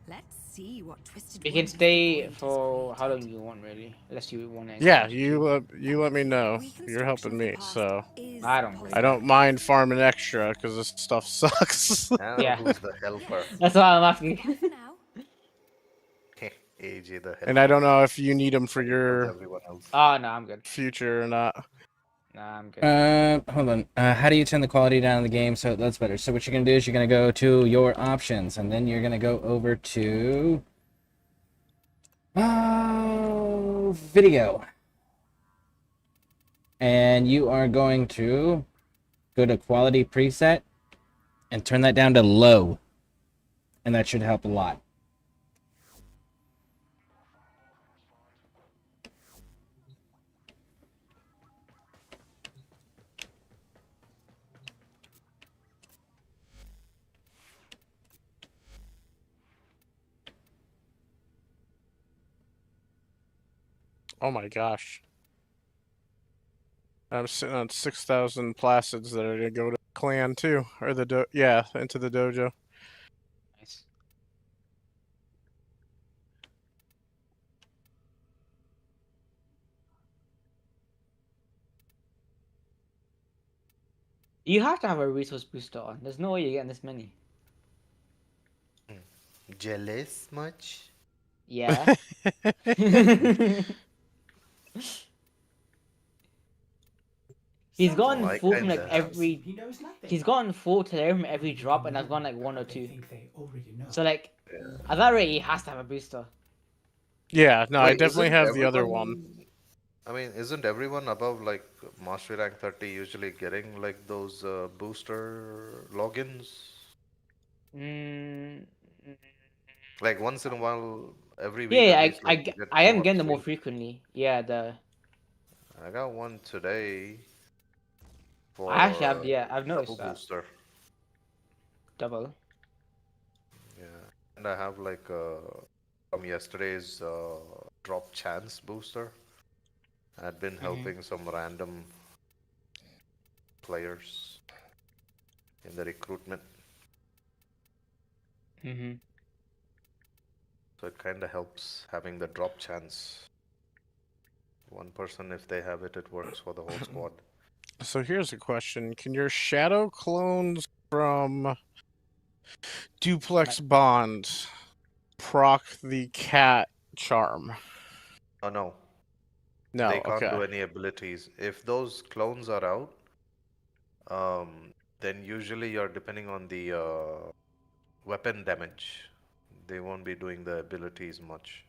Let's see what twisted. You can stay for how long you want, really, unless you want to. Yeah, you let me know. You're helping me, so I don't. I don't mind farming extra because this stuff sucks. Yeah. Who's the helper? That's why I'm asking. AJ the helper. And I don't know if you need them for your Everyone else. Oh no, I'm good. future or not. Nah, I'm good. Hold on. How do you turn the quality down in the game so that's better? So what you're gonna do is you're gonna go to your options, and then you're gonna go over to video, and you are going to go to quality preset and turn that down to low, and that should help a lot. Oh my gosh. I'm sitting on 6,000 placids that are gonna go to clan too, or the into the dojo. Nice. You have to have a resource booster on. There's no way you're getting this many. Jealous much? Yeah. He's gotten I full from like kinda have. every. He knows nothing. He's gotten full today from every People drop, and I've know gone like one or they two. think they already know. So like, at that rate, he has to have a booster. Yeah, no, I Wait, definitely isn't have the other one. everyone? I mean, isn't everyone above like Mastery Rank 30 usually getting like those booster logins? Mm, Like once in a while, every yeah, week yeah, at least, like you get I two am or getting them more three. frequently. Yeah, the I got one today I actually for have. Yeah, I've double noticed that booster. double. Yeah, and I have like from yesterday's drop chance booster. I'd been helping some random players in the recruitment. So it kind of helps having the drop chance. One person, if they have it, it works for the whole squad. So here's a question: can your shadow clones from Duplex Bond proc the cat charm? Oh no. No, They can't okay. do any abilities. If those clones are out, then usually you're depending on the weapon damage. They won't be doing the abilities much.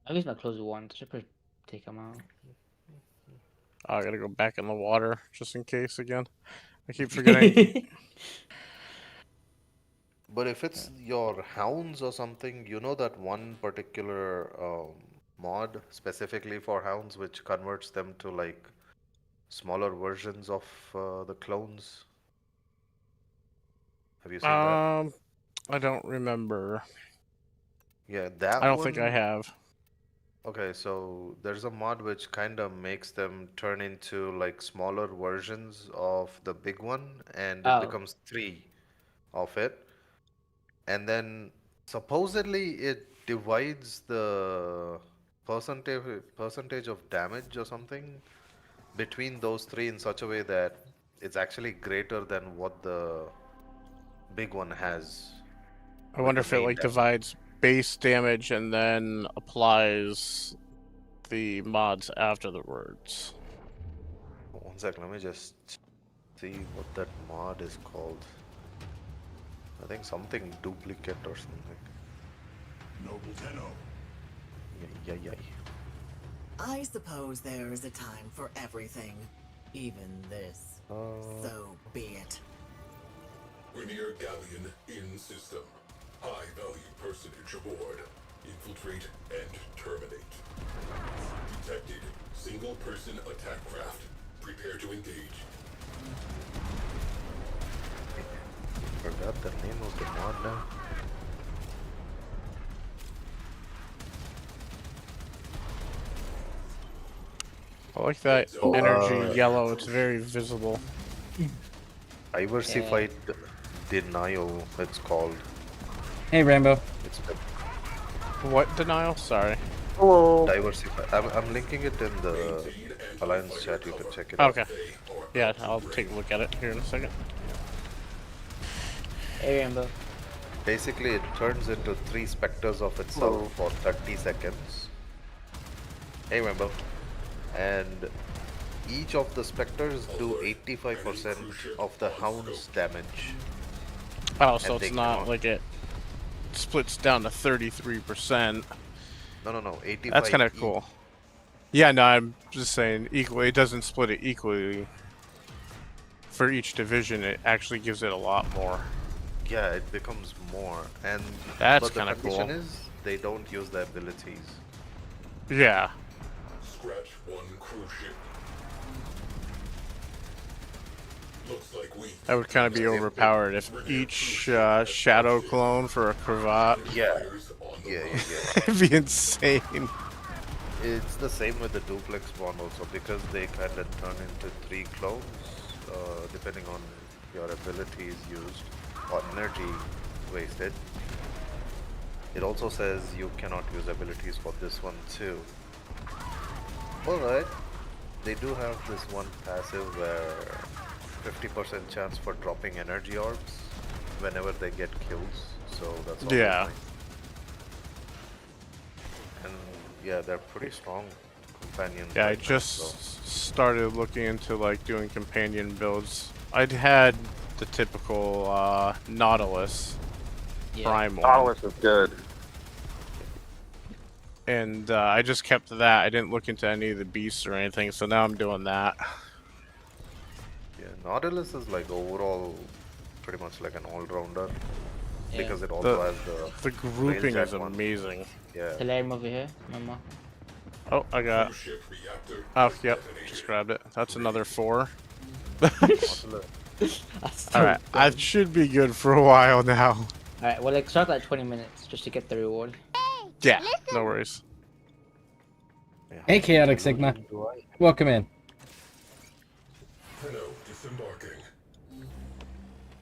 I use my closer one. Should probably take him out. Oh, I gotta go back in the water just in case again. I keep forgetting. But if it's your hounds or something, you know that one particular mod specifically for hounds which converts them to like smaller versions of the clones. Have you seen that? I don't remember. Yeah, I that don't think I one. have. Okay, so there's a mod which kind of makes them turn into like smaller versions of the big one, and it Oh, becomes three of it. And then supposedly it divides the percentage of damage or something between those three in such a way that it's actually greater than what the big one has I with wonder the if it main like damage. divides base damage and then applies the mods after the words. One sec, let me just see what that mod is called. I think something duplicate or something. Noble Tenno. Yeah, yeah, yeah. I suppose there is a time for everything. Even this. So be it. Rainier Galleon in system. High value personage aboard. Infiltrate and terminate. Detected. Single person attack craft. Prepare to engage. Forgot the name of the mod now. I like that energy yellow, it's very visible. Diversified denial, it's called. Hey, Rainbow. It's What denial? Sorry. Hello. Diversified. I'm linking it in the Alliance chat, you can check it Okay. out. Yeah, I'll take a look at it here in a second. hey Rainbow. Basically, it turns into 3 specters of itself for 30 seconds. Hey, Rainbow. And each of the specters do 85% of the hound's damage. Oh, so And it's they not cannot- like it splits down to 33%. No, 85 That's kind of each. cool. Yeah, no, I'm just saying equally. It doesn't split it equally for each division. It actually gives it a lot more. Yeah, it becomes more. And That's but the kind of condition cool. is they don't use the abilities. Yeah. Scratch one cruise ship. Looks like we. That would kind of be overpowered if each shadow clone for a cravat. Yeah. It'd be insane. It's the same with the duplex bond also because they kind of turn into 3 clones depending on your abilities used or energy wasted. It also says you cannot use abilities for this one too. Alright, they do have this one passive where 50% chance for dropping energy orbs whenever they get kills, so that's always Yeah. nice. And Yeah, they're pretty strong companions. Yeah, I right now, just started looking into like doing companion builds. I'd had the typical Nautilus Prime one. Nautilus is good. And I just kept that. I didn't look into any of the beasts or anything, so now I'm doing that. Yeah, Nautilus is like overall pretty much like an all-rounder. Yeah. Because it also has the grouping railjet is one. amazing. Yeah. Tellurium over here, mama. Oh, I got. Oh, yep, just grabbed it. That's another 4. Alright, I should be good for a while now. Alright, well, like, start like 20 minutes just to get the reward. Yeah, no worries. Hey, Chaotic Sigma. Welcome in. Hello, disembarking.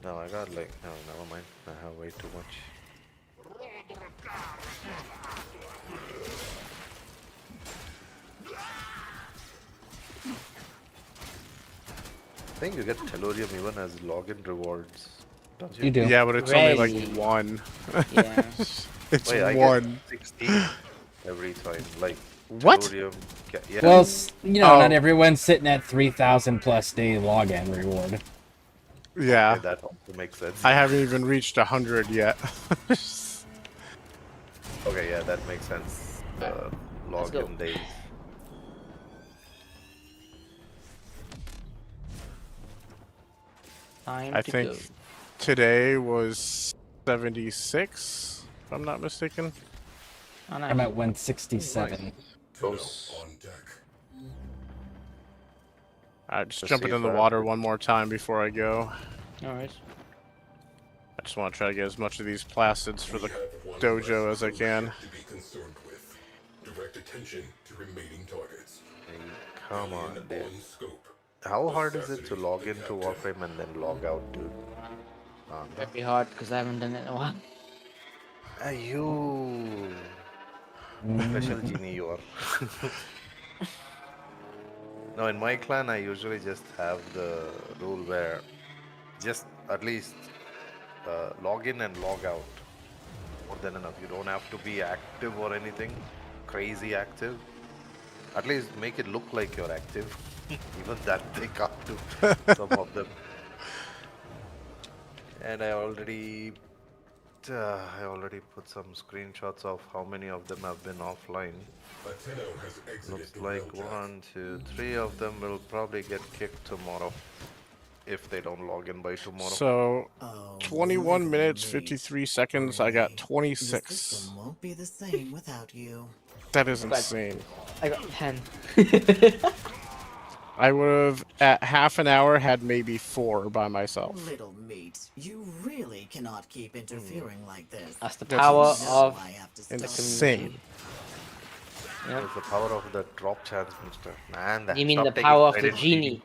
No, I got like, no, never mind. I have way too much. I think you get Tellurium even as login rewards, don't you? You do. Yeah, but it's only like 1. Yeah. It's Wait, I 1. get 16 every time. Like, What? Tellurium, yeah. Well, you know, Oh. not everyone's sitting at 3,000 plus day login reward. Yeah. Okay, that also makes sense. I haven't even reached 100 yet. Okay, yeah, that makes sense. Let's go. Login days. Time I to think go. today was 76, if I'm not mistaken. Oh, nice. I'm at 167. Close. On deck. Alright, just Let's jumping see in the if I- water one more time before I go. Alright. I just want to try to get as much of these plastids for the We have one dojo less as I can. to be concerned with. Direct attention to remaining targets. Hey, come on, dude. On scope. How hard is it to log into Warframe and then log out, dude? Very hard because I haven't done it in a while. You special genie you are. No, in my clan I usually just have the rule where just at least log in and log out. More than enough. You don't have to be active or anything crazy active. At least make it look like you're active. Even that they can't do, some of them. And I already put some screenshots of how many of them have been offline. Latino has exited Looks the like railjack. 1, 2, 3 of them will probably get kicked tomorrow if they don't log in by tomorrow. So, Oh, 21 little minutes, me. 53 seconds, I got The 26. system won't be the same without you. That is insane. I got 10. I would have, at half an hour, had maybe 4 by myself. Little meat, you really cannot keep interfering like this. That's the That's power You know of I have to stop. Insane. Yep. It's the power of the drop chance booster. Man, that You mean stop the taking power of the credit, genie?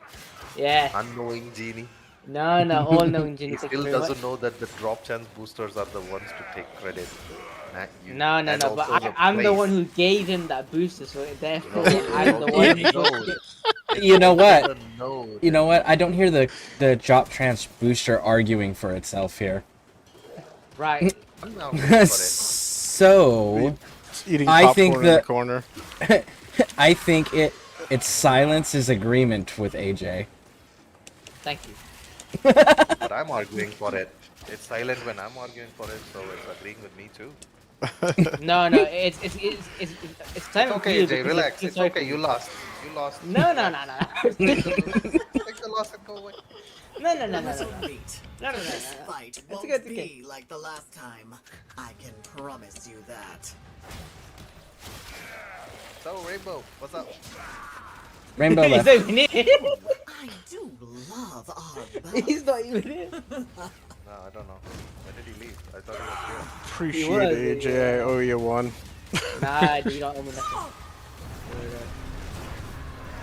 Yeah. Unknowing genie. No, no, all knowing genie. He Thank you still very doesn't much. know that the drop chance boosters are the ones to take credit. No, no, and no, but also the I'm the place. one who gave him that booster, so therefore No, I'm the no, one no, who no. You know what? Doesn't know. You know what? I don't hear the drop trans booster arguing for itself here. Right. I'm not for it. So, Eating I popcorn think in the that- corner. I think its silence is agreement with AJ. Thank you. But I'm arguing for it. It's silent when I'm arguing for it, so it's agreeing with me too. No, no, it's time It's okay, Jay, relax. It's okay, you lost. You lost. No, no, no, no. Take the loss and go away. No, no, no, no, no, Little no. meat, No, no, no, this no, no. fight It's won't okay, it's okay. be like the last time. I can promise you that. So, Rainbow, what's up? Rainbow He's left. not even in. I do love our He's not even in. No, I don't know. When did he leave? I thought he was here. Appreciate was, it, AJ. I owe you one. Nah, dude, you don't owe me nothing.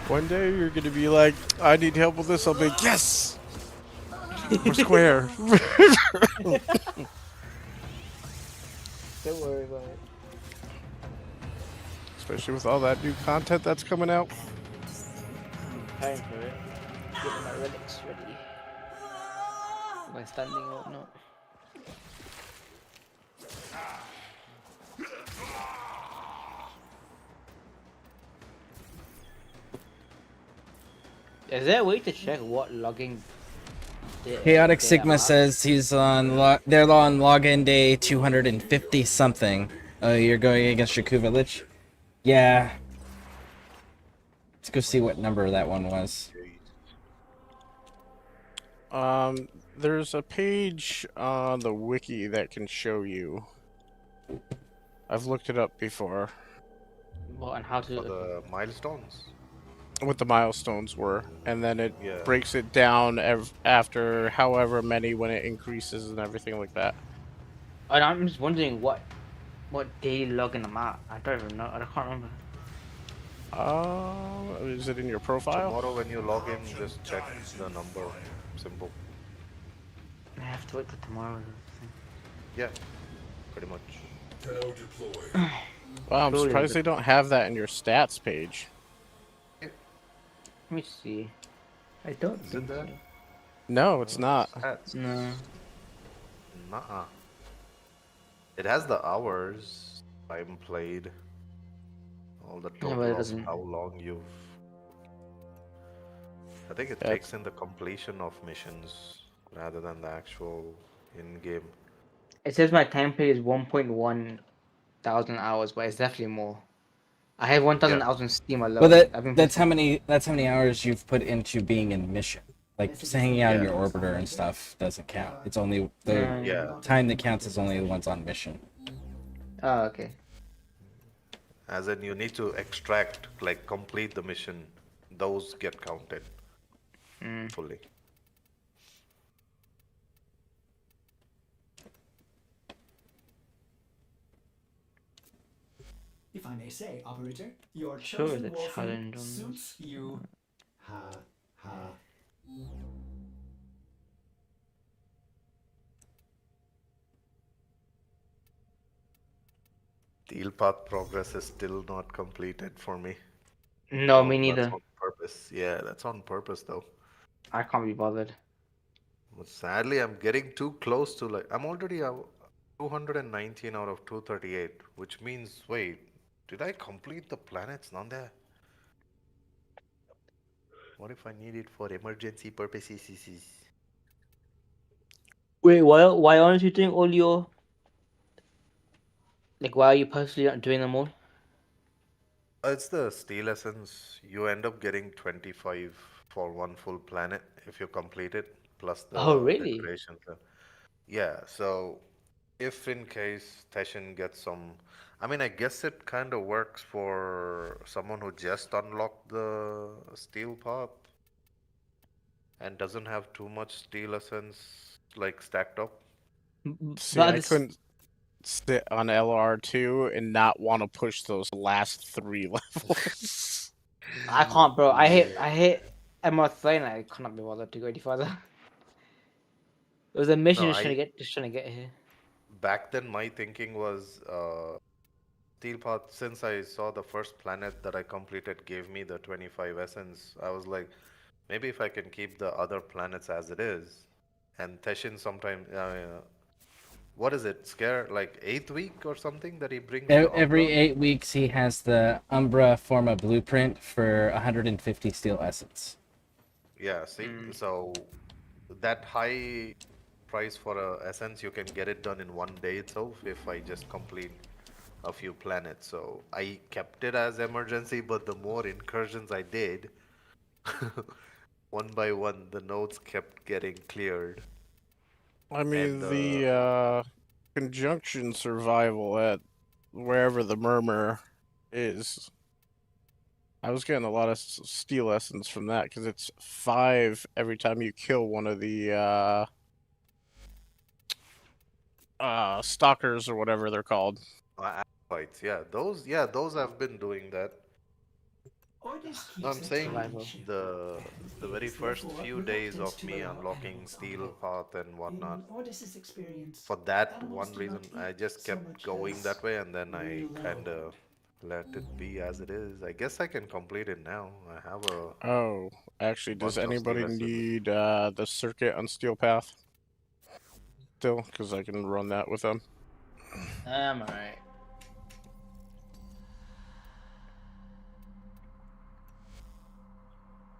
One day you're gonna be like, I need help with this. I'll be like, yes! We're square. Don't worry about it. Especially with all that new content that's coming out. Time for it. Getting my relics ready. My standing or whatnot. Is there a way to check what logging? Chaotic they Sigma allow? says he's on they're on login day 250 something. Oh, you're going against Shaku Village? Yeah. Let's go see what number that one was. There's a page on the wiki that can show you. I've looked it up before. What and how to? For the milestones. What the milestones were, and then it Yeah. breaks it down after however many when it increases and everything like that. And I'm just wondering what daily login I'm at. I don't even know. I can't remember. Is it in your profile? Tomorrow when you log in, just check the number. Simple. I have to wait till tomorrow. Yeah, pretty much. Wow, I'm surprised they don't have that in your stats page. Let me see. I don't think so. No, it's not. Stats. No. Nuh-uh. It has the hours, time played, all the Yeah, but total it of doesn't. how long you've... I think it takes in the completion of missions rather than the actual in-game. It says my time period is 1.1 thousand hours, but it's definitely more. I have 1,000 hours on Steam alone. Well, that's how many hours you've put into being in mission. Like hanging out in your orbiter and stuff doesn't count. It's only the time that counts is only the ones on mission. Oh, okay. As in, you need to extract, like, complete the mission. Those get counted fully. If I may say, operator, your Sure, chosen the Warframe challenge on suits you. Ha ha. Deal path progress is still not completed for me. No, me That's neither. on purpose. Yeah, that's on purpose though. I can't be bothered. But sadly, I'm getting too close to, like, I'm already 219 out of 238, which means, wait, did I complete the planets? None there. What if I need it for emergency purposes? Wait, why aren't you doing all your... Like, why are you personally not doing them all? It's the steel essence. You end up getting 25 for one full planet if you complete it, plus Oh, the really? decorations. Yeah, so if in case Teshin gets some, I mean, I guess it kind of works for someone who just unlocked the steel path and doesn't have too much steel essence like stacked up. See, I couldn't sit on LR2 and not want to push those last 3 levels. I can't, bro. I hit MR3 and I cannot be bothered to go any further. It was a mission No, just trying to get here. back then my thinking was steel path, since I saw the first planet that I completed gave me the 25 essence, I was like, maybe if I can keep the other planets as it is, and Teshin sometime, what is it, like 8th week or something that he brings the Every Umbra? 8 weeks he has the Umbra Forma blueprint for 150 steel essence. Yeah, see, so that high price for a essence, you can get it done in one day itself if I just complete a few planets. So I kept it as emergency, but the more incursions I did, one by one, the nodes kept getting cleared. I mean, the conjunction survival at wherever the murmur is, I was getting a lot of steel essence from that because it's 5 every time you kill one of the stalkers or whatever they're called. Fights, yeah, those I've been doing that. I'm saying the very first few days of me unlocking steel path and whatnot. For that one reason, I just kept going that way, and then I kind of let it be as it is. I guess I can complete it now. I have a. Oh, actually, does bunch of steel anybody essence. need the circuit on Steel Path? Still, because I can run that with them. I'm alright.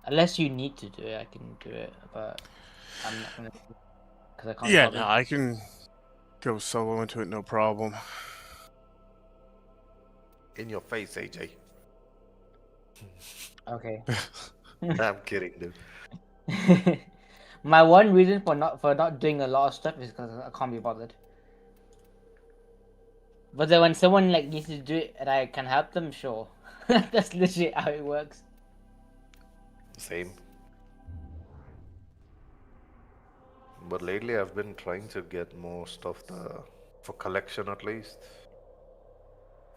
Unless you need to do it, I can do it, but I'm not gonna because I can't Yeah, copy. no, I can go solo into it, no problem. In your face, AJ. Okay. I'm kidding, dude. My one reason for not doing a lot of stuff is because I can't be bothered. But then when someone like needs to do it and I can help them, sure. That's literally how it works. Same. But lately, I've been trying to get most of for collection at least.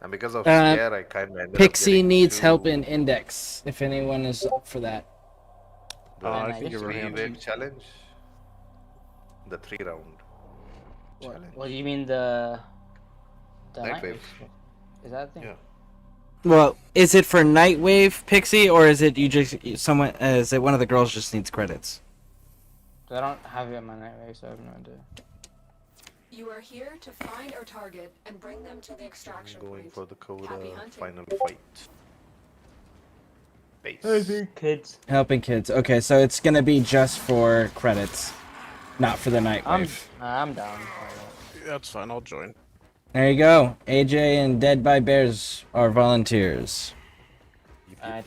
And because of Scare, I kind of ended up Pixie getting needs help two in Index, if anyone is up for that. the I can give her a hand. 3-wave challenge, the 3-round challenge. What do you mean the Night wave? Is that a thing? Yeah. Well, is it for Nightwave, Pixie, or is it you just someone? Is it one of the girls just needs credits? I don't have it on my Nightwave, so I have no idea. You are here to find our target and bring them to the extraction Going point. for the Coda Happy hunting. final fight. Base. Kids. Helping kids. Okay, so it's gonna be just for credits, not for the Nightwave. I'm down. That's fine, I'll join. There you go. AJ and Dead by Bears are volunteers.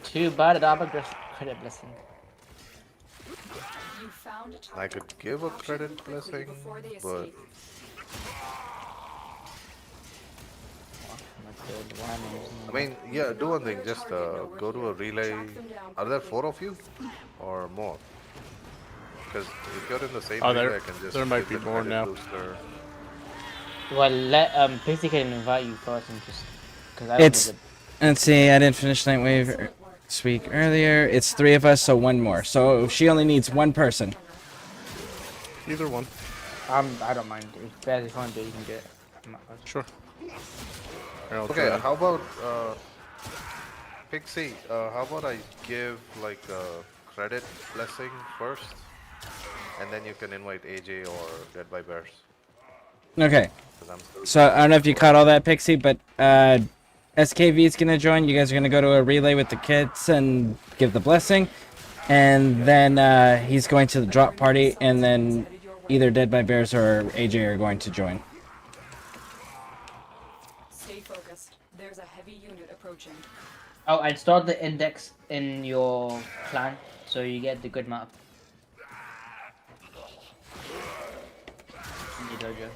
Too bad that I'm just credit blessing. You found a target. I could give a credit blessing, but I mean, yeah, do one thing. Just go to a relay. Are there 4 of you, or more? Because if you're in the same relay, I can just. There might be give the more credit now. booster. Well, let Pixie can invite you first and just because I don't It's. Let's see. I didn't finish Nightwave this week earlier. It's 3 of us, so 1 more. So she only needs 1 person. Either one. I don't mind. If you want to do it, you can do it. Sure. Okay, how about Pixie? How about I give like a credit blessing first, and then you can invite AJ or Dead by Bears. Okay. So I don't know if you caught all that, Pixie, but SKV is gonna join. You guys are gonna go to a relay with the kids and give the blessing, and then he's going to the drop party, and then either Dead by Bears or AJ are going to join. Stay focused. There's a heavy unit approaching. Oh, I installed the index in your clan, so you get the good map. In your dojo.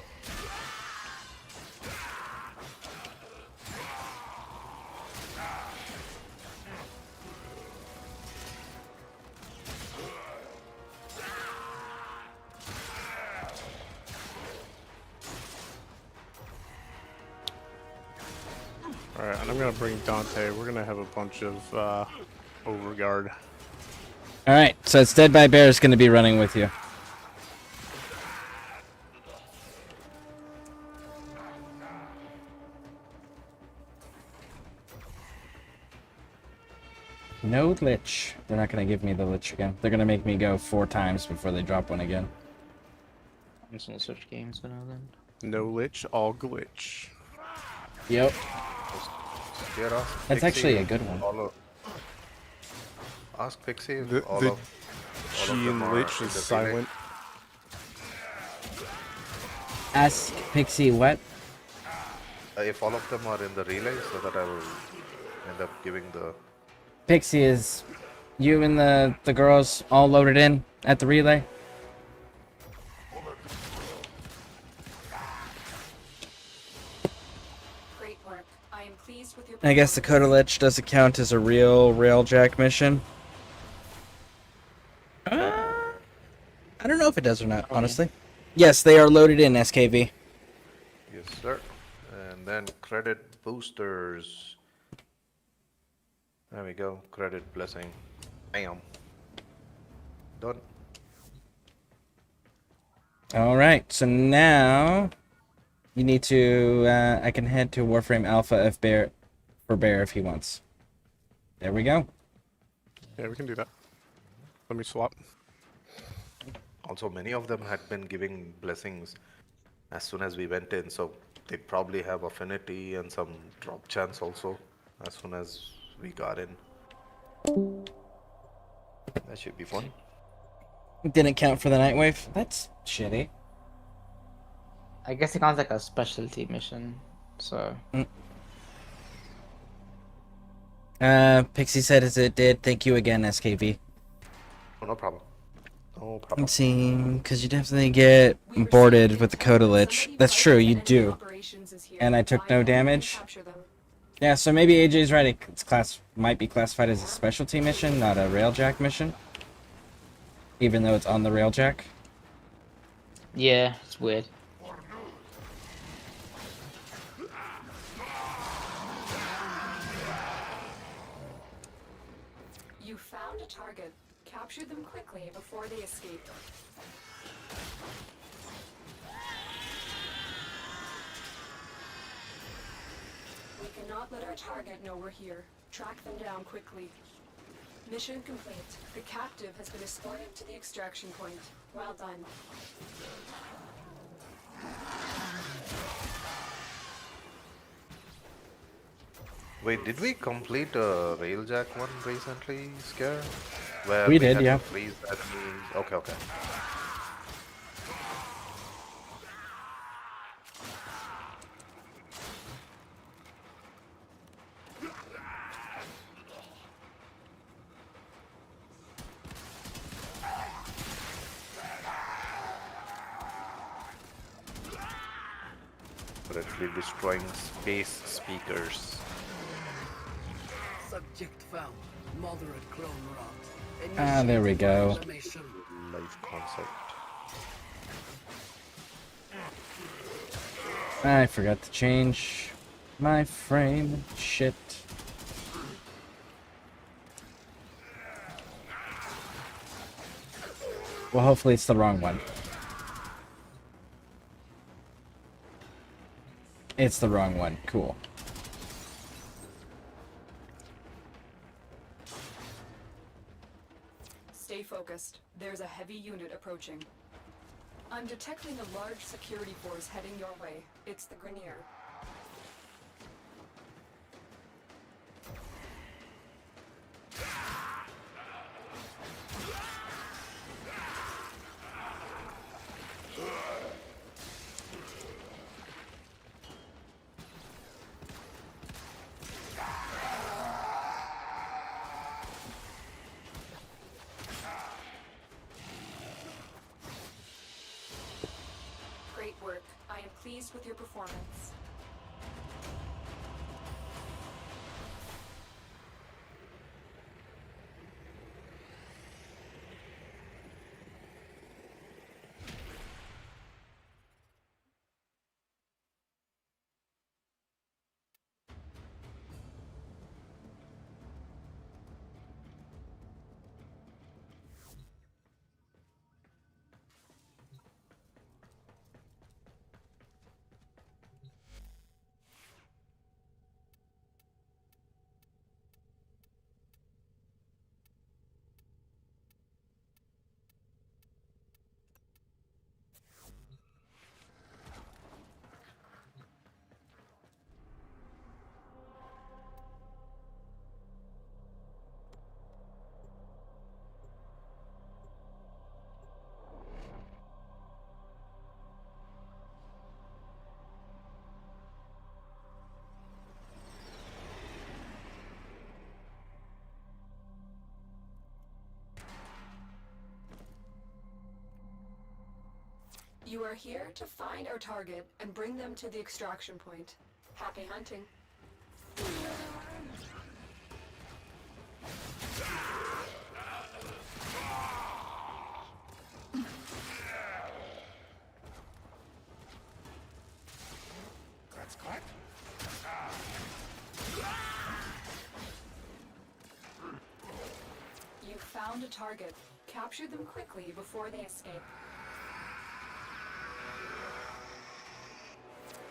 Alright, and I'm gonna bring Dante. We're gonna have a bunch of overguard. Alright, so it's Dead by Bears gonna be running with you. No Lich. They're not gonna give me the Lich again. They're gonna make me go 4 times before they drop one again. I'm just gonna switch games for now then. No Lich, all glitch. Yep. Ask That's Pixie actually a good one. Ask Pixie if The all of them are Lich in is the silent. Ask Pixie what? If all of them are in the relay, so that I will end up giving the. Pixie, is you and the girls all loaded in at the relay? Great work. I am pleased with your. I guess the Coda Lich doesn't count as a real Railjack mission. I don't know if it does or not, honestly. Yes, they are loaded in, SKV. Yes, sir. And then credit boosters. There we go. Credit blessing. Bam. Done. All right, so now you need to. I can head to Warframe Alpha if Bear if he wants. There we go. Yeah, we can do that. Let me swap. Also, many of them had been giving blessings as soon as we went in, so they probably have affinity and some drop chance also as soon as we got in. That should be fun. Didn't count for the night wave. That's shitty. I guess it counts like a specialty mission, so. Pixie said as it did. Thank you again, SKV. Oh, no problem. No problem. Let's see, because you definitely get boarded with the Coda Lich. That's true, you do. And I took no damage. Yeah, so maybe AJ's right. It's might be classified as a specialty mission, not a railjack mission. Even though it's on the railjack. Yeah, it's weird. You found a target. Capture them quickly before they escape. We cannot let our target know we're here. Track them down quickly. Mission complete. The captive has been escorted to the extraction point. Well done. Wait, did we complete a railjack one recently, Scare? Where we did, had yeah. to freeze that means... Okay, okay. Currently destroying space speakers. Subject found. Moderate clone rot. Ah, there we go. Life concept. I forgot to change my frame. Shit. Well, hopefully it's the wrong one. It's the wrong one. Cool. Stay focused. There's a heavy unit approaching. I'm detecting a large security force heading your way. It's the Grenier. Great work. I am pleased with your performance. You are here to find our target and bring them to the extraction point. Happy hunting. That's cut. You found a target. Capture them quickly before they escape.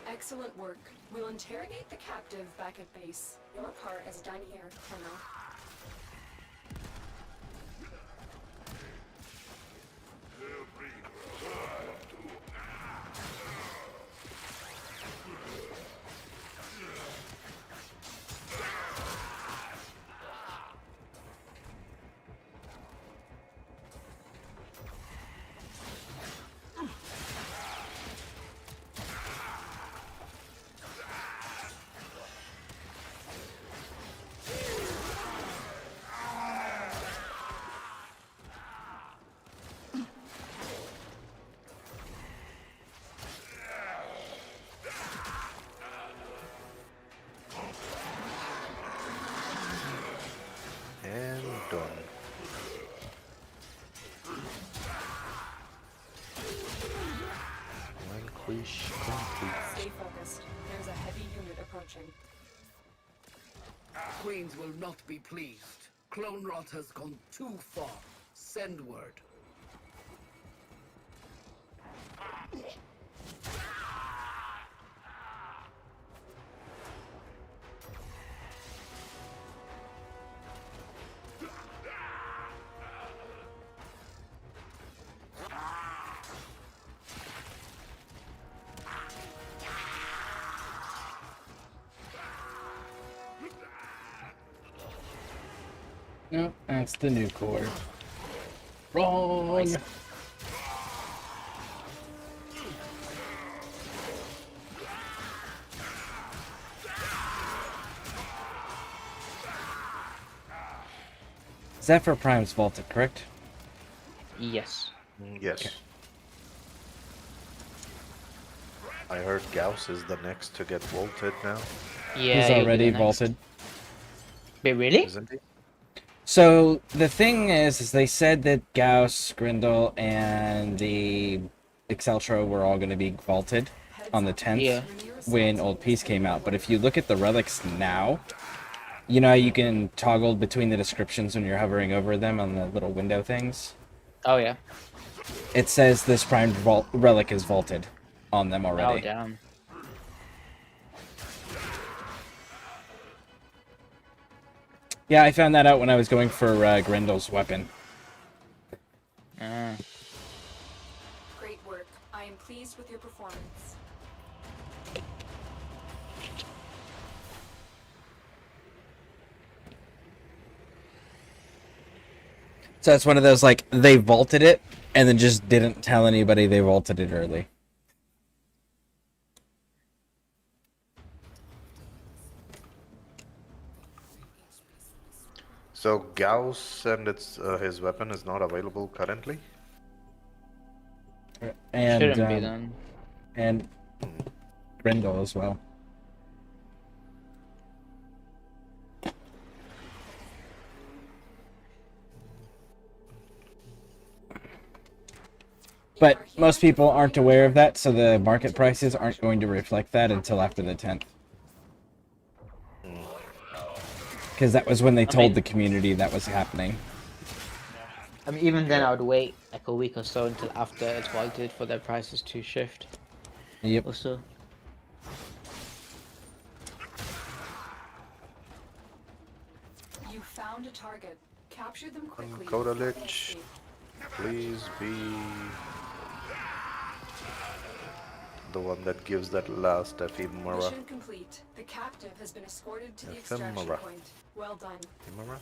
Excellent work. We'll interrogate the captive back at base. Your part is done here, Colonel. Stay focused. There's a heavy unit approaching. Queens will not be pleased. Clone rot has gone too far. Send word. No, that's the new core. Wrong! Nice. Zephyr Prime's vaulted, correct? Yes. Yes. Okay. I heard Gauss is the next to get vaulted now. Yeah, He's he'll be already the next. vaulted. Wait, really? Isn't he? So the thing is they said that Gauss, Grindel, and the Exceltro were all going to be vaulted on the 10th Yeah. when Old Peace came out. But if you look at the relics now, you know how you can toggle between the descriptions when you're hovering over them on the little window things? Oh yeah. It says this primed relic is vaulted on them Oh already. damn. Yeah, I found that out when I was going for Grindel's weapon. Great work. I am pleased with your performance. So it's one of those, like, they vaulted it, and then just didn't tell anybody they vaulted it early. So Gauss and his weapon is not available currently. And, Shouldn't be then. And Grindel as well. But most people aren't aware of that, so the market prices aren't going to reflect that until after the 10th. Because that was when they told the community that was happening. I mean, even then, I would wait like a week or so until after it's vaulted for their prices to shift. Yep. Also. You found a target. Capture them quickly. Kodalich, please be the one that gives that last ephemera. Mission complete. The captive has been escorted to the extraction Ephemera. point. Well done. Ephemera?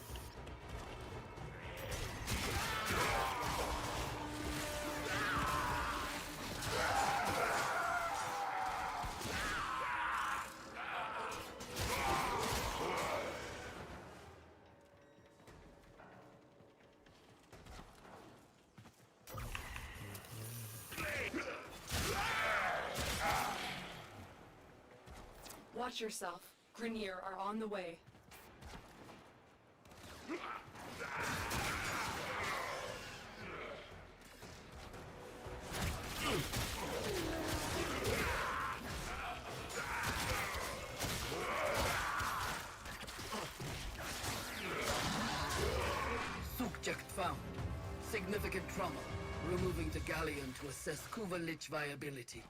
Watch yourself. Grenier are on the way. Subject found. Significant trauma. Removing the galleon to assess Kuvalich viability.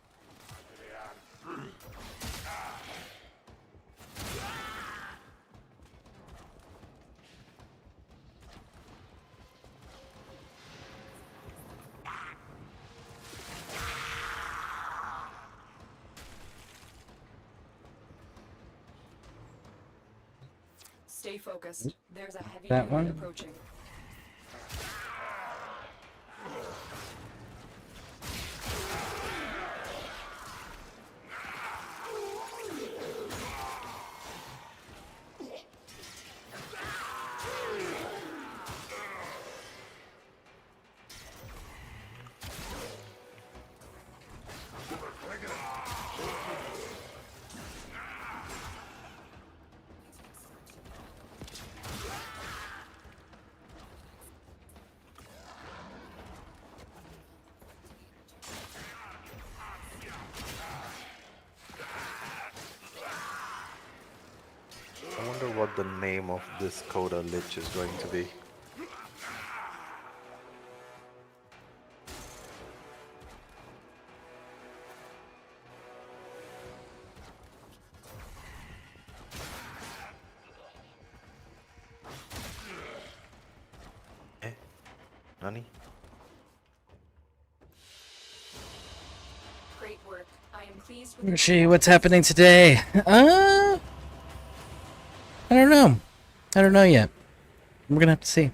Stay focused. There's a heavy That unit one? approaching. what the name of this Coda Lich is going to be. Eh? Nani? Great work. I am pleased with Gee, what's happening today? I don't know. I don't know yet. We're gonna have to see.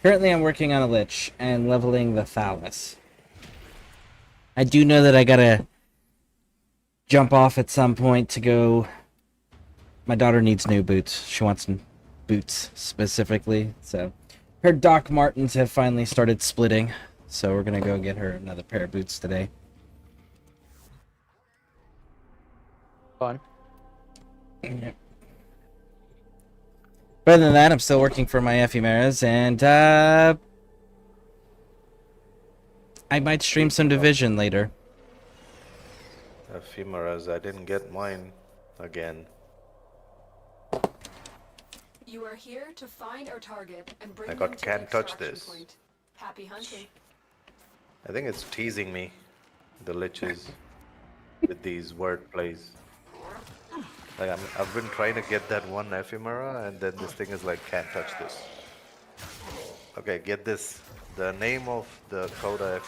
Currently, I'm working on a Lich and leveling the Thallus. I do know that I gotta jump off at some point to go. My daughter needs new boots. She wants some boots specifically. So her Doc Martens have finally started splitting. So we're gonna go get her another pair of boots today. Fun. Yep. But other than that, I'm still working for my ephemeras, and I might stream some Division later. Ephemeras, I didn't get mine again. You are here to find our target and bring I them got to can't the touch extraction this. point. Happy hunting. I think it's teasing me, the liches, with these word plays. Like I've been trying to get that one ephemera, and then this thing is like, can't touch this. Okay, get this. The name of the Coda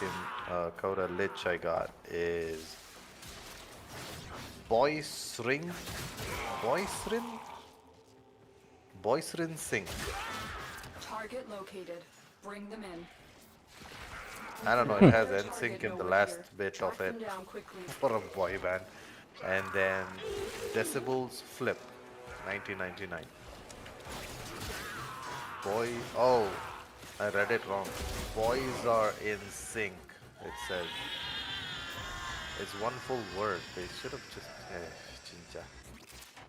Lich I got is Boisrin Singh. Target located. Bring them in. I don't know, it has NSYNC in the last bit of it for a boy band. And then Decibels Flip, 1999. Oh, I read it wrong. Boys are in sync, it says. It's one full word. They should have just... chincha.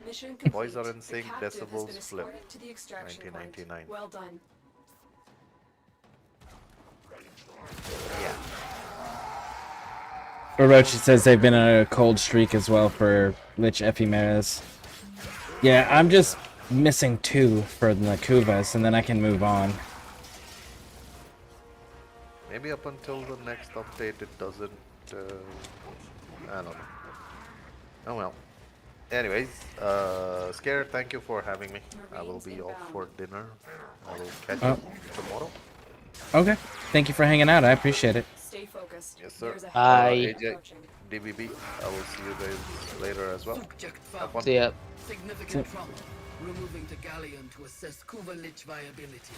Mission complete. Boys are in The sync, captive has Decibels been Flip, escorted to the extraction point. 1999. Well done. Yeah. Orochi says they've been on a cold streak as well for Lich Ephemeras. Yeah, I'm just missing 2 for the Kuvas, and then I can move on. Maybe up until the next update it doesn't... I don't know. Oh well. Anyways, Scare, thank you for having me. I will be off for dinner. I will catch you tomorrow. Okay. Thank you for hanging out. I appreciate it. Stay focused. Yes, sir. Bye. AJ, DBB, I will see you guys later as well. Have fun. See ya. Significant trauma. Removing the galleon to assess Kuva Lich viability.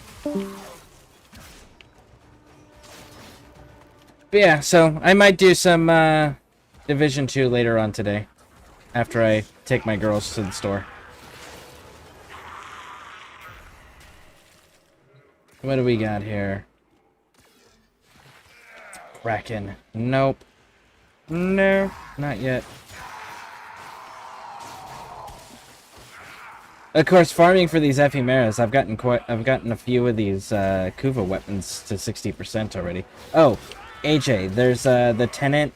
But yeah, so I might do some Division 2 later on today, after I take my girls to the store. What do we got here? Kraken. Nope. No, not yet. Of course, farming for these ephemeras, I've gotten a few of these Kuva weapons to 60% already. Oh, AJ, there's the Tenant.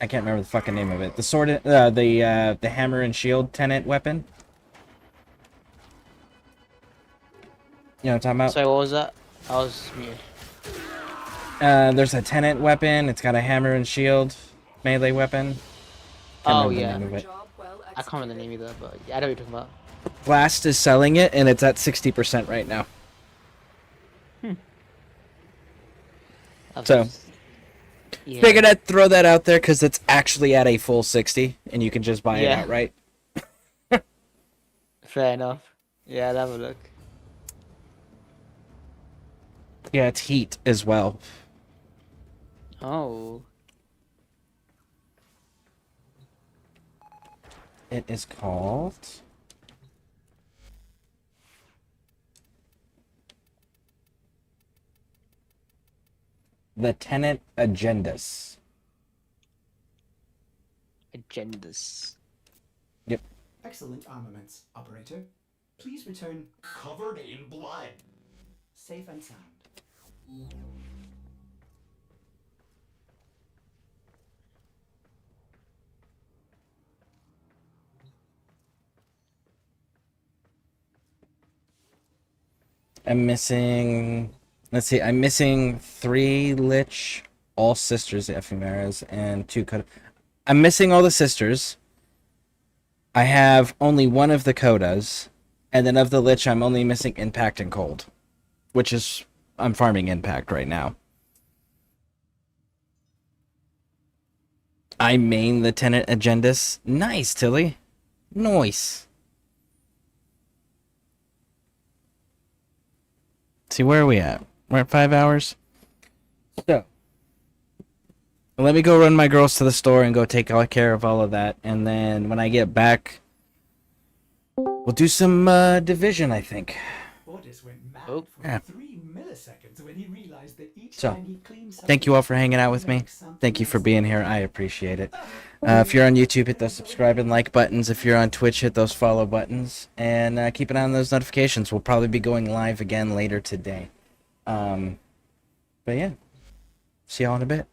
I can't remember the fucking name of it. The sword, the hammer and shield Tenant weapon. You know what I'm talking about? Sorry, what was that? I was muted. There's a Tenant weapon. It's got a hammer and shield melee weapon. Oh yeah. I can't remember the name either, but yeah, I know what you're talking about. Blast is selling it, and it's at 60% right now. So, yeah. figured I'd throw that out there because it's actually at a full 60, and you can just buy it outright. Fair enough. Yeah, I'll have a look. Yeah, it's heat as well. Oh. It is called... The Tenant Agendas. Agendas. Yep. Excellent armaments, operator. Please return Covered in blood. safe and sound. I'm missing. Let's see. I'm missing 3 Lich, all sisters ephemeras, and 2 Coda. I'm missing all the sisters. I have only 1 of the Codas, and then of the Lich, I'm only missing Impact and Cold, which is I'm farming Impact right now. I main Lieutenant Agendus. Nice, Tilly. Nice. See, where are we at? We're at 5 hours. So, let me go run my girls to the store and go take care of all of that. And then when I get back, we'll do some Division, I think. Fortis went mad Oh. for Yeah. 3 milliseconds when he realized that each So, time he cleaned thank you all for something hanging out up, with he me. makes something Thank you for else being here. I appreciate it. If you're on YouTube, hit those subscribe and like buttons. If you're on Twitch, hit those follow buttons. And keep an eye on those notifications. We'll probably be going live again later today. But yeah, see y'all in a bit.